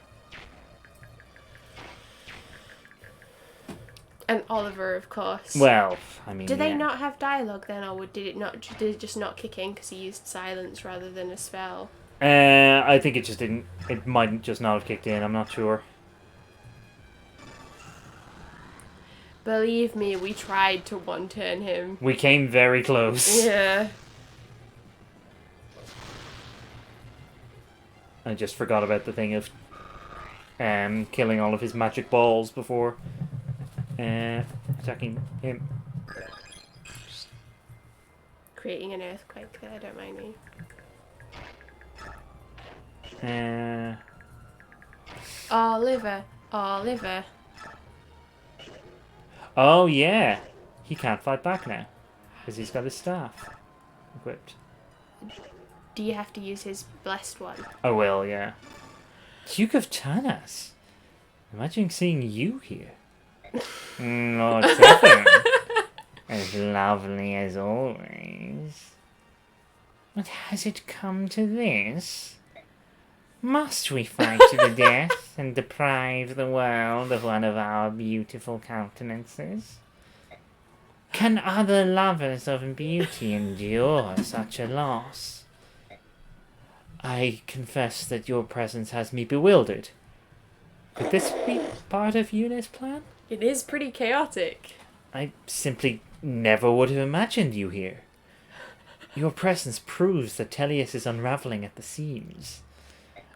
And Oliver, of course. Well, I mean, Did they yeah. not have dialogue then, or did it just not kick in because he used silence rather than a spell? I think it just didn't... It might just not have kicked in, I'm not sure. Believe me, we tried to one-turn him. We came very close. Yeah. I just forgot about the thing of killing all of his magic balls before attacking him. Creating an earthquake there, don't mind me. Oliver. Oh yeah, he can't fight back now because he's got his staff equipped. Do you have to use his blessed one? Oh well, yeah. Duke of Tanas. Imagine seeing you here. Lord Tiffin. As lovely as always. But has it come to this? Must we fight to the death and deprive the world of one of our beautiful countenances? Can other lovers of beauty endure such a loss? I confess that your presence has me bewildered. Could this be part of Yuna's plan? It is pretty chaotic. I simply never would have imagined you here. Your presence proves that Tellius is unraveling at the seams.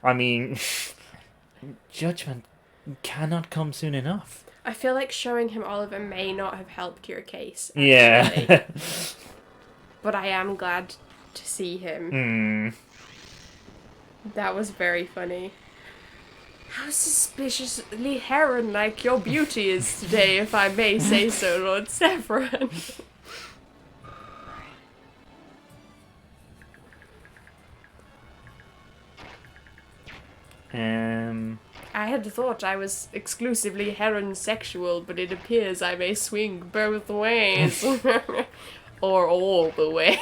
I mean, judgment cannot come soon enough. I feel like showing him Oliver may not have helped your case. Actually. Yeah. But I am glad to see him. That was very funny. How suspiciously heron-like your beauty is today, if I may say so, Lord Stefan. I had thought I was exclusively heron-sexual, but it appears I may swing both ways. Or all the way.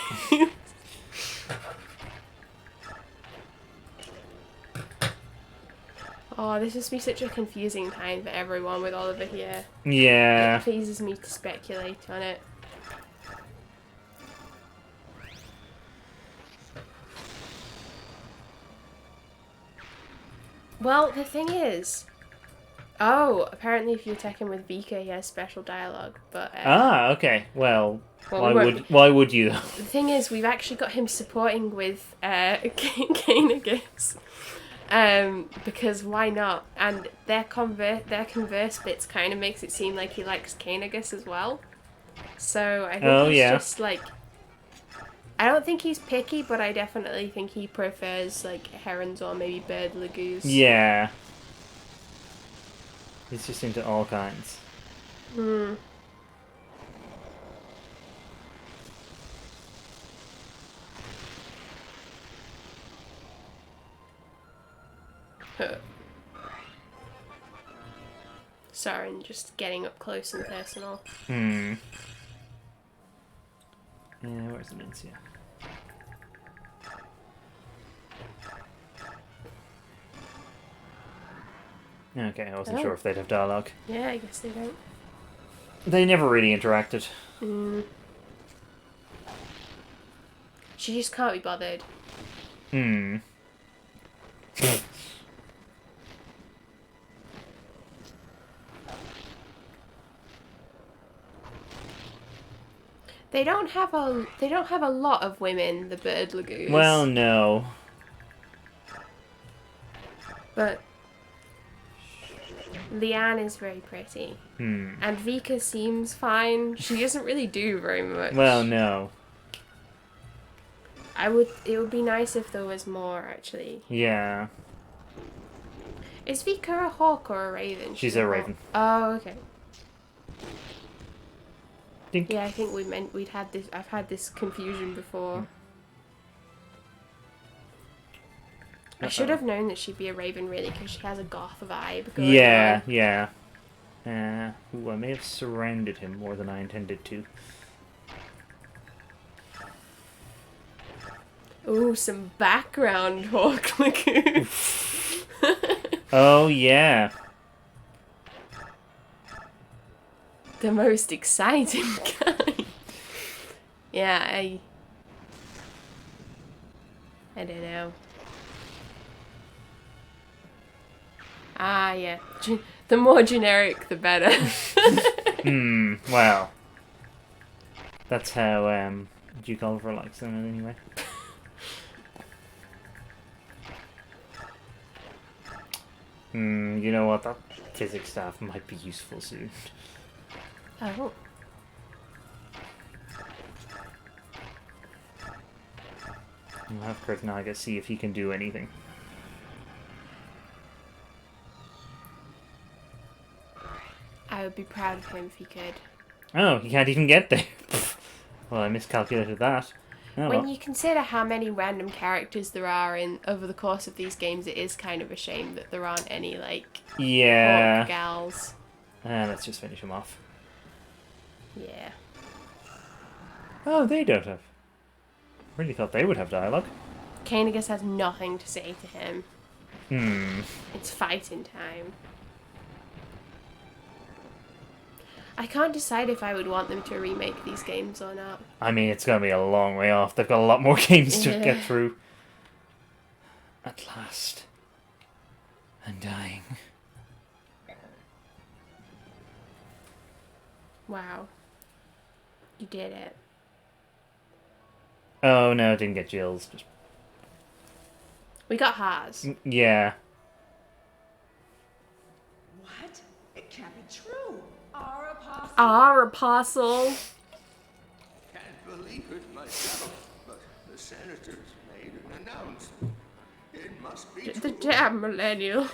Oh, this must be such a confusing time for everyone with Oliver here. Yeah. It pleases me to speculate on it. Well, the thing is... Oh, apparently if you attack him with Vika, he has special dialogue, but... Okay. Well, Well, why would you? the thing is, we've actually got him supporting with Kainagus. Because why not? And their converse bits kind of makes it seem like he likes Kainagus as well. So I think he's just like... I don't think he's picky, but I definitely think he prefers like herons or maybe bird lagoos. Yeah. He's just into all kinds. Saren just getting up close and personal. Where's the Mencia? Okay, I wasn't sure if they'd have dialogue. Yeah, I guess they don't. They never really interacted. She just can't be bothered. They don't have a lot of women, the bird lagoons. Well, no. But Leanne is very pretty. And Vika seems fine. She doesn't really do very much. Well, no. It would be nice if there was more, actually. Yeah. Is Vika a hawk or a raven? She's a raven. Oh, okay. Dink. Yeah, I think we'd had this. I've had this confusion before. I should have known that she'd be a raven, really, because she has a goth vibe going Yeah, on. yeah. Ooh, I may have surrounded him more than I intended to. Ooh, some background hawk lagoon. Oh, yeah. The most exciting kind. Yeah, I don't know. Ah, yeah. The more generic, the better. Well. That's how, Duke Oliver likes them anyway. You know what? That physics staff might be useful soon. Oh. We'll have Kurtnaga see if he can do anything. I would be proud of him if he could. Oh, he can't even get there. Well, I miscalculated that. Oh, When well. you consider how many random characters there are in over the course of these games, it is kind of a shame that there aren't any like Yeah. Hawk gals. Let's just finish him off. Yeah. Oh, they don't have. Really thought they would have dialogue. Kainigus has nothing to say to him. Hmm. It's fighting time. I can't decide if I would want them to remake these games or not. I mean, it's gonna be a long way off. They've got a lot more games to Yeah. get through. At last. I'm dying. Wow. You did it. Oh no, I didn't get Jill's. Just... We got Haas. Yeah. What? It can't be true. Our apostle. Our apostle. Can't believe it myself, but the senators made an announcement. It must be The true. damn millennial.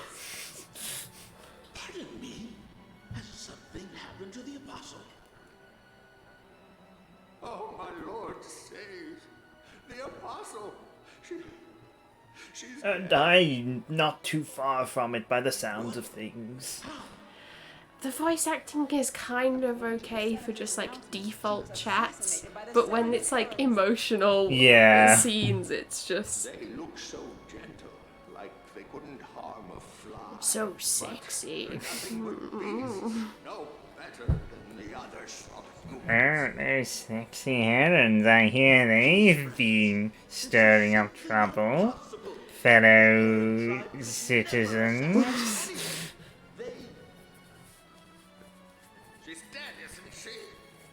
Pardon me? Has something happened to the apostle? Oh, my lord, save the apostle. She's I'm not too far from it by the sounds of things. The voice acting is kind of okay for just like default chats, but when it's like emotional Yeah. scenes, it's just They look so gentle, like they couldn't harm a fly. so sexy. Nothing would be no better than the other soft Oh, those sexy herons. I hear they've been stirring up trouble. Fellow citizens. She's dead, isn't she?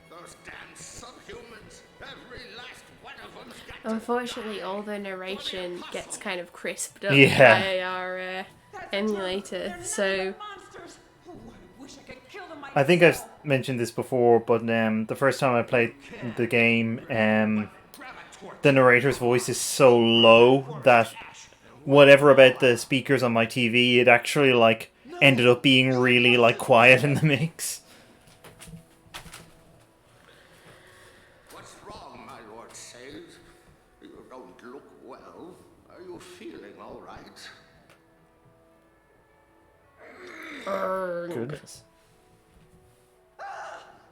Those damn subhumans. Every last one of them's got to Unfortunately, all the narration gets kind of crisped up Yeah. by our emulator, so Monsters. Oh, I wish I could kill them I think I've mentioned this before, but the first time I played the game, the narrator's voice is so low that whatever about the speakers on my TV, it actually like ended up being really like quiet in the mix. What's wrong, my lord Sage? You don't look well. Are you feeling all right? Goodness.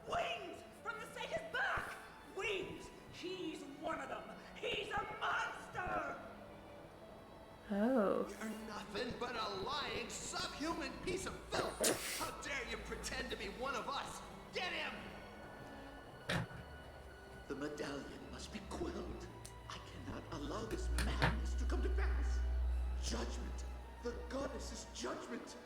Wings! From the Satan's back! Wings! He's one of them! He's a monster! oh, You're nothing but a lying subhuman piece of filth. How dare you pretend to be one of us? Get him! The medallion must be quelled. I cannot allow this madness to come to pass. Judgment. The goddess's judgment.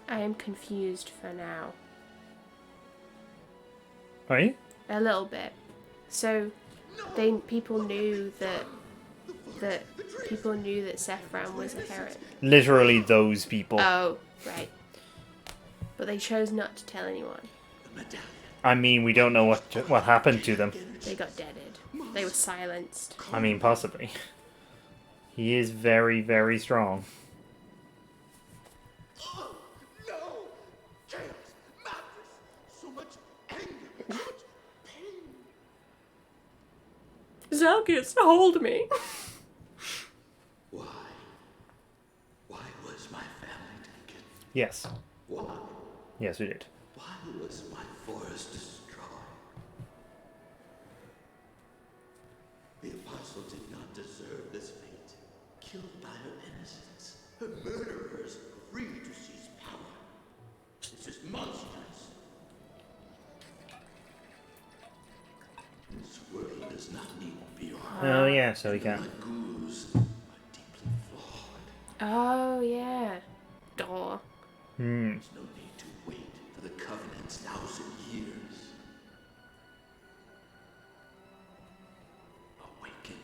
I am confused for now. Are you? A little bit. So, people knew that Sephram was a heron. Literally those people. Oh, right. But they chose not to tell anyone. The medallion. I mean, we don't know what happened to them. They got deaded. They were silenced. I mean, possibly. He is very, very strong. Oh, no! Chaos! Madness! So much anger! So much pain! Zelgius, hold me. Why? Why was my family taken? Yes. Why? Yes, we did. Why was my forest destroyed? The apostle did not deserve this fate. Killed by her innocence. Her murderers free to seize power. This is monstrous. This world does not need beyond. Oh, yeah, so he can. Lagoos are deeply flawed. Oh, yeah. Duh. There's no need to wait for the Covenant's 1,000 years. Awaken,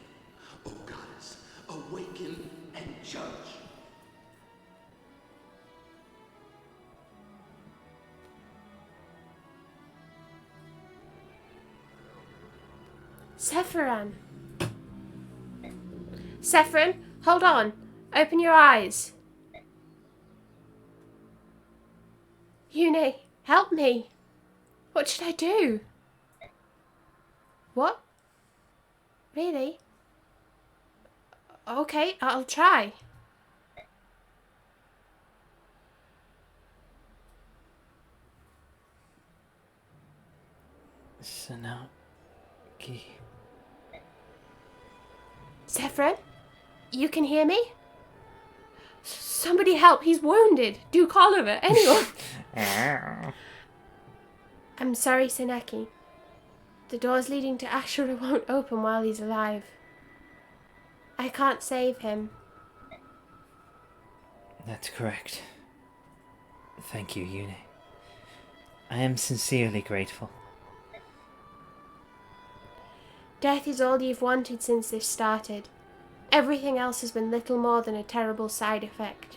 O goddess, awaken and judge. Sephiron. Sephiron, hold on. Open your eyes. Yune, help me. What should I do? What? Really? Okay, I'll try. Sanaki. Sephiron, you can hear me? Somebody help, he's wounded. Duke Oliver, anyone. I'm sorry, Sanaki. The doors leading to Ashura won't open while he's alive. I can't save him. That's correct. Thank you, Yune. I am sincerely grateful. Death is all you've wanted since this started. Everything else has been little more than a terrible side effect.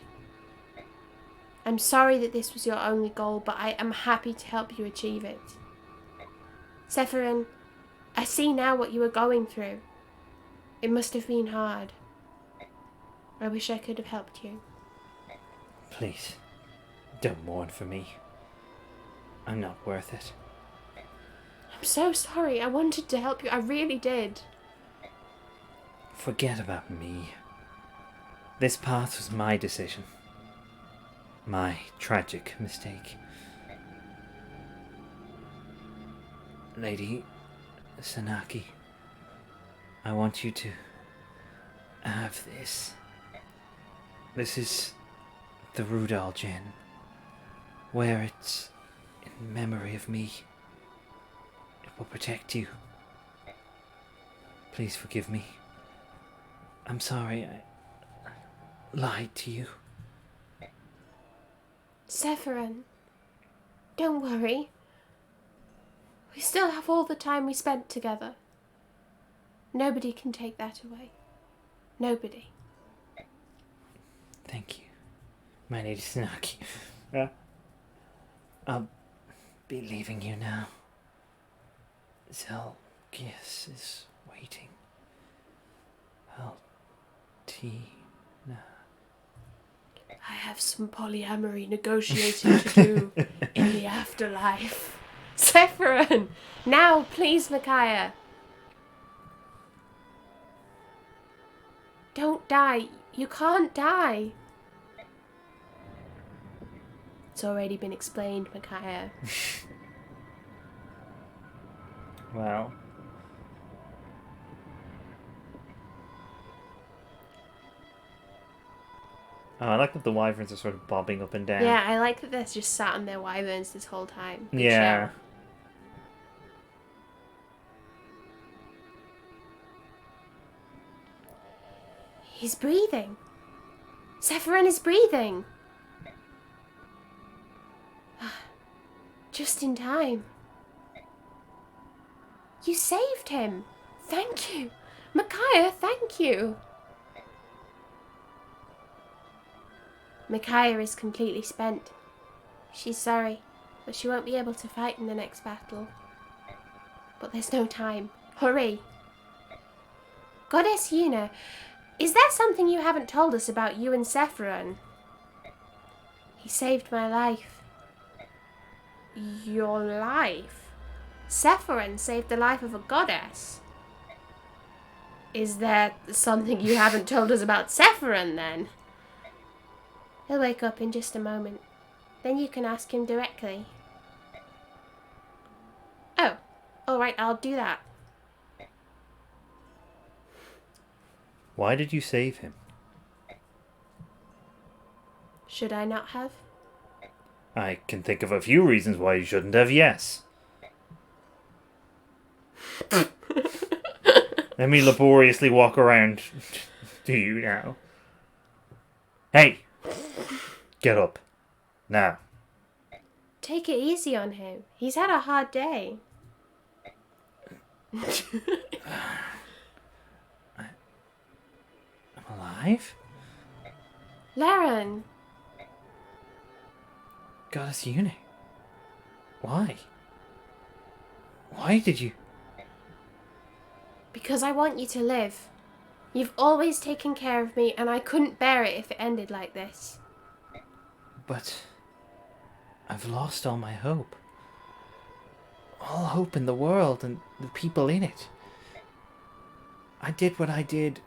I'm sorry that this was your only goal, but I am happy to help you achieve it. Sephiron, I see now what you were going through. It must have been hard. I wish I could have helped you. Please, don't mourn for me. I'm not worth it. I'm so sorry. I wanted to help you. I really did. Forget about me. This path was my decision. My tragic mistake. Lady Sanaki, I want you to have this. This is the Rudal gem. Wear it in memory of me. It will protect you. Please forgive me. I'm sorry I lied to you. Sephiron, don't worry. We still have all the time we spent together. Nobody can take that away. Nobody. Thank you, my Lady Sanaki. I'll be leaving you now. Zelgius is waiting. Altina. I have some polyamory negotiating to do in the afterlife. Sephiron! Now, please, Micaiah. Don't die. You can't die. It's already been explained, Micaiah. Well. Oh, I like that the wyverns are sort of bobbing up and down. Yeah, I like that they're just sat on their wyverns this whole time. Good Yeah. show. He's breathing. Sephiron is breathing. Just in time. You saved him. Thank you. Micaiah, thank you. Micaiah is completely spent. She's sorry, but she won't be able to fight in the next battle. But there's no time. Hurry. Goddess Yuna, is there something you haven't told us about you and Sephiron? He saved my life. Your life? Sephiron saved the life of a goddess. Is there something you haven't told us about Sephiron then? He'll wake up in just a moment. Then you can ask him directly. Oh, alright, I'll do that. Why did you save him? Should I not have? I can think of a few reasons why you shouldn't have, yes. Let me laboriously walk around to you now. Hey! Get up. Now. Take it easy on him. He's had a hard day. I'm alive? Laren! Goddess Yune. Why? Why did you... Because I want you to live. You've always taken care of me, and I couldn't bear it if it ended like this. But I've lost all my hope. All hope in the world and the people in it. I did what I did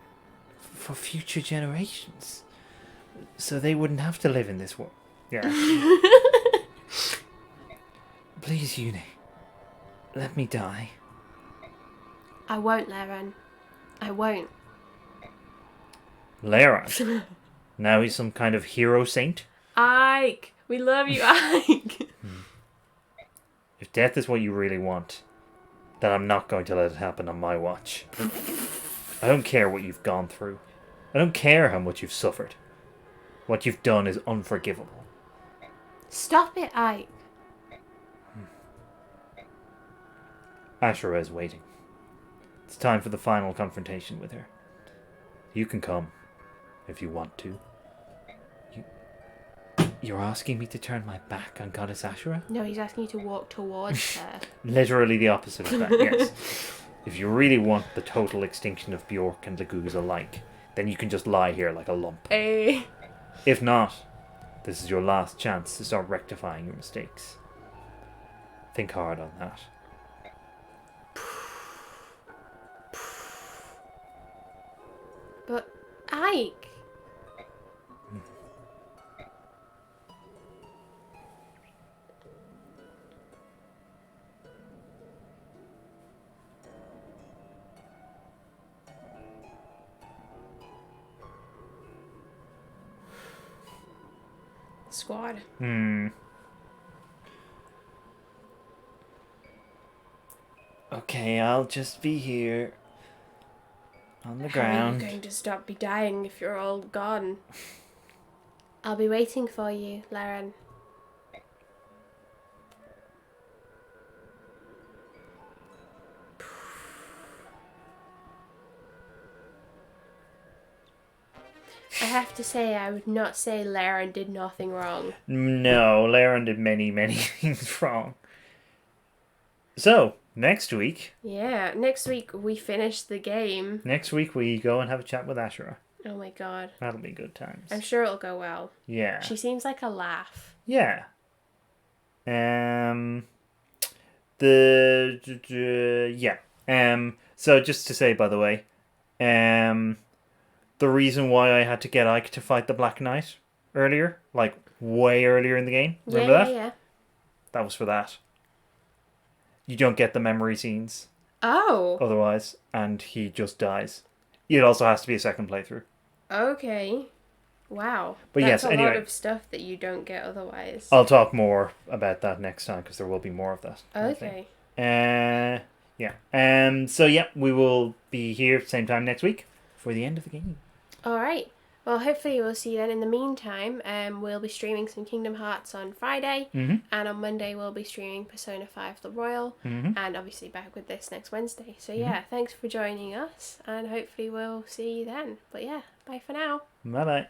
for future generations. So they wouldn't have to live in this world. Yeah. Please, Uni. Let me die. I won't, Laren. I won't. Laren. Now he's some kind of hero saint. Ike! We love you, Ike! If death is what you really want, then I'm not going to let it happen on my watch. I don't care what you've gone through. I don't care how much you've suffered. What you've done is unforgivable. Stop it, Ike. Ashura is waiting. It's time for the final confrontation with her. You can come, if you want to. You're asking me to turn my back on Goddess Ashura? No, he's asking you to walk towards her. Literally the opposite of that, yes. If you really want the total extinction of Bjork and Laguz alike, then you can just lie here like a lump. Hey. If not, this is your last chance to start rectifying your mistakes. Think hard on that. But, Ike... Squad. Okay, I'll just be here. On the How are you ground. going to stop me dying if you're all gone? I'll be waiting for you, Laren. I have to say, I would not say Laren did nothing wrong. No, Laren did many, many things wrong. So, next week... Yeah, next week we finish the game. Next week we go and have a chat with Ashura. Oh my god. That'll be good times. I'm sure it'll go well. Yeah. She seems like a laugh. Yeah. So just to say, by the way, the reason why I had to get Ike to fight the Black Knight earlier, like way earlier in the game, remember that? Yeah. That was for that. You don't get the memory scenes Oh. otherwise, and he just dies. It also has to be a second playthrough. Okay. Wow. But That's yes, a anyway. lot of stuff that you don't get otherwise. I'll talk more about that next time because there will be more of that. I think. Okay. Yeah. So yeah, we will be here same time next week for the end of the game. Alright. Well, hopefully we'll see you then. In the meantime, we'll be streaming some Kingdom Hearts on Friday. Mm-hmm. And on Monday we'll be streaming Persona 5 The Royal. Mm-hmm. And obviously back with this next Wednesday. So yeah, thanks for joining us. And hopefully we'll see you then. But yeah, bye for now. Bye bye.